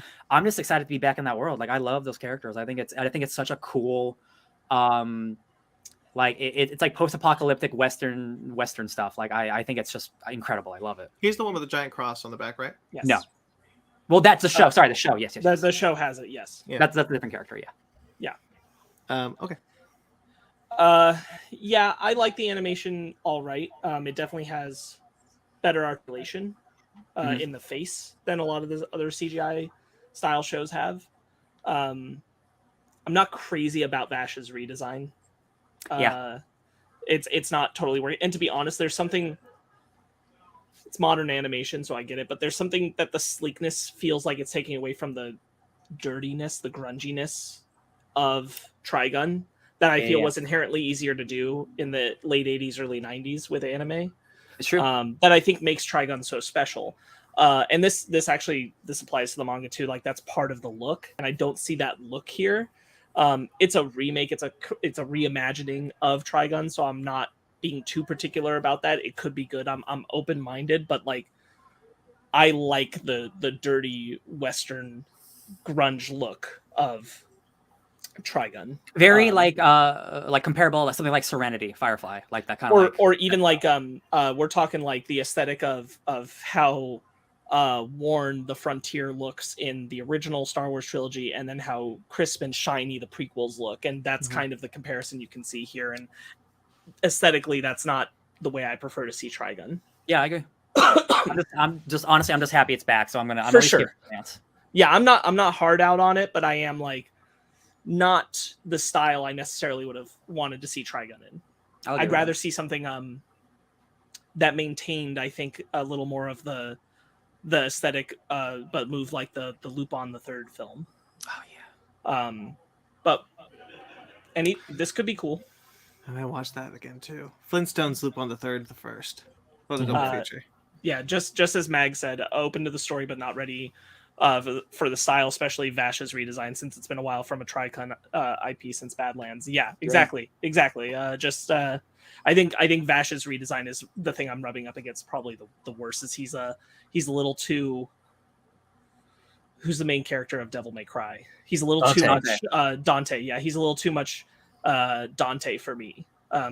just excited to be back in that world. Like I love those characters. I think it's such a cool, like it's like post-apocalyptic Western stuff. Like I think it's just incredible. I love it. He's the one with the giant cross on the back, right? Yes. No. Well, that's the show. Sorry, the show. Yes. The show has it. Yes. Yeah. That's a different character. Yeah. Okay. Yeah, I like the animation. All right. It definitely has better articulation in the face than a lot of the other CGI style shows have. I'm not crazy about Vash's redesign. Yeah. It's not totally working. And to be honest, there's something. It's modern animation, so I get it. But there's something that the sleekness feels like it's taking away from the dirtiness, the grunginess of Trigun that I feel was inherently easier to do in the late 80s, early 90s with anime. It's true. That I think makes Trigun so special. And this applies to the manga too. Like that's part of the look, and I don't see that look here. It's a remake. It's a reimagining of Trigun, so I'm not being too particular about that. It could be good. I'm open minded, but like I like the dirty Western grunge look of Trigun. Very like comparable to something like Serenity, Firefly, like that kind of or even like we're talking like the aesthetic of how worn the Frontier looks in the original Star Wars trilogy, and then how crisp and shiny the prequels look, and that's kind of the comparison you can see here. And aesthetically, that's not the way I prefer to see Trigun. Yeah, I agree. I'm just happy it's back, so I'm gonna for sure. Yeah, I'm not hard out on it, but I am like not the style I necessarily would have wanted to see Trigun in. I'd rather see something that maintained, I think, a little more of the aesthetic, but moved like the Lupin the Third film. Oh yeah. But this could be cool. I might watch that again too. Flintstones Lupin the Third, the first. What a double feature. Yeah, just as Mag said, open to the story but not ready for the style, especially Vash's redesign, since it's been a while from a Trigun IP since Badlands. Yeah, exactly. I think Vash's redesign is the thing I'm rubbing up against probably the worst. Is he's a little too. Who's the main character of Devil May Cry? He's a little too much Dante. Yeah, he's a little too much Dante for me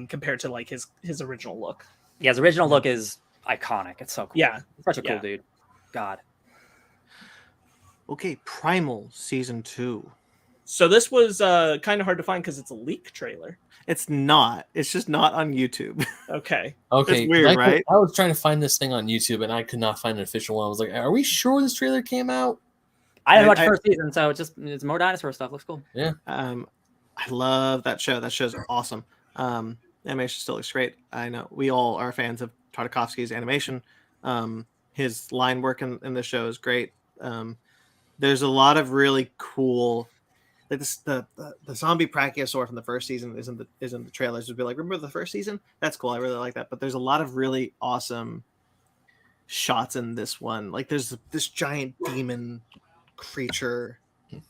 compared to like his original look. Yeah, his original look is iconic. It's so cool. Yeah, such a cool dude. God. Okay, Primal Season 2. So this was kind of hard to find because it's a leak trailer. It's not. It's just not on YouTube. Okay. It's weird, right? I was trying to find this thing on YouTube, and I could not find an official one. I was like, are we sure this trailer came out? I didn't watch the first season, so it's more dinosaur stuff. Looks cool. Yeah. I love that show. That show's awesome. Animation still looks great. I know we all are fans of Tartakovsky's animation. His line work in this show is great. There's a lot of really cool, like this, the zombie brachiosaur from the first season isn't the trailers. Would be like, remember the first season? That's cool. I really like that. But there's a lot of really awesome shots in this one. Like there's this giant demon creature.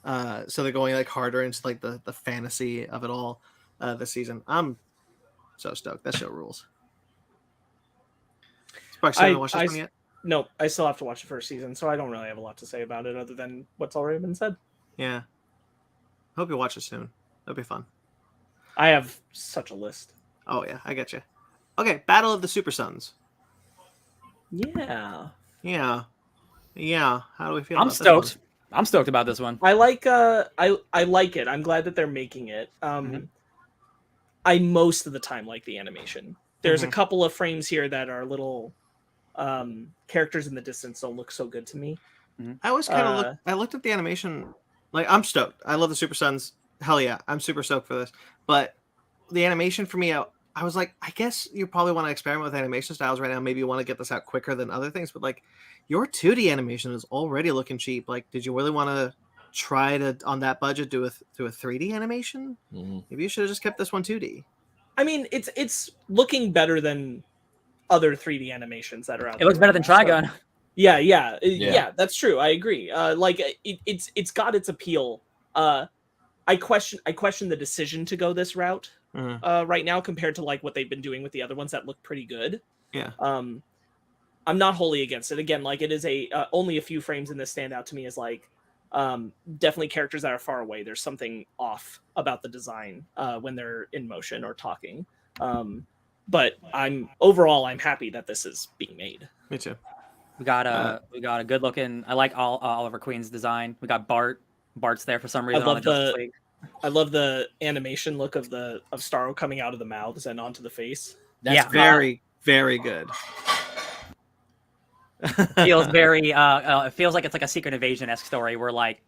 So they're going like harder into like the fantasy of it all this season. I'm so stoked. That show rules. Sparks, you haven't watched this one yet? No, I still have to watch the first season, so I don't really have a lot to say about it other than what's already been said. Yeah. Hope you watch it soon. That'll be fun. I have such a list. Oh, yeah. I get you. Okay. Battle of the Super Sons. Yeah. Yeah. How do we feel I'm about stoked. this one? I'm stoked about this one. I like I like it. I'm glad that they're making it. I most of the time like the animation. There's a couple of frames here that are little characters in the distance don't look so good to me. I was kind of I looked at the animation, like I'm stoked. I love the Super Sons. Hell yeah, I'm super stoked for this. But the animation for me, I was like, I guess you probably want to experiment with animation styles right now. Maybe you want to get this out quicker than other things. But like, your 2D animation is already looking cheap. Like, did you really want to try to on that budget do a 3D animation? Maybe you should have just kept this one 2D. I mean, it's looking better than other 3D animations that are out there. It looks better than Trigun. So, yeah, that's true. I agree. Like it's got its appeal. I question the decision to go this route right now compared to like what they've been doing with the other ones that look pretty good. Yeah. I'm not wholly against it. Again, like it is only a few frames in this stand out to me as like definitely characters that are far away. There's something off about the design when they're in motion or talking. But I'm happy that this is being made. Me too. We got a good looking. I like Oliver Queen's design. We got Bart. Bart's there for some reason. I love the animation look of Starro coming out of the mouths and onto the face. That's very, very good. feels very it feels like it's like a Secret Invasion-esque story where like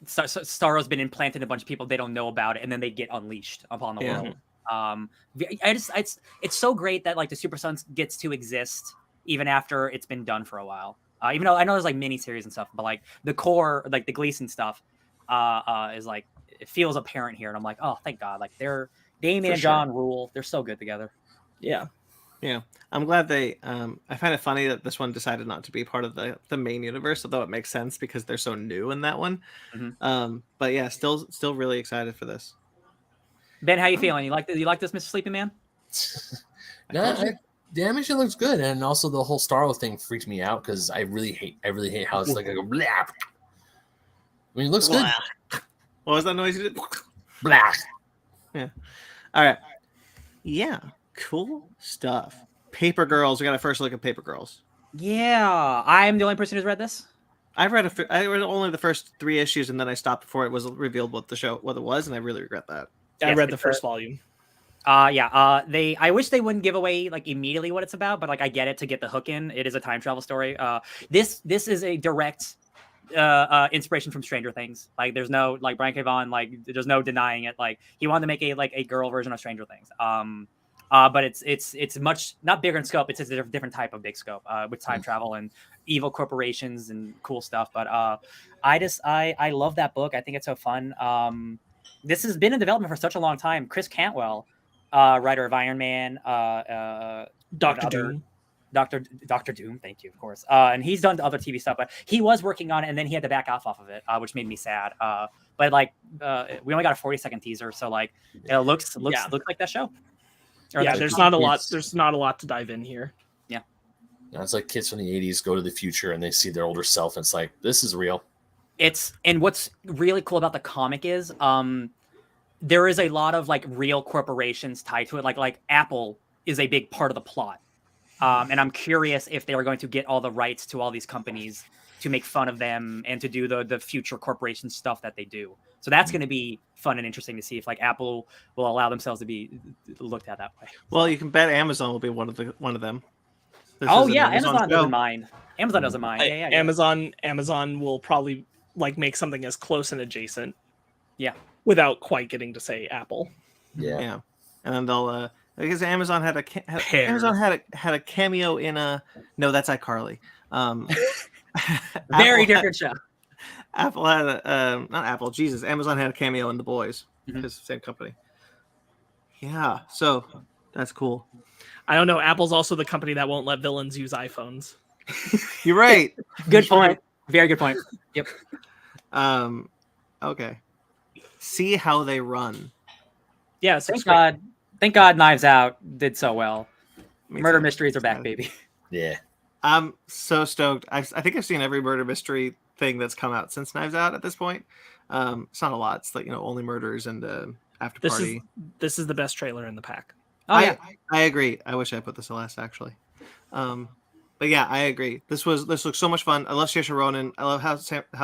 Starro's been implanted in a bunch of people, they don't know about it, and then they get unleashed upon the world. It's so great that like the Super Sons gets to exist even after it's been done for a while. Even though I know there's like miniseries and stuff, but like the core, like the Gleason stuff, is like it feels apparent here, and I'm like, oh, thank God! Like they're Damien and John rule. They're so good together. Yeah. Yeah, I'm glad they. I find it funny that this one decided not to be part of the main universe, although it makes sense because they're so new in that one. But yeah, still really excited for this. Ben, how you feeling? You like this, Mr. Sleeping Man? The animation looks good, and also the whole Starro thing freaked me out because I really hate how it's like a blah. I mean, it looks good. What was that noise you did? Blah. Yeah. All right. Yeah. Cool stuff. Paper Girls. We got a first look at Paper Girls. Yeah, I'm the only person who's read this. I read only the first 3 issues, and then I stopped before it was revealed what it was, and I really regret that. I read the first volume. I wish they wouldn't give away like immediately what it's about, but like I get it to get the hook in. It is a time travel story. This is a direct inspiration from Stranger Things. Like there's no like Brian K. Vaughan, like there's no denying it. Like he wanted to make a girl version of Stranger Things. But it's much not bigger in scope. It's a different type of big scope with time travel and evil corporations and cool stuff. But I love that book. I think it's so fun. This has been in development for such a long time. Chris Cantwell, writer of Iron Man, Doctor Doom. Doctor Doom, thank you, of course. And he's done other TV stuff, but he was working on it, and then he had to back off of it, which made me sad. But like, we only got a 40-second teaser, so like, it looks like that show. There's not a lot. There's not a lot to dive in here. Yeah, it's like kids from the '80s go to the future and they see their older self, and it's like this is real. And what's really cool about the comic is, there is a lot of like real corporations tied to it. Like Apple is a big part of the plot. And I'm curious if they are going to get all the rights to all these companies to make fun of them and to do the future corporation stuff that they do. So that's going to be fun and interesting to see if like Apple will allow themselves to be looked at that way. Well, you can bet Amazon will be one of them. Amazon doesn't mind. Amazon doesn't mind. Yeah. Amazon will probably like make something as close and adjacent. Yeah. Without quite getting to say Apple. Yeah. And then they'll because Amazon had a cameo in no, that's iCarly. Very different show. Apple had Amazon had a cameo in The Boys. It's the same company. Yeah, so that's cool. I don't know. Apple's also the company that won't let villains use iPhones. You're right. Good point. Very good point. Yep. Okay. See how they run. Yeah. Thank God Knives Out did so well. Murder mysteries are back, baby. Yeah. I'm so stoked. I think I've seen every murder mystery thing that's come out since Knives Out at this point. It's not a lot. It's like, Only Murders and After Party. This is the best trailer in the pack. Oh, yeah. I agree. I wish I put this last, actually. But yeah, I agree. This looks so much fun. I love Saoirse Ronan. I love how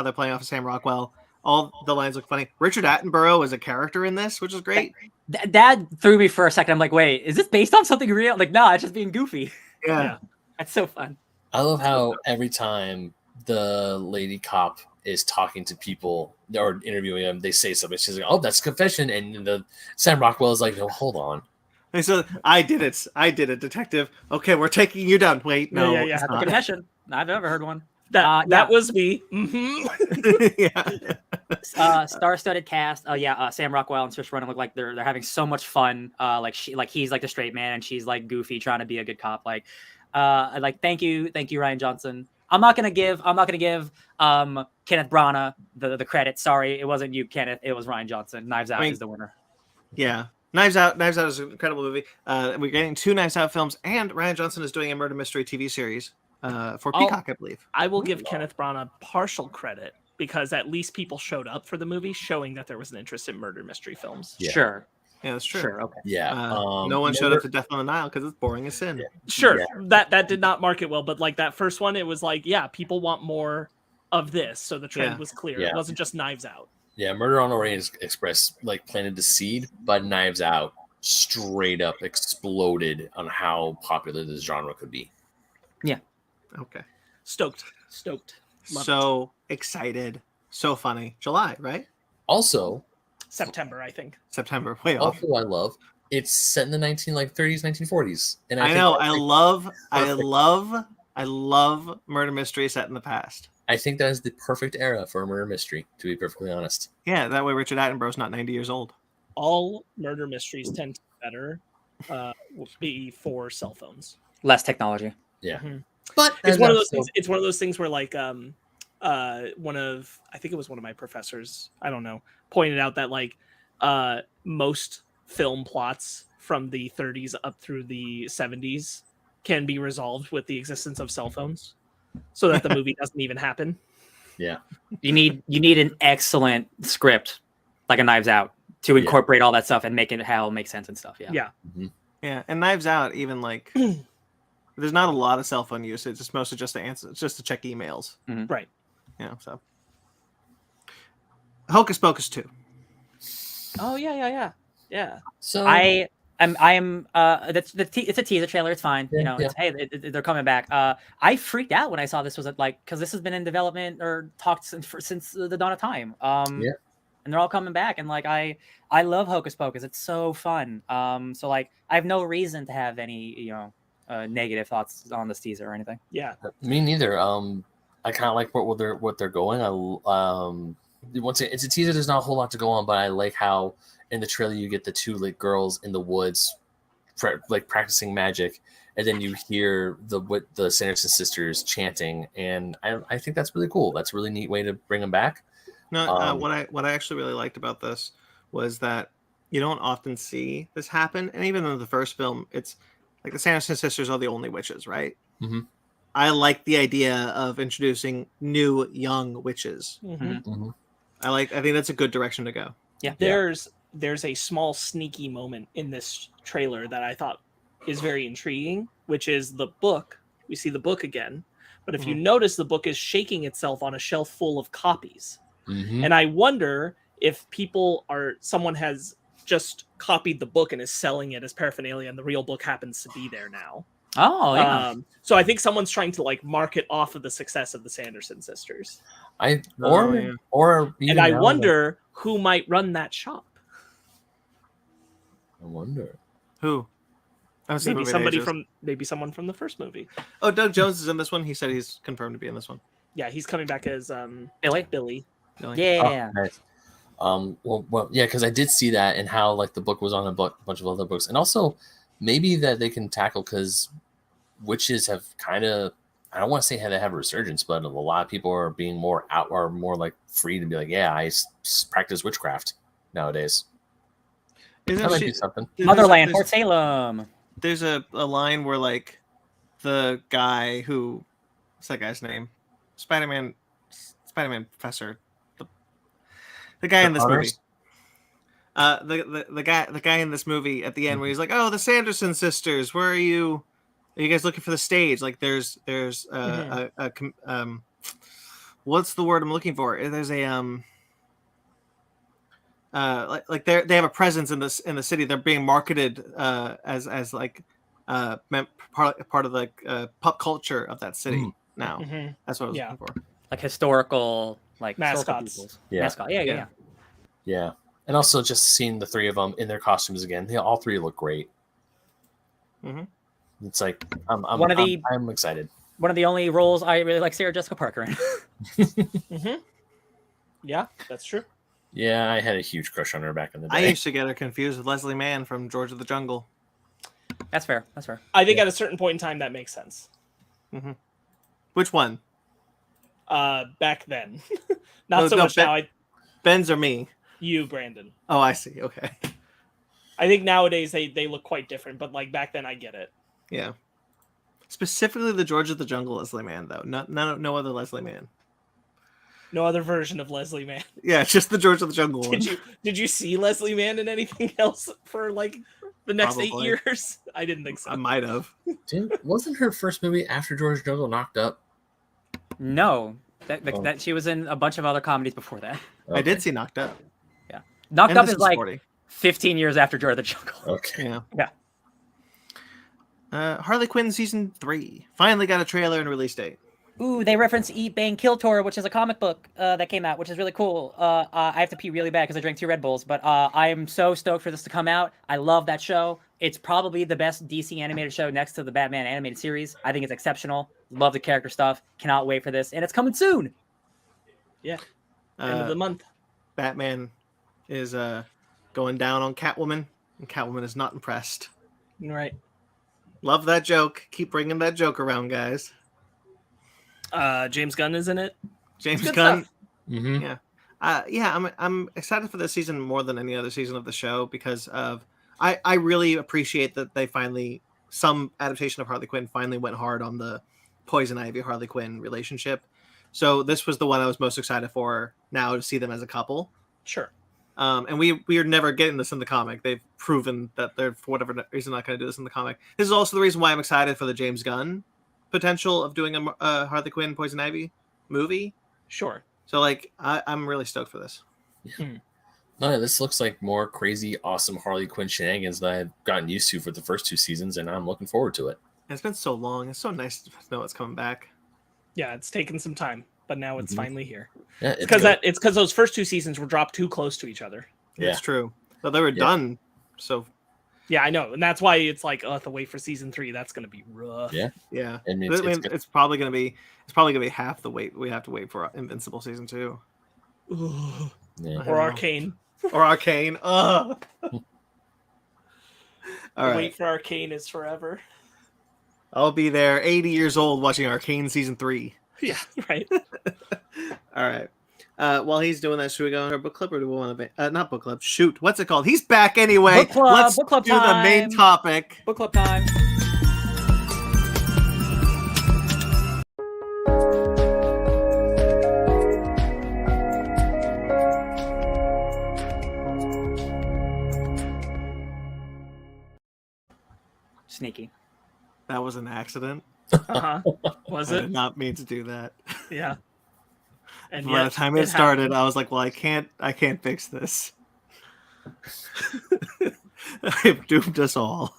they're playing off of Sam Rockwell. All the lines look funny. Richard Attenborough is a character in this, which is great. That threw me for a second. I'm like, wait, is this based on something real? Like, no, it's just being goofy. Yeah. That's so fun. I love how every time the lady cop is talking to people or interviewing them, they say something. She's like, "Oh, that's a confession," and the Sam Rockwell is like, "No, hold on." And so I did it, detective. Okay, we're taking you down. Wait, no, yeah. Confession. I've never heard one. That was me. Yeah. Star-studded cast. Sam Rockwell and Saoirse Ronan look like they're having so much fun. He's like the straight man and she's like goofy trying to be a good cop. Thank you Ryan Johnson. I'm not gonna give Kenneth Branagh the credit. Sorry, it wasn't you, Kenneth. It was Ryan Johnson. Knives Out is the winner. Yeah. Knives Out is an incredible movie. We're getting 2 Knives Out films, and Ryan Johnson is doing a murder mystery TV series for Peacock, I believe. I will give Kenneth Branagh partial credit because at least people showed up for the movie, showing that there was an interest in murder mystery films. Yeah. Sure. Yeah, that's true. Sure. Okay. Yeah. No one showed up to Death on the Nile because it's boring as sin. Yeah. Sure. Yeah. That did not market well, but like that first one, it was like, yeah, people want more of this, so the trend was clear. Yeah. It wasn't just Knives Out. Yeah, Murder on the Orient Express planted the seed, but Knives Out straight up exploded on how popular this genre could be. Yeah. Okay. Stoked. Love So excited. So funny. July, right? Also, September, I think. September. Way off. also I love it's set in the 30s, 1940s, and I think know. that's, I perfect. love murder mystery set in the past. I think that is the perfect era for a murder mystery, to be perfectly honest. Yeah, that way Richard Attenborough's not 90 years old. All murder mysteries tend to be better before cell phones. Less technology. Yeah, Mhm. but It's one of those things. It's one of those things where like I think it was one of my professors, I don't know, pointed out that like most film plots from the 30s up through the 70s can be resolved with the existence of cell phones, so that the movie doesn't even happen. Yeah, You need an excellent script, like a Knives Out, to incorporate all that stuff and make it how it makes sense and stuff. Yeah. Yeah, and Knives Out, even like there's not a lot of cell phone usage. It's mostly just to answer, just to check emails. Mhm. Right. Yeah. So Hocus Pocus 2. Oh yeah. so I am it's a teaser trailer. It's fine. Yeah, It's, hey, they're coming back. I freaked out when I saw this was like, because this has been in development or talked since the dawn of time. And they're all coming back, and like I love Hocus Pocus. It's so fun. So like I have no reason to have any negative thoughts on this teaser or anything. Yeah. Me neither. I kind of like what they're going. Once it's a teaser, there's not a whole lot to go on, but I like how in the trailer you get the two like girls in the woods, like practicing magic, and then you hear the Sanderson sisters chanting, and I think that's really cool. That's a really neat way to bring them back. No, what I actually really liked about this was that you don't often see this happen, and even in the first film, it's like the Sanderson sisters are the only witches, right? Mm-hmm. I like the idea of introducing new young witches. Mm-hmm. Mm-hmm. I think that's a good direction to go. Yeah. There's a small sneaky moment in this trailer that I thought is very intriguing, which is the book. We see the book again, but if you notice, the book is shaking itself on a shelf full of copies. Mm-hmm. And I wonder if someone has just copied the book and is selling it as paraphernalia, and the real book happens to be there now. Oh yeah. So I think someone's trying to like market off of the success of the Sanderson sisters. I wonder who might run that shop. I wonder Who? Maybe someone from the first movie. Oh, Doug Jones is in this one. He said he's confirmed to be in this one. Yeah, he's coming back as Billy. Billy. Yeah. Oh, nice. Well, yeah, because I did see that and how like the book was on a bunch of other books, and also maybe that they can tackle because witches have kind of, I don't want to say how they have a resurgence, but a lot of people are being more like free to be like, yeah, I practice witchcraft nowadays. That might be something. Motherland, Fort Salem. There's a line where like the guy what's that guy's name? Spider-Man professor. The guy in this movie. The guy in this movie at the end where he's like, "Oh, the Sanderson sisters, where are you? Are you guys looking for the stage?" Like there's what's the word I'm looking for? There's a like they have a presence in the city. They're being marketed as like part of the pop culture of that city now. Mm-hmm. That's what I was looking for. Like historical, like mascots. Mascot. Yeah. And also just seeing the three of them in their costumes again. All three look great. Mm-hmm. It's like I'm excited. One of the only roles I really like Sarah Jessica Parker in. Mm-hmm. Yeah, that's true. Yeah, I had a huge crush on her back in the day. I used to get her confused with Leslie Mann from George of the Jungle. That's fair. I think at a certain point in time that makes sense. Mm-hmm. Which one? Back then. Not so much now. Ben's or me? You, Brandon. Oh, I see. Okay. I think nowadays they look quite different, but like back then I get it. Yeah. Specifically the George of the Jungle Leslie Mann, though. No other Leslie Mann. No other version of Leslie Mann. Yeah, just the George of the Jungle one. Did you see Leslie Mann in anything else for like the next Probably. 8 years? I didn't think so. I might have. Dude, wasn't her first movie after George Jungle Knocked Up? No, that she was in a bunch of other comedies before that. Okay. I did see Knocked Up. Yeah, Knocked And Up this is like sporty. 15 years after George of the Jungle. Okay. Yeah. Harley Quinn season 3 finally got a trailer and release date. Ooh, they reference Eat, Bang, Kill Tor, which is a comic book that came out, which is really cool. I have to pee really bad because I drank 2 Red Bulls, but I am so stoked for this to come out. I love that show. It's probably the best DC animated show next to the Batman animated series. I think it's exceptional. Love the character stuff. Cannot wait for this, and it's coming soon. Yeah, end of the month. Batman is going down on Catwoman, and Catwoman is not impressed. Right. Love that joke. Keep bringing that joke around, guys. James Gunn is in it. James Good Gunn. stuff. Mm-hmm. Yeah. I'm excited for this season more than any other season of the show because of I really appreciate that they finally some adaptation of Harley Quinn finally went hard on the Poison Ivy Harley Quinn relationship. So this was the one I was most excited for now to see them as a couple. Sure. And we are never getting this in the comic. They've proven that they're for whatever reason not going to do this in the comic. This is also the reason why I'm excited for the James Gunn potential of doing a Harley Quinn Poison Ivy movie. Sure. So like I'm really stoked for this. No, this looks like more crazy, awesome Harley Quinn shenanigans that I've gotten used to for the first 2 seasons, and I'm looking forward to it. And it's been so long. It's so nice to know it's coming back. Yeah, it's taken some time, but now it's finally here. Yeah, It's because those first 2 seasons were dropped too close to each other. Yeah. It's true. But they were done. So Yeah, I know, and that's why it's like, oh, I have to wait for season 3. That's going to be rough. Yeah. yeah. I mean, It's probably gonna be half the wait we have to wait for Invincible season 2. Ugh. yeah. Or Arcane. Or Arcane. Ugh. All right. Wait for Arcane is forever. I'll be there 80 years old watching Arcane season 3. Yeah, right. All right. While he's doing that, should we go on our book club or do we want to not book club? Shoot, what's it called? He's back anyway. Book club, Let's book club do the main time. topic. Book club time. Sneaky. That was an accident. Uh-huh. Was I it? did not mean to do that. Yeah. And By the time it started, I was like, well, I can't fix this. I've doomed us all.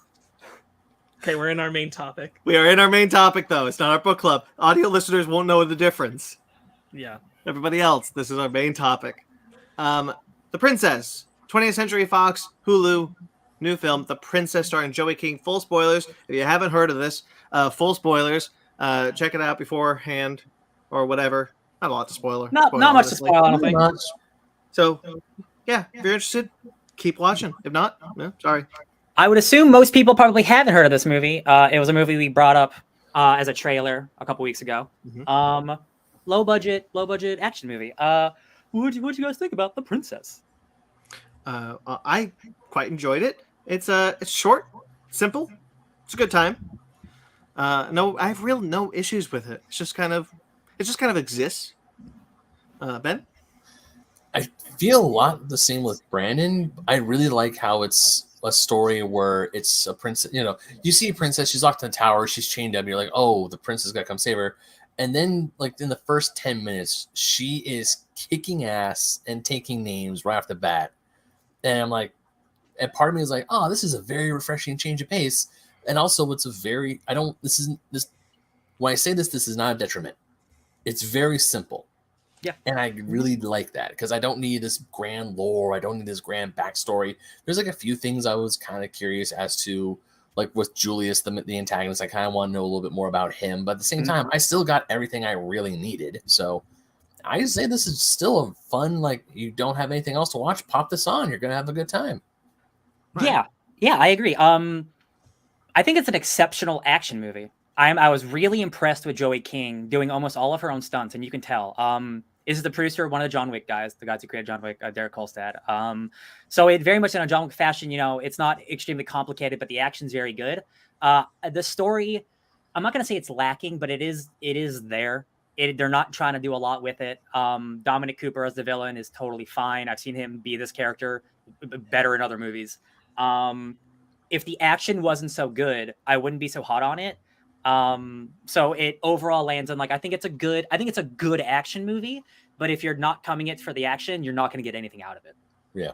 Okay, we're in our main topic. We are in our main topic, though. It's not our book club. Audio listeners won't know the difference. Yeah. Everybody else, this is our main topic. The Princess, 20th Century Fox, Hulu, new film, The Princess, starring Joey King. Full spoilers. If you haven't heard of this, full spoilers. Check it out beforehand or whatever. Not a lot to spoil. Not much to spoil, I don't think. So, yeah, if you're interested, keep watching. If not, no, sorry. I would assume most people probably haven't heard of this movie. It was a movie we brought up as a trailer a couple weeks ago. Mhm. Low budget action movie. What do you guys think about The Princess? I quite enjoyed it. It's short, simple. It's a good time. No, I have no issues with it. It just kind of exists. Ben? I feel a lot the same with Brandon. I really like how it's a story where it's a princess. You know, you see a princess, she's locked in the tower, she's chained up. You're like, oh, the princess got to come save her. And then, like in the first 10 minutes, she is kicking ass and taking names right off the bat. And I'm like, and part of me is like, oh, this is a very refreshing change of pace. And also, it's a very when I say this is not a detriment. It's very simple. Yeah. And I really like that because I don't need this grand lore. I don't need this grand backstory. There's like a few things I was kind of curious as to, like with Julius, the antagonist. I kind of want to know a little bit more about him. But at the same time, I still got everything I really needed. So I say this is still a fun, like you don't have anything else to watch, pop this on. You're going to have a good time. Right. Yeah, I agree. I think it's an exceptional action movie. I was really impressed with Joey King doing almost all of her own stunts, and you can tell. Is the producer, one of the John Wick guys, the guys who created John Wick, Derek Kolstad. So it very much in a John Wick fashion. You know, it's not extremely complicated, but the action's very good. The story, I'm not going to say it's lacking, but it is there. They're not trying to do a lot with it. Dominic Cooper as the villain is totally fine. I've seen him be this character better in other movies. If the action wasn't so good, I wouldn't be so hot on it. So it overall lands on I think it's a good action movie, but if you're not coming it for the action, you're not going to get anything out of it. Yeah.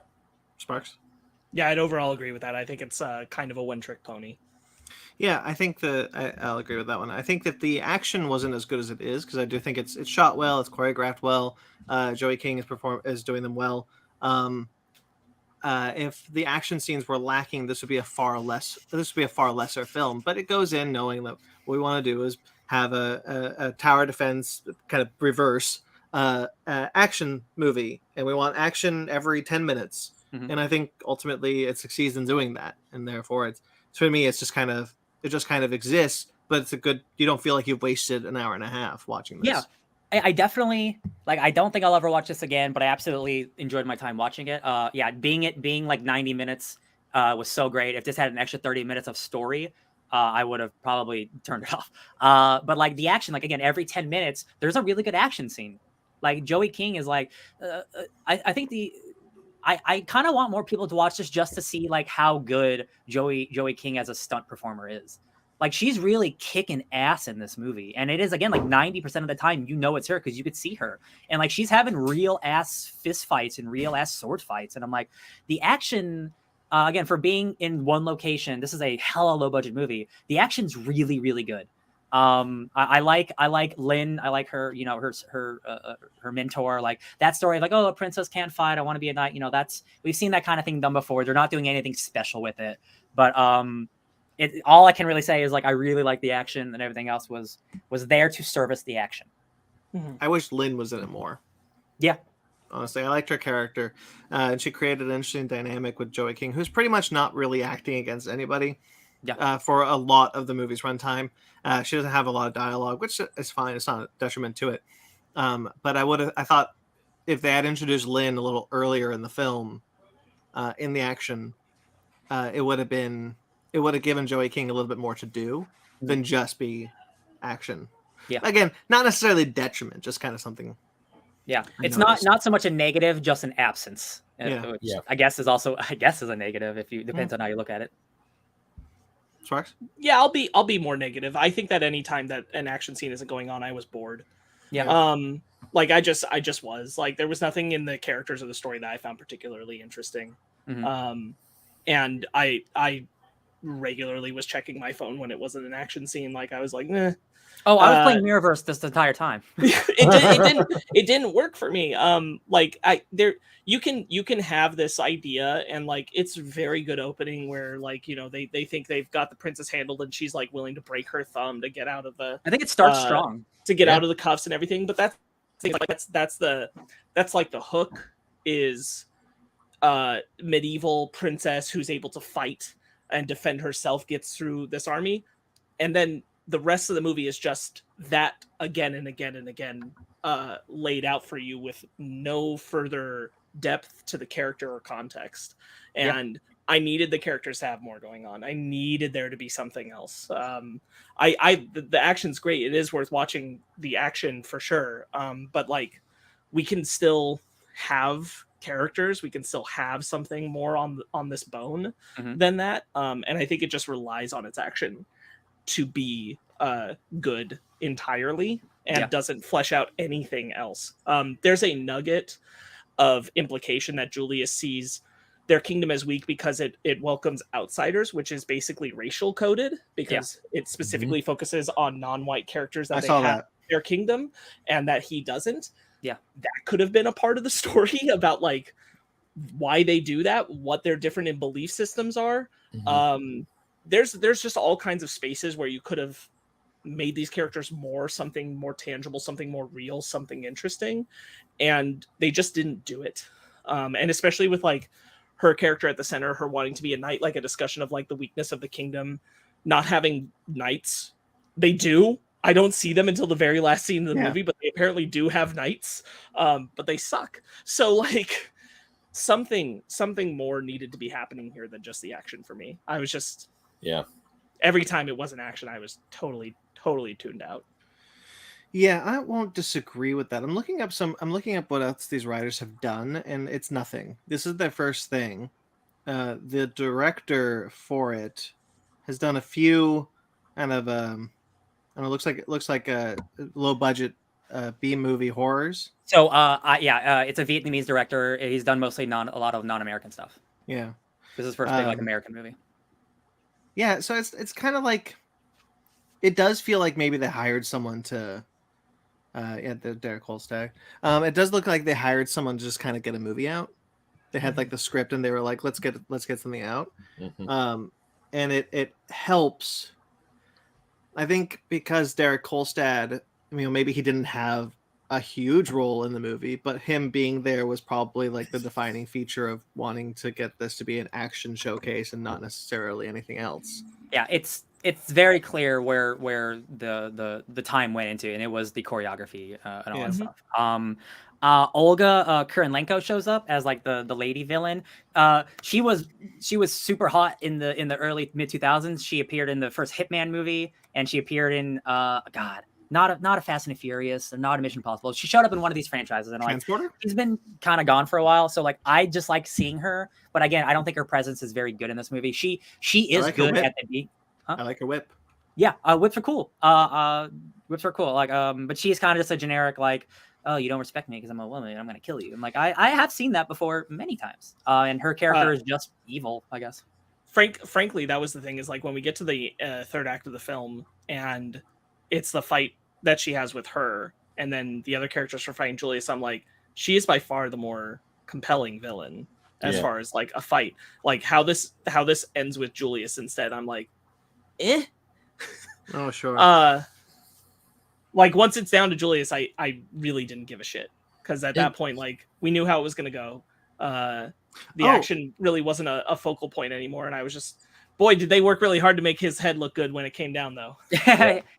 Sparks? Yeah, I'd overall agree with that. I think it's kind of a one-trick pony. Yeah, I think I'll agree with that one. I think that the action wasn't as good as it is because I do think it's shot well, it's choreographed well. Joey King is doing them well. Um, if the action scenes were lacking, this would be a far lesser film. But it goes in knowing that what we want to do is have a tower defense kind of reverse action movie, and we want action every 10 minutes. Mhm. And I think ultimately it succeeds in doing that, and therefore for me it just kind of exists. But it's a good. You don't feel like you've wasted an hour and a half watching this. Yeah, I definitely like. I don't think I'll ever watch this again, but I absolutely enjoyed my time watching it. Yeah, being like 90 minutes was so great. If this had an extra 30 minutes of story, I would have probably turned it off. But like the action, like again, every 10 minutes, there's a really good action scene. Like Joey King is like, I think I kind of want more people to watch this just to see like how good Joey King as a stunt performer is. Like she's really kicking ass in this movie, and it is again like 90% of the time you know it's her because you could see her, and like she's having real ass fist fights and real ass sword fights, and I'm like the action. Again, for being in one location, this is a hella low budget movie. The action's really, really good. I like Lynn. I like her, her mentor. Like that story of like, oh, a princess can't fight. I want to be a knight. We've seen that kind of thing done before. They're not doing anything special with it, but all I can really say is like I really like the action, and everything else was there to service the action. I wish Lynn was in it more. Yeah. Honestly, I liked her character, and she created an interesting dynamic with Joey King, who's pretty much not really acting against anybody. Yeah. For a lot of the movie's runtime, she doesn't have a lot of dialogue, which is fine. It's not a detriment to it. But I thought if they had introduced Lynn a little earlier in the film, in the action, it would have given Joey King a little bit more to do than just be action. Yeah. Again, not necessarily detriment, just kind of something. Yeah, it's not so much a negative, just an absence. Yeah. Which I guess is a negative if you depends on how you look at it. Sparks? Yeah, I'll be more negative. I think that any time that an action scene isn't going on, I was bored. Yeah. Like I just was like there was nothing in the characters or the story that I found particularly interesting. Mm-hmm. And I regularly was checking my phone when it wasn't an action scene. Like I was like, nah. Oh, I was playing Mirrorverse this entire time. it didn't work for me. Like you can have this idea and like it's very good opening where like they think they've got the princess handled and she's like willing to break her thumb to get out of the. I think it starts strong to get out of the cuffs and everything, but that's like the hook is medieval princess who's able to fight and defend herself gets through this army, and then the rest of the movie is just that again and again and again laid out for you with no further depth to the character or context. And I needed the characters to have more going on. I needed there to be something else. The action's great. It is worth watching the action for sure. But like we can still have characters. We can still have something more on this bone than that. And I think it just relies on its action to be good entirely and doesn't flesh out anything else. There's a nugget of implication that Julius sees their kingdom as weak because it welcomes outsiders, which is basically racial coded because it specifically focuses on non-white characters that they have in their kingdom and that he doesn't. Yeah, that could have been a part of the story about like why they do that, what their different in belief systems are. There's just all kinds of spaces where you could have made these characters something more tangible, something more real, something interesting, and they just didn't do it. And especially with like her character at the center, her wanting to be a knight, like a discussion of like the weakness of the kingdom, not having knights. They do. I don't see them until the very last scene of the movie, but they apparently do have knights, but they suck. So like something more needed to be happening here than just the action for me. I was just every time it wasn't action, I was totally tuned out. Yeah, I won't disagree with that. I'm looking up what else these writers have done, and it's nothing. This is their first thing. The director for it has done a few kind of and it looks like a low budget B movie horrors. So it's a Vietnamese director. He's done mostly a lot of non-American stuff. Yeah, this is his first big like American movie. Yeah, so it's kind of like, it does feel like maybe they hired someone to, the Derek Kolstad. It does look like they hired someone to just kind of get a movie out. They had like the script and they were like, let's get something out. Mhm. And it helps, I think, because Derek Kolstad, maybe he didn't have a huge role in the movie, but him being there was probably like the defining feature of wanting to get this to be an action showcase and not necessarily anything else. Yeah, it's very clear where the time went into, and it was the choreography and all that stuff. Olga Kurylenko shows up as like the lady villain. She was super hot in the early mid 2000s. She appeared in the first Hitman movie, and she appeared in not a Fast and Furious, or not a Mission Impossible. She showed up in one of these franchises, and Transporter? She's been kind of gone for a while, so like I just like seeing her. But again, I don't think her presence is very good in this movie. She is like her good whip. at the beat. Huh? I like her whip. Yeah, whips are cool. Whips are cool. Like, but she's kind of just a generic like, oh, you don't respect me because I'm a woman, I'm gonna kill you. I'm like, I have seen that before many times. And her character is just evil, I guess. Frankly, that was the thing, is like when we get to the third act of the film, and it's the fight that she has with her, and then the other characters are fighting Julius. I'm like, she is by far the more compelling villain as far as like a fight. Like how this ends with Julius instead. I'm like, Oh, sure. Like once it's down to Julius, I really didn't give a shit, because at that point, like, we knew how it was going to go. The action really wasn't a focal point anymore, and I was just, boy, did they work really hard to make his head look good when it came down, though.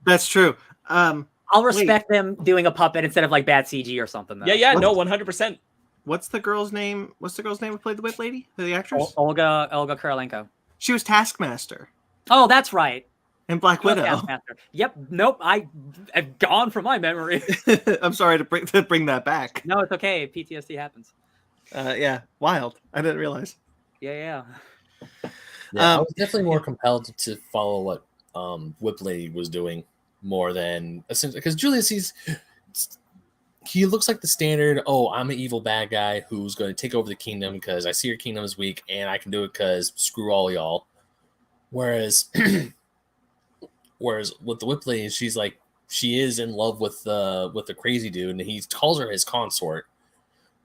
That's true. I'll respect them doing a puppet instead of like bad CG or something, though. Yeah, no, 100%. What's the girl's name? What's the girl's name who played the whip lady? The actress? Olga Kurylenko. She was Taskmaster Oh, that's right. in Black Widow. Taskmaster. Yep. Nope. I have gone from my memory. I'm sorry to bring that back. No, it's okay. PTSD happens. Yeah, wild. I didn't realize. Yeah. I was definitely more compelled to follow what Whip Lady was doing more than, essentially, because Julius, he looks like the standard, I'm an evil bad guy who's going to take over the kingdom because I see your kingdom is weak and I can do it because screw all y'all. Whereas with the Whip Lady, she's like, she is in love with the crazy dude, and he calls her his consort,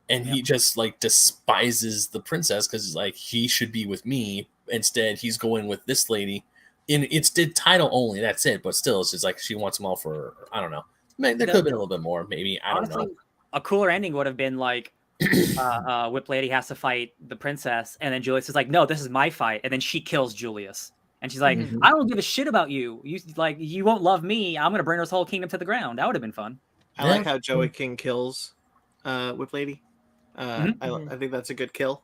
and he just like despises the princess because like he should be with me. Instead, he's going with this lady. It's title only, that's it. But still, it's just like she wants them all for, I don't know. There could have been a little bit more, maybe. I don't know. A cooler ending would have been like, Whip Lady has to fight the princess, and then Julius is like, no, this is my fight, and then she kills Julius. And she's like, I don't give a shit about you. You won't love me. I'm gonna burn this whole kingdom to the ground. That would have been fun. I like how Joey King kills Whip Lady. I think that's a good kill.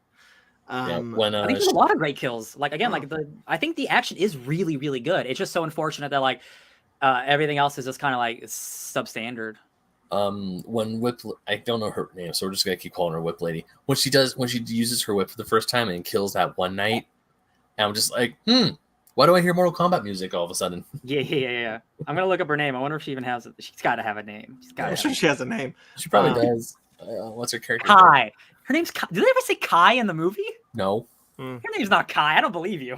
I think there's a lot of great kills. Like again, I think the action is really, really good. It's just so unfortunate that like everything else is just kind of like substandard. When I don't know her name, so we're just gonna keep calling her Whip Lady. When she uses her whip for the first time and kills that one knight, and I'm just like, why do I hear Mortal Kombat music all of a sudden? Yeah. I'm gonna look up her name. I wonder if she even has it. She's got to have a name. I'm sure she has a name. She probably does. What's her character? Kai. Her name's Kai. Did they ever say Kai in the movie? No. Her name's not Kai. I don't believe you.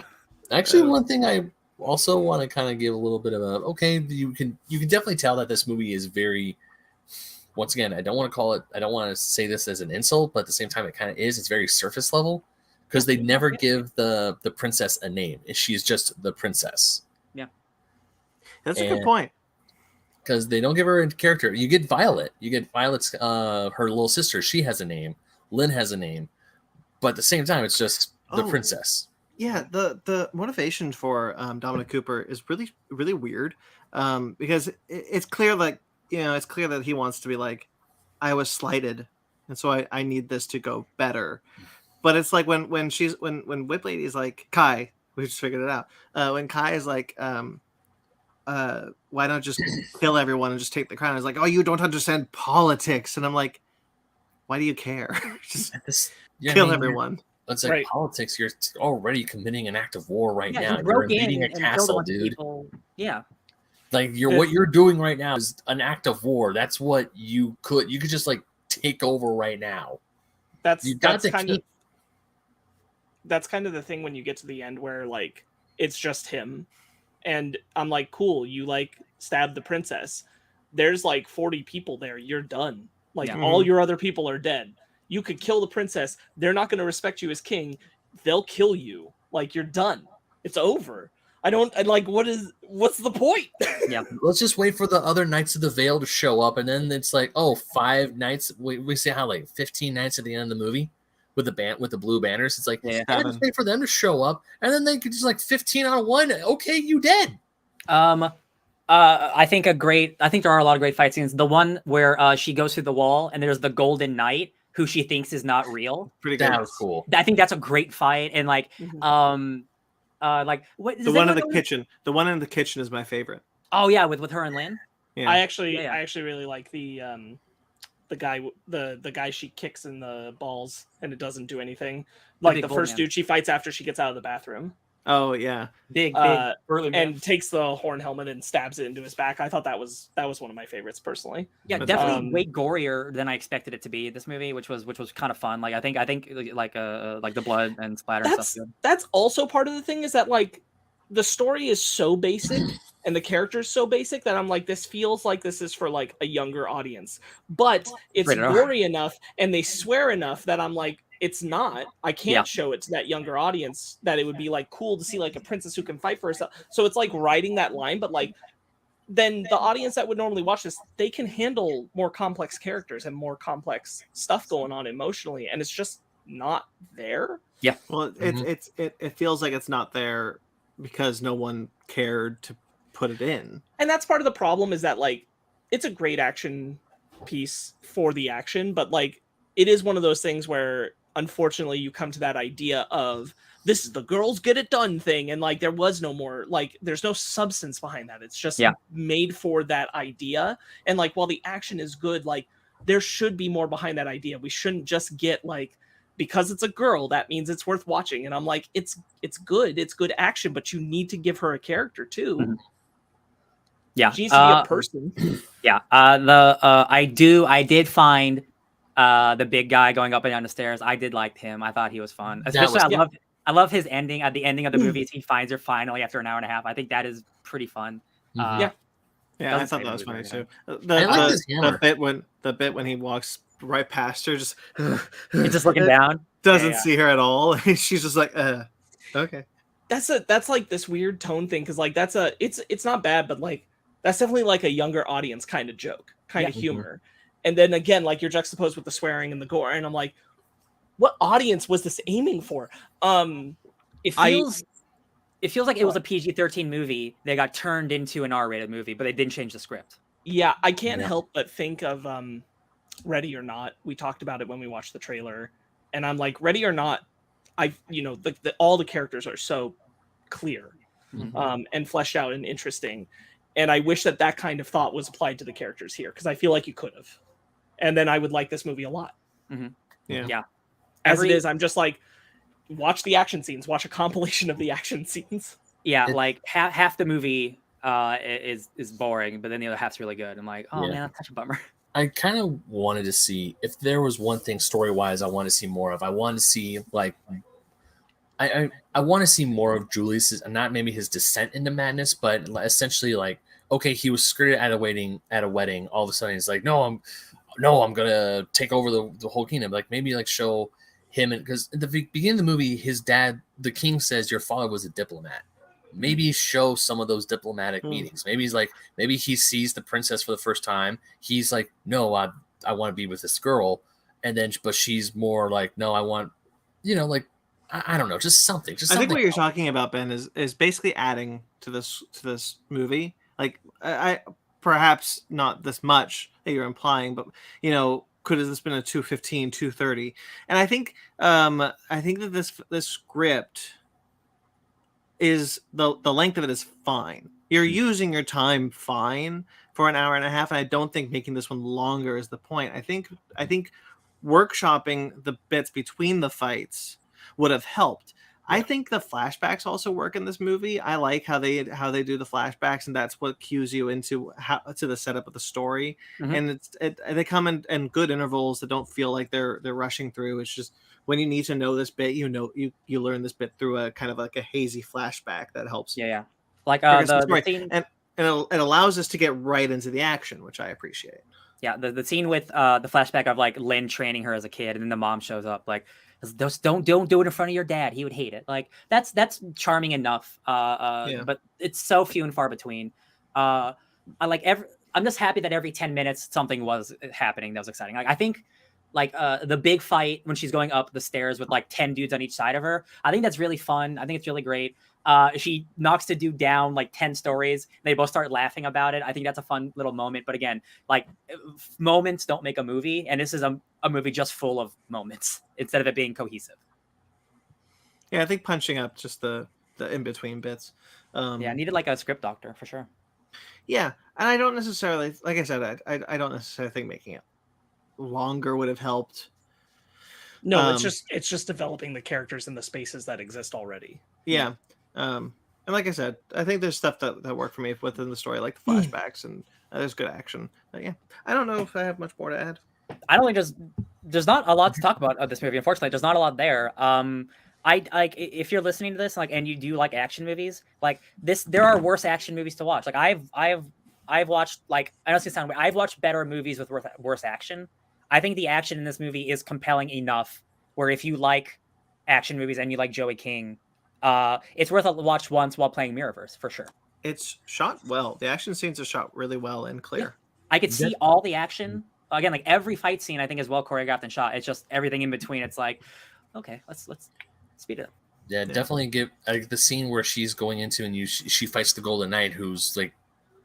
Actually, one thing I also want to kind of give a little bit of you can definitely tell that this movie is very, once again, I don't want to say this as an insult, but at the same time it kind of is. It's very surface level, because they never give the princess a name. She's just the princess. Yeah. That's a good point. Because they don't give her a character. You get Violet. You get Violet's her little sister. She has a name. Lynn has a name. But at the same time, it's just the princess. Yeah, the motivation for Dominic Cooper is really, really weird, because it's clear, like, it's clear that he wants to be like, I was slighted, and so I need this to go better. But it's like when Whip Lady is like, Kai, we just figured it out. When Kai is like, why not just kill everyone and just take the crown? It's like, oh, you don't understand politics, and I'm like, why do you care? Just kill everyone. It's like politics. You're already committing an act of war right now. You You're invading a castle, dude. Yeah. Like what you're doing right now is an act of war. That's what you could just like take over right now. That's kind of the thing when you get to the end where like it's just him. And I'm like, cool, you like stabbed the princess. There's like 40 people there. You're done. Like all your other people are dead. You could kill the princess. They're not going to respect you as king. They'll kill you. Like you're done. It's over. What's the point? Yeah. Let's just wait for the other Knights of the Vale to show up, and then it's like, 5 knights. We see how like 15 knights at the end of the movie with the blue banners. It's like, just wait for them to show up, and then they could just like 15 on 1. Okay, you dead. I think there are a lot of great fight scenes. The one where she goes through the wall and there's the Golden Knight who she thinks is not real. Pretty good. That was cool. I think that's a great fight. And like, what the one in the kitchen? The one in the kitchen is my favorite. Oh yeah, with her and Lynn. Yeah. I actually really like the guy she kicks in the balls and it doesn't do anything. Like the first dude she fights after she gets out of the bathroom. Oh yeah, big burly man. And takes the horn helmet and stabs it into his back. I thought that was one of my favorites personally. Yeah, definitely way gorier than I expected it to be. This movie, which was kind of fun. Like I think like the blood and splatter and stuff. That's also part of the thing is that like the story is so basic and the character's so basic that I'm like, this feels like this is for like a younger audience, but it's gory enough and they swear enough that I'm like, it's not. I can't show it to that younger audience that it would be like cool to see like a princess who can fight for herself. So it's like riding that line, but like then the audience that would normally watch this, they can handle more complex characters and more complex stuff going on emotionally, and it's just not there. Yeah. Well, it feels like it's not there because no one cared to put it in. And that's part of the problem is that like it's a great action piece for the action, but like it is one of those things where unfortunately you come to that idea of this is the girls get it done thing, and like there was no more, like there's no substance behind that. It's just made for that idea. And like while the action is good, like there should be more behind that idea. We shouldn't just get like, because it's a girl that means it's worth watching. And I'm like, it's good action, but you need to give her a character too. Yeah, she needs to be a person. I did find the big guy going up and down the stairs. I did like him. I thought he was fun. Especially I love his ending. At the ending of the movie, he finds her finally after an hour and a half. I think that is pretty fun. Yeah, I thought that was funny too. The bit when he walks right past her, just he's just looking down, doesn't see her at all. She's just like, okay. That's like this weird tone thing because like it's not bad, but like that's definitely like a younger audience kind of joke, kind of humor. And then again, like you're juxtaposed with the swearing and the gore, and I'm like, what audience was this aiming for? It feels like it was a PG-13 movie that got turned into an R-rated movie, but they didn't change the script. Yeah, I can't help but think of Ready or Not. We talked about it when we watched the trailer, and I'm like, Ready or Not, all the characters are so clear and fleshed out and interesting. And I wish that kind of thought was applied to the characters here, because I feel like you could have. And then I would like this movie a lot. Yeah. As it is, I'm just like, watch the action scenes. Watch a compilation of the action scenes. Yeah, like half the movie is boring, but then the other half's really good. I'm like, oh man, that's such a bummer. I kind of wanted to see, if there was one thing story-wise I want to see more of, I want to see like I want to see more of Julius, not maybe his descent into madness, but essentially like, okay, he was screwed at a wedding. All of a sudden he's like, no, I'm gonna take over the whole kingdom. Like maybe like show him, because at the beginning of the movie, his dad, the king, says your father was a diplomat. Maybe show some of those diplomatic meetings. Maybe he sees the princess for the first time. He's like, no, I want to be with this girl, and then but she's more like, no, I want, like. I don't know, just something. I think what you're talking about, Ben, is basically adding to this movie. Like, I perhaps not this much that you're implying, but could have this been a 215, 230? And I think that this script is the length of it is fine. You're using your time fine for an hour and a half, and I don't think making this one longer is the point. I think workshopping the bits between the fights would have helped. I think the flashbacks also work in this movie. I like how they do the flashbacks, and that's what cues you into to the setup of the story. And they come in good intervals that don't feel like they're rushing through. It's just when you need to know this bit, you learn this bit through a kind of like a hazy flashback that helps. Yeah. Like the the scene, and it allows us to get right into the action, which I appreciate. yeah, the scene with the flashback of like Lynn training her as a kid, and then the mom shows up like, don't do it in front of your dad. He would hate it. Like that's charming enough. But it's so few and far between. I'm just happy that every 10 minutes something was happening that was exciting. Like I think like the big fight when she's going up the stairs with like 10 dudes on each side of her. I think that's really fun. I think it's really great. She knocks the dude down like 10 stories. They both start laughing about it. I think that's a fun little moment. But again, like moments don't make a movie. And this is a movie just full of moments instead of it being cohesive. Yeah, I think punching up just the in-between bits. I needed like a script doctor for sure. Yeah, and I don't necessarily, like I said, I don't necessarily think making it longer would have helped. No, it's just developing the characters in the spaces that exist already. Yeah. And like I said, I think there's stuff that worked for me within the story, like the flashbacks, and there's good action. But yeah, I don't know if I have much more to add. I don't think there's not a lot to talk about of this movie. Unfortunately, there's not a lot there. I like if you're listening to this, like, and you do like action movies, like this, there are worse action movies to watch. Like I've watched, like, I know it's gonna sound weird, I've watched better movies with worse action. I think the action in this movie is compelling enough where if you like action movies and you like Joey King, it's worth a watch once while playing Mirrorverse for sure. It's shot well. The action scenes are shot really well and clear. Yeah. I could see all the action. Again, like every fight scene I think is well choreographed and shot. It's just everything in between. It's like, okay, let's speed it up. Yeah, definitely give the scene where she's going into and she fights the Golden Knight, who's like,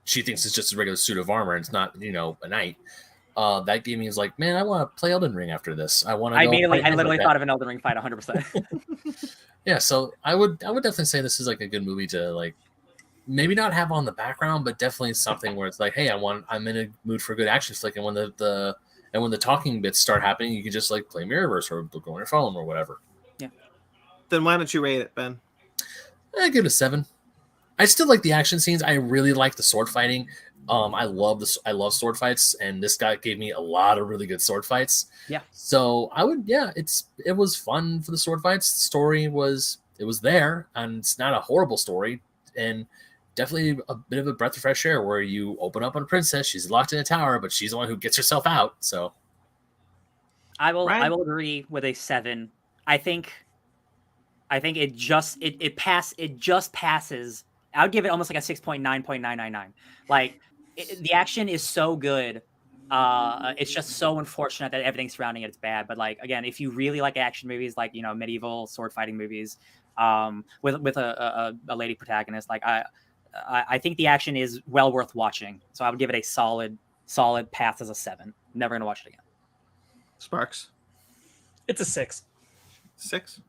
she thinks it's just a regular suit of armor and it's not, a knight. That gave me is like, man, I want to play Elden Ring after this. I literally thought of an Elden Ring fight 100%. Yeah, so I would definitely say this is like a good movie to like maybe not have on the background, but definitely something where it's like, hey, I'm in a mood for a good action flick, and when the talking bits start happening, you can just like play Mirrorverse or go on your phone or whatever. Yeah. Then why don't you rate it, Ben? I give it a 7. I still like the action scenes. I really like the sword fighting. I love sword fights, and this guy gave me a lot of really good sword fights. Yeah. So it was fun for the sword fights. The story was there, and it's not a horrible story, and definitely a bit of a breath of fresh air where you open up on a princess, she's locked in a tower, but she's the one who gets herself out. So I will agree with a 7. I think it just passes. I would give it almost like a 6.9.999. Like the action is so good. It's just so unfortunate that everything surrounding it is bad. But like, again, if you really like action movies, like, medieval sword fighting movies, with a lady protagonist, like I think the action is well worth watching. So I would give it a solid pass as a 7. Never going to watch it again. Sparks. It's a 6. 6?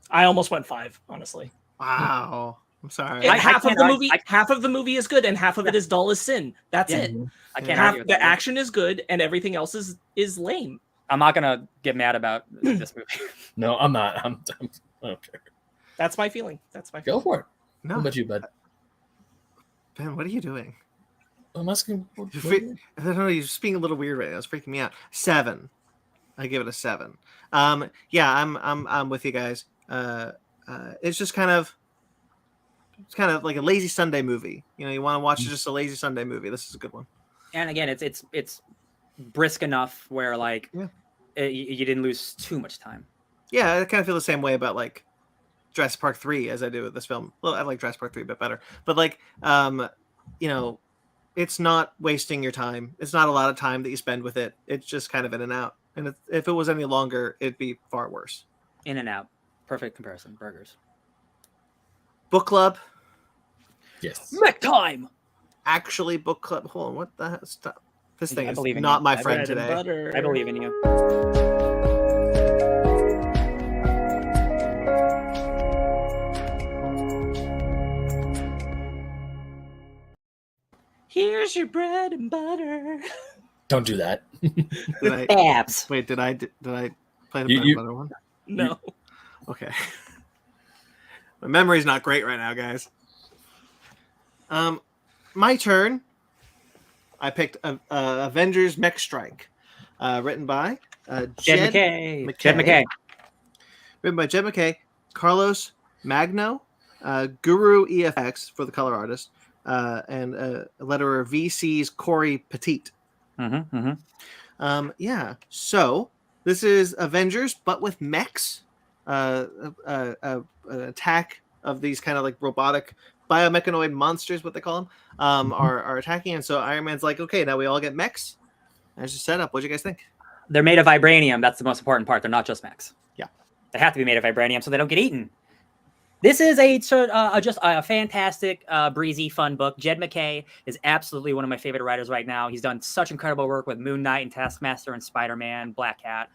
I almost went 5, honestly. Wow. I'm sorry. Half of the movie is good, and half of it is dull as sin. That's it. I can't argue with the that. action is good, and everything else is lame. I'm not gonna get mad about this movie. No, I'm not. I don't care. That's my feeling. Go for it. No. What about you, bud? Ben, what are you doing? I'm asking. I don't know. You're just being a little weird right now. It's freaking me out. 7. I give it a 7. Yeah, I'm with you guys. It's just kind of like a lazy Sunday movie. You want to watch just a lazy Sunday movie. This is a good one. And again, it's brisk enough where like you didn't lose too much time. Yeah, I kind of feel the same way about like Jurassic Park 3 as I do with this film. Well, I like Jurassic Park 3 a bit better, but like it's not wasting your time. It's not a lot of time that you spend with it. It's just kind of in and out. And if it was any longer, it'd be far worse. In and out. Perfect comparison. Burgers. Book club. Yes. Mech time. Actually, book club. Hold on. What the hell? Stop. This thing is believe in not you. my friend today. I believe in you. Here's your bread and butter. Don't do that. Babs. Wait, did I play the bread and butter one? No. Okay. My memory's not great right now, guys. My turn. I picked Avengers Mech Strike, written by Jed McKay. Jed McKay. Written by Jed McKay, Carlos Magno, Guru EFX for the color artist, and letterer VC's Corey Petit. Yeah. So this is Avengers, but with mechs. An attack of these kind of like robotic biomechanoid monsters, what they call them, are attacking. And so Iron Man's like, okay, now we all get mechs. There's your setup. What do you guys think? They're made of vibranium. That's the most important part. They're not just mechs. Yeah. They have to be made of vibranium so they don't get eaten. This is just a fantastic, breezy, fun book. Jed McKay is absolutely one of my favorite writers right now. He's done such incredible work with Moon Knight and Taskmaster and Spider-Man, Black Cat.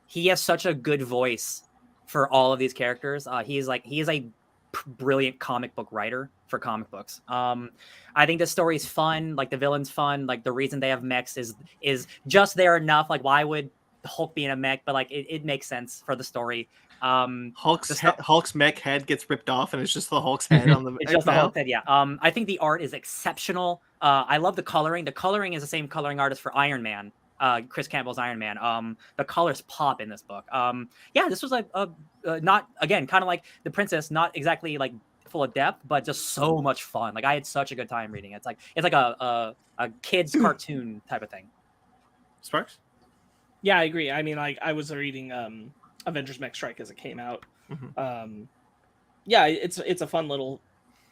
He has such a good voice for all of these characters. He is a brilliant comic book writer for comic books. I think the story is fun. Like the villain's fun. Like the reason they have mechs is just there enough. Like why would Hulk be in a mech? But like it makes sense for the story. Hulk's mech head gets ripped off, and it's just the Hulk's head on the. It's just the Hulk's head. Yeah. I think the art is exceptional. I love the coloring. The coloring is the same coloring artist for Iron Man. Chris Campbell's Iron Man. The colors pop in this book. Yeah, this was like not again kind of like The Princess, not exactly like full of depth, but just so much fun. Like I had such a good time reading it. It's like a kid's cartoon type of thing. Sparks? Yeah, I agree. I mean, like I was reading Avengers Mech Strike as it came out. Yeah, it's a fun little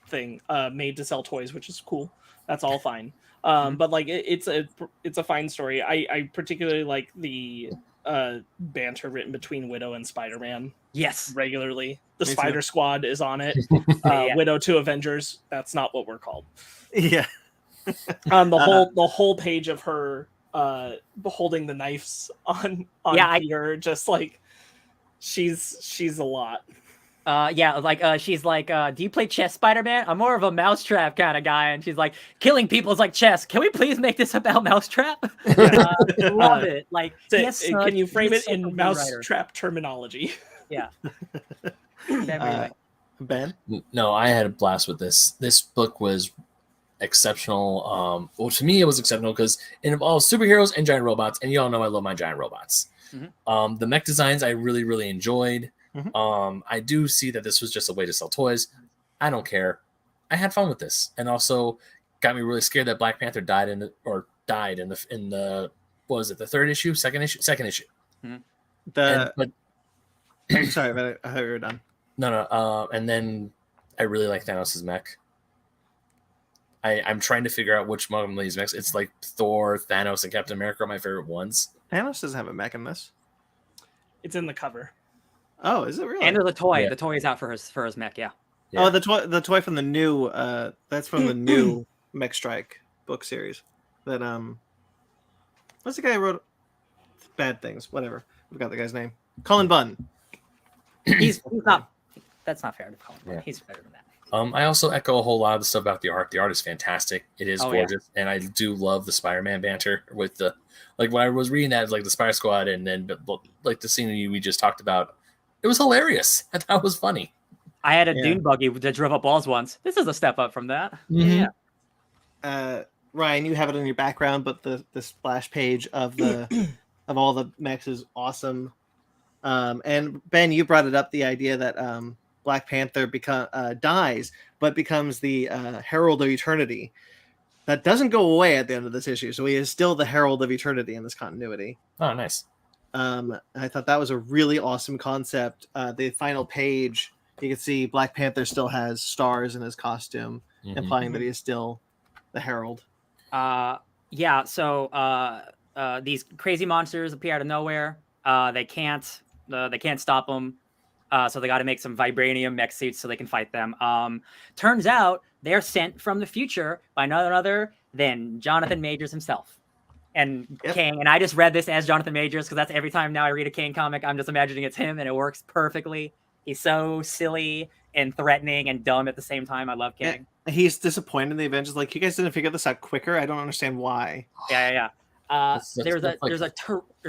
thing made to sell toys, which is cool. That's all fine. But like it's a fine story. I particularly like the banter written between Widow and Spider-Man. Yes, regularly. The Me Spider too. Squad is on it. Yeah. Widow to Avengers. That's not what we're called. Yeah. The whole page of her beholding the knives on Peter, just like she's a lot. She's like, do you play chess, Spider-Man? I'm more of a mousetrap kind of guy. And she's like, killing people is like chess. Can we please make this about mousetrap? Love it. Like, can you frame it in mousetrap terminology? Yeah. Ben? No, I had a blast with this. This book was exceptional. Well, to me, it was exceptional because it involves superheroes and giant robots. And you all know I love my giant robots. The mech designs I really, really enjoyed. I do see that this was just a way to sell toys. I don't care. I had fun with this, and also got me really scared that Black Panther died in the what was it, the second issue. Sorry, but I thought you were done. No. And then I really like Thanos' mech. I'm trying to figure out which one of these mechs. It's like Thor, Thanos, and Captain America are my favorite ones. Thanos doesn't have a mech in this. It's in the cover. Oh, is it really? And there's a toy. Yeah. The toy is out for his mech. Yeah. Oh, the toy from the new. That's from the new Mech Strike book series. That what's the guy who wrote Bad Things? Whatever. I forgot the guy's name. Cullen Bunn. He's not. That's not fair to call him. Yeah. He's better than that. I also echo a whole lot of the stuff about the art. The art is fantastic. It is gorgeous, Yeah. and I do love the Spider-Man banter with the when I was reading that, like the Spider Squad, and then like the scene we just talked about. It was hilarious. I thought it was funny. I had a dune buggy that drove up walls once. This is a step up from that. Mm-hmm. Yeah. Ryan, you have it in your background, but the splash page of the of all the mechs is awesome. And Ben, you brought it up, the idea that Black Panther dies, but becomes the Herald of Eternity. That doesn't go away at the end of this issue, so he is still the Herald of Eternity in this continuity. Oh, nice. I thought that was a really awesome concept. The final page, you can see Black Panther still has stars in his costume, implying that he is still the Herald. Yeah. So these crazy monsters appear out of nowhere. They can't stop them. So they got to make some vibranium mech suits so they can fight them. Turns out they're sent from the future by none other than Jonathan Majors himself. And King, and I just read this as Jonathan Majors because that's every time now I read a King comic, I'm just imagining it's him, and it works perfectly. He's so silly and threatening and dumb at the same time. I love King. He's disappointed in the Avengers. Like, you guys didn't figure this out quicker. I don't understand why. Yeah. There's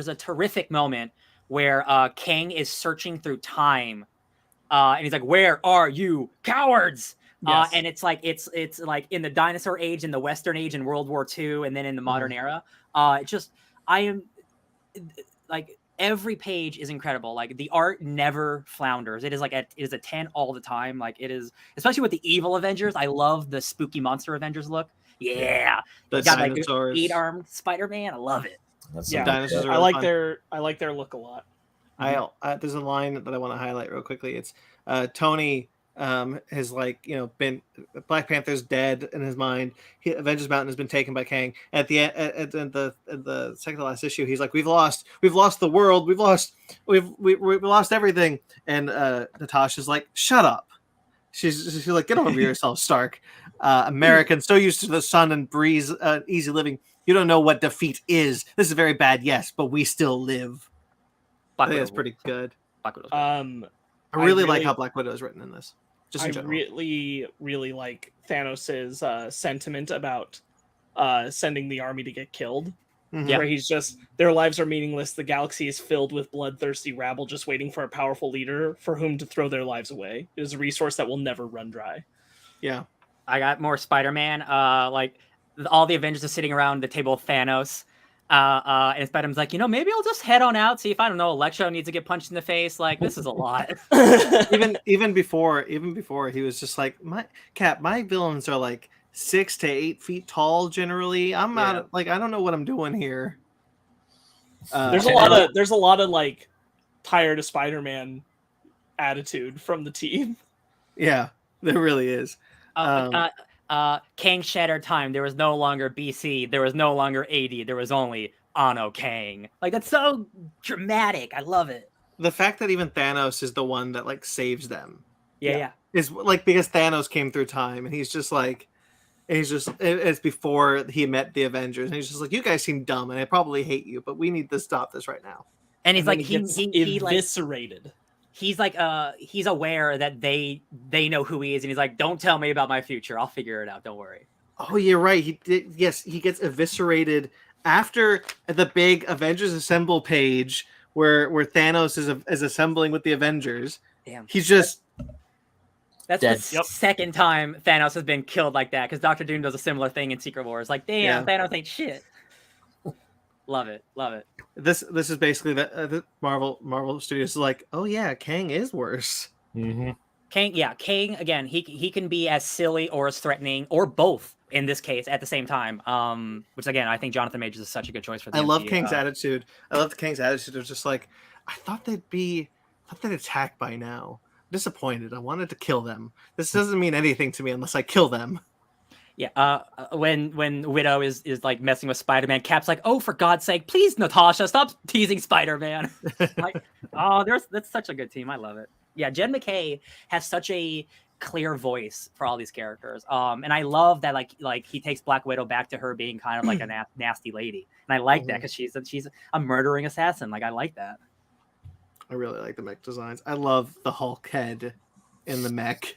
a terrific moment where King is searching through time and he's like, "Where are you, cowards?" Yes. And it's like in the dinosaur age, in the Western age, in World War II, and then in the modern era. I am like every page is incredible. Like the art never flounders. It is a 10 all the time. Like it is, especially with the evil Avengers. I love the spooky monster Avengers look. Yeah, The got dinosaurs. like 8-armed Spider-Man. I love it. That's Yeah, dinosaurs are I really like fun. I like their look a lot. There's a line that I want to highlight real quickly. It's Tony has been Black Panther's dead in his mind. Avengers Mountain has been taken by Kang. At the at the second to last issue, he's like, we've lost the world, we've lost everything. And Natasha's like, shut up. She's like, get over yourself, Stark. Americans so used to the sun and breeze, easy living. You don't know what defeat is. This is very bad, yes, but we still live. I think that's pretty good. Black Widow's I really like how Black Widow is written in this. Just in general. really like Thanos' sentiment about sending the army to get killed. Mhm. Where he's just, their lives are meaningless. The galaxy is filled with bloodthirsty rabble just waiting for a powerful leader for whom to throw their lives away. It is a resource that will never run dry. Yeah. I got more Spider-Man. Like all the Avengers are sitting around the table with Thanos. And Spider-Man's like, maybe I'll just head on out, see if, I don't know, Electro needs to get punched in the face. Like, this is a lot. even before he was just like, my villains are like 6 to 8 feet tall generally. I'm not I don't know what I'm doing here. There's a lot of like tired of Spider-Man attitude from the team. Yeah, there really is. Kang shattered time. There was no longer BC. There was no longer AD. There was only Anno Kang. Like, that's so dramatic. I love it. The fact that even Thanos is the one that like saves them. Yeah. Is like, because Thanos came through time and it's before he met the Avengers and he's just like, you guys seem dumb and I probably hate you, but we need to stop this right now. And he's And like, then he eviscerated. he's like, he's aware that they know who he is, and he's like, don't tell me about my future. I'll figure it out. Don't worry. Oh, you're right. He gets eviscerated after the big Avengers Assemble page where Thanos is assembling with the Avengers. Damn. He's just That's Dead. the second time Thanos has been killed like that, because Doctor Doom does a similar thing in Secret Wars. Like, damn, Thanos ain't shit. Love it. This is basically the Marvel Studios is like, oh yeah, Kang is worse. Mm-hmm. Kang again. He can be as silly or as threatening, or both in this case at the same time. Which again, I think Jonathan Majors is such a good choice for. I love Kang's attitude. I love Kang's attitude of just like, I thought they'd attack by now. Disappointed. I wanted to kill them. This doesn't mean anything to me unless I kill them. Yeah. When Widow is like messing with Spider-Man, Cap's like, oh, for God's sake, please, Natasha, stop teasing Spider-Man. Like, that's such a good team. I love it. Yeah, Jen McKay has such a clear voice for all these characters. And I love that like he takes Black Widow back to her being kind of like a nasty lady. And I like that because she's a murdering assassin. Like, I like that. I really like the mech designs. I love the Hulk head in the mech.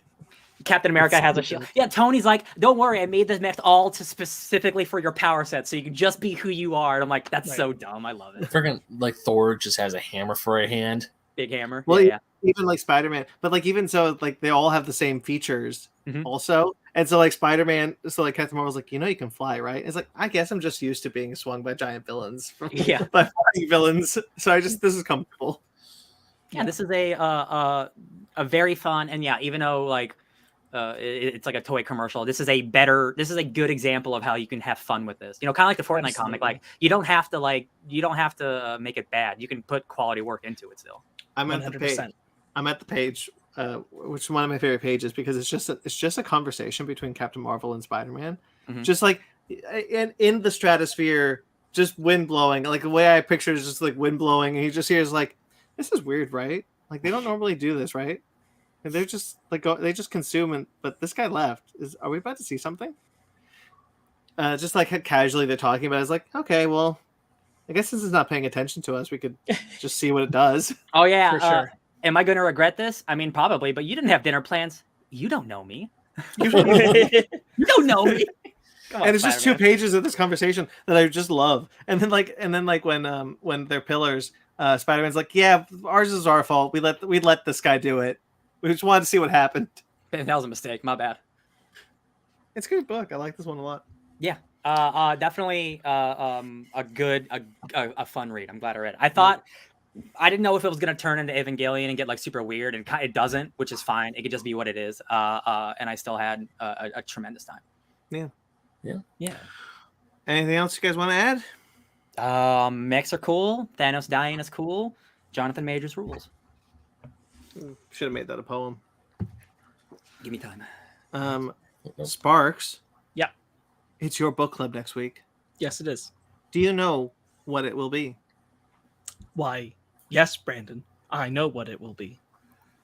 Captain America has a shield. Yeah, Tony's like, don't worry, I made this mech all specifically for your power set, so you can just be who you are. And I'm like, that's so dumb. I love it. Freaking like Thor just has a hammer for a hand. Big hammer. Well, yeah. Even like Spider-Man, but like even so, like they all have the same features also. And so like Spider-Man, so like Captain Marvel's like, you can fly, right? It's like, I guess I'm just used to being swung by giant villains. By flying villains. So this is comfortable. Yeah, this is a very fun, and even though like it's like a toy commercial, this is a good example of how you can have fun with this. Kind of like the Fortnite comic. Like you don't have to make it bad. You can put quality work into it still. I'm at the page, which is one of my favorite pages because it's just a conversation between Captain Marvel and Spider-Man, just like in the stratosphere, just wind blowing. Like the way I picture it is just like wind blowing, and he just hears like, this is weird, right? Like they don't normally do this, right? And they're just like they just consume, but this guy left. Are we about to see something? Just like casually they're talking about it. It's like, okay, well, I guess since it's not paying attention to us, we could just see what it does. Oh yeah, for sure. Am I going to regret this? I mean, probably. But you didn't have dinner plans. You don't know me. You don't know me. Come on, and it's just 2 pages of this conversation that I just love. And then like when they're pillars, Spider-Man's like, yeah, ours is our fault. We let this guy do it. We just wanted to see what happened. That was a mistake. My bad. It's a good book. I like this one a lot. Yeah. Definitely a fun read. I'm glad I read it. I didn't know if it was gonna turn into Evangelion and get like super weird, and it doesn't, which is fine. It could just be what it is. And I still had a tremendous time. Yeah. Anything else you guys want to add? Mechs are cool. Thanos dying is cool. Jonathan Majors rules. Should have made that a poem. Give me time. Sparks. Yeah. It's your book club next week. Yes, it is. Do you know what it will be? Why, yes, Brandon. I know what it will be.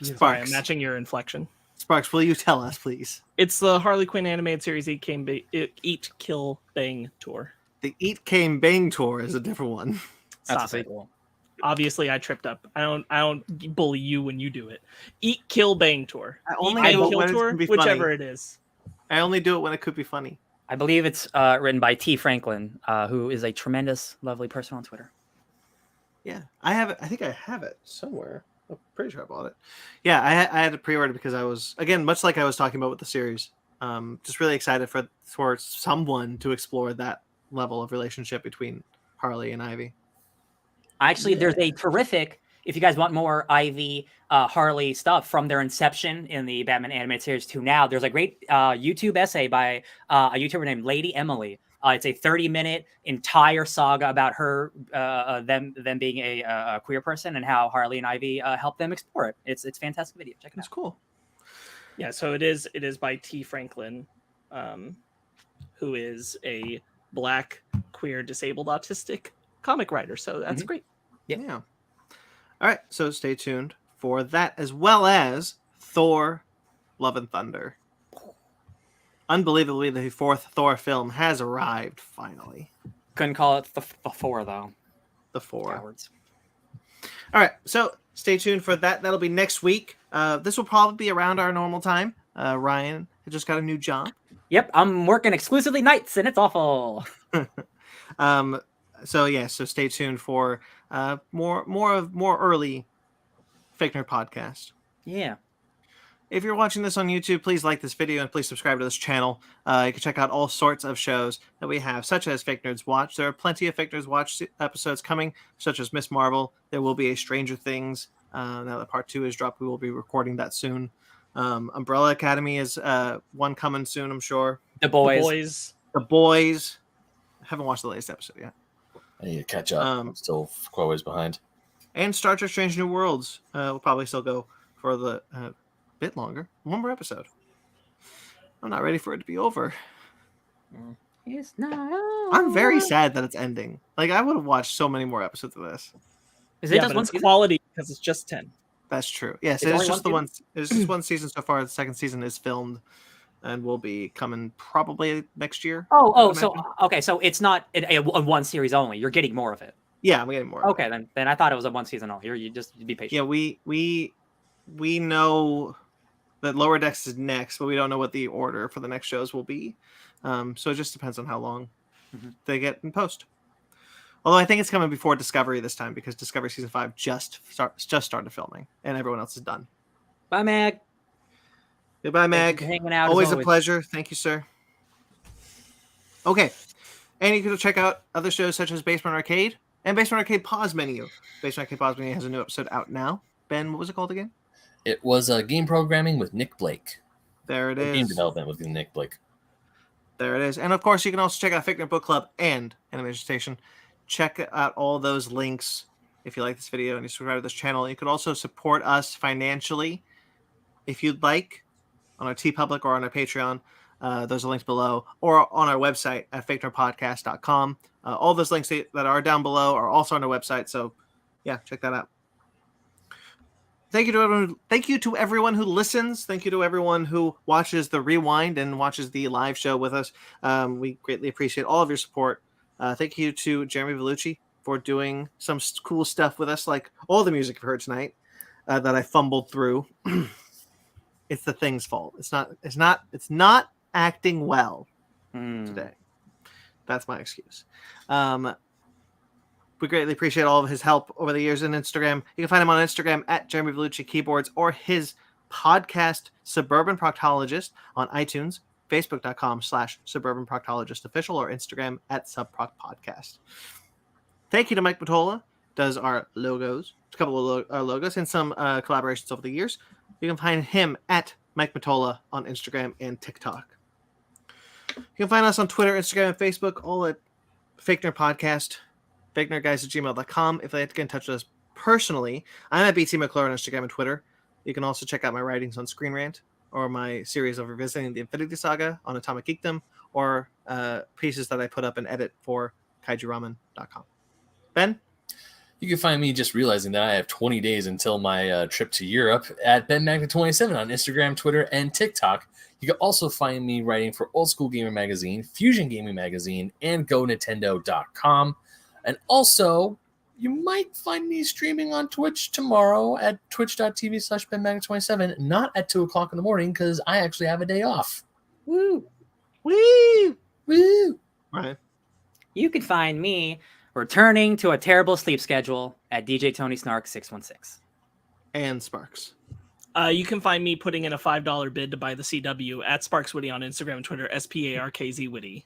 Sorry, I'm Sparks. matching your inflection. Sparks, will you tell us, please? It's the Harley Quinn animated series Eat, Kill, Bang tour. The Eat Came Bang tour is a different one. That's Stop a it. sequel. Obviously, I tripped up. I don't bully you when you do it. Eat, Kill, Bang tour. I only Eat, do Bang, it Kill when it's tour, gonna be whichever funny. it is. I only do it when it could be funny. I believe it's written by T. Franklin, who is a tremendous, lovely person on Twitter. Yeah, I have it. I think I have it somewhere. I'm pretty sure I bought it. Yeah, I had to pre-order because I was, again, much like I was talking about with the series, just really excited for someone to explore that level of relationship between Harley and Ivy. Actually, there's a terrific, if you guys want more Ivy Harley stuff from their inception in the Batman animated series to now, there's a great YouTube essay by a YouTuber named Lady Emily. It's a 30-minute entire saga about her, them being a queer person and how Harley and Ivy helped them explore it. It's a fantastic video. Check it That's out. cool. Yeah, so it is by T. Franklin, who is a Black, queer, disabled, autistic comic writer. So that's great. Yeah. All right, so stay tuned for that, as well as Thor: Love and Thunder. Unbelievably, the fourth Thor film has arrived finally. Couldn't call it the 4 though. The 4. Cowards. All right, so stay tuned for that. That'll be next week. This will probably be around our normal time. Ryan has just got a new job. Yep, I'm working exclusively nights and it's awful. So stay tuned for more early Fake Nerd podcast. Yeah. If you're watching this on YouTube, please like this video and please subscribe to this channel. You can check out all sorts of shows that we have, such as Fake Nerds Watch. There are plenty of Fake Nerds Watch episodes coming, such as Miss Marvel. There will be a Stranger Things. Now that part 2 is dropped, we will be recording that soon. Umbrella Academy is one coming soon, I'm sure. The Boys. The Boys. I haven't watched the latest episode yet. I need to catch up. I'm still quite a ways behind. And Star Trek Strange New Worlds will probably still go for the bit longer. One more episode. I'm not ready for it to be over. It's not. I'm very sad that it's ending. Like, I would have watched so many more episodes of this. Is it Yeah, just but one it's season? quality because it's just 10. That's true. Yes, It's it is only just one the one. It's just one season so far. The second season is filmed and will be coming probably next year. So it's not a one series only. You're getting more of it. Yeah, I'm getting more. Okay, then I thought it was a one season only. You just be patient. Yeah, we know that Lower Decks is next, but we don't know what the order for the next shows will be. So it just depends on how long they get in post. Although I think it's coming before Discovery this time because Discovery season 5 just started filming and everyone else is done. Bye, Meg. Goodbye, Meg. Thanks for hanging out. Always a pleasure. Thank you, sir. Okay. And you can check out other shows such as Basement Arcade and Basement Arcade Pause Menu. Basement Arcade Pause Menu has a new episode out now. Ben, what was it called again? It was game programming with Nick Blake. There it Or is. Game development with Nick Blake. There it is. And of course, you can also check out Fake Nerd Book Club and Animation Station. Check out all those links if you like this video and you subscribe to this channel. You could also support us financially if you'd like on our TeePublic or on our Patreon. Those are links below, or on our website at fakenerdpodcast.com. All those links that are down below are also on our website. So yeah, check that out. Thank you to everyone. Thank you to everyone who listens. Thank you to everyone who watches the rewind and watches the live show with us. We greatly appreciate all of your support. Thank you to Jeremy Vellucci for doing some cool stuff with us, like all the music you've heard tonight that I fumbled through. It's the thing's fault. It's not acting well today. That's my excuse. We greatly appreciate all of his help over the years on Instagram. You can find him on Instagram at Jeremy Vellucci Keyboards or his podcast Suburban Proctologist on iTunes, Facebook.com/Suburban Proctologist Official, or Instagram @SubProcPodcast. Thank you to Mike Matola, does our logos, a couple of logos, and some collaborations over the years. You can find him at Mike Matola on Instagram and TikTok. You can find us on Twitter, Instagram, and Facebook, all at Fake Nerd Podcast, fakenerdguys@gmail.com. If they'd like to get in touch with us personally, I'm at BT McClure on Instagram and Twitter. You can also check out my writings on Screen Rant, or my series of revisiting the Infinity Saga on Atomic Geekdom, or pieces that I put up and edit for kaijuramen.com. Ben? You can find me just realizing that I have 20 days until my trip to Europe at BenMagnet27 on Instagram, Twitter, and TikTok. You can also find me writing for Old School Gamer Magazine, Fusion Gaming Magazine, and GoNintendo.com. And also, you might find me streaming on Twitch tomorrow at twitch.tv/BenMagnet27, not at 2 o'clock in the morning, because I actually have a day off. Woo! Woo! Woo! Right. You can find me returning to a terrible sleep schedule at DJ Tony Snark 616. And Sparks. You can find me putting in a $5 bid to buy the CW at SparksWitty on Instagram and Twitter, SPARKZWitty.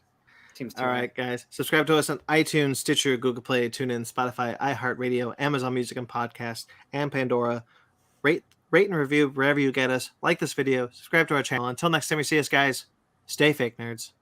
All right, guys. Subscribe to us on iTunes, Stitcher, Google Play, TuneIn, Spotify, iHeartRadio, Amazon Music and Podcast, and Pandora. Rate and review wherever you get us. Like this video. Subscribe to our channel. Until next time we see us, guys, stay fake nerds.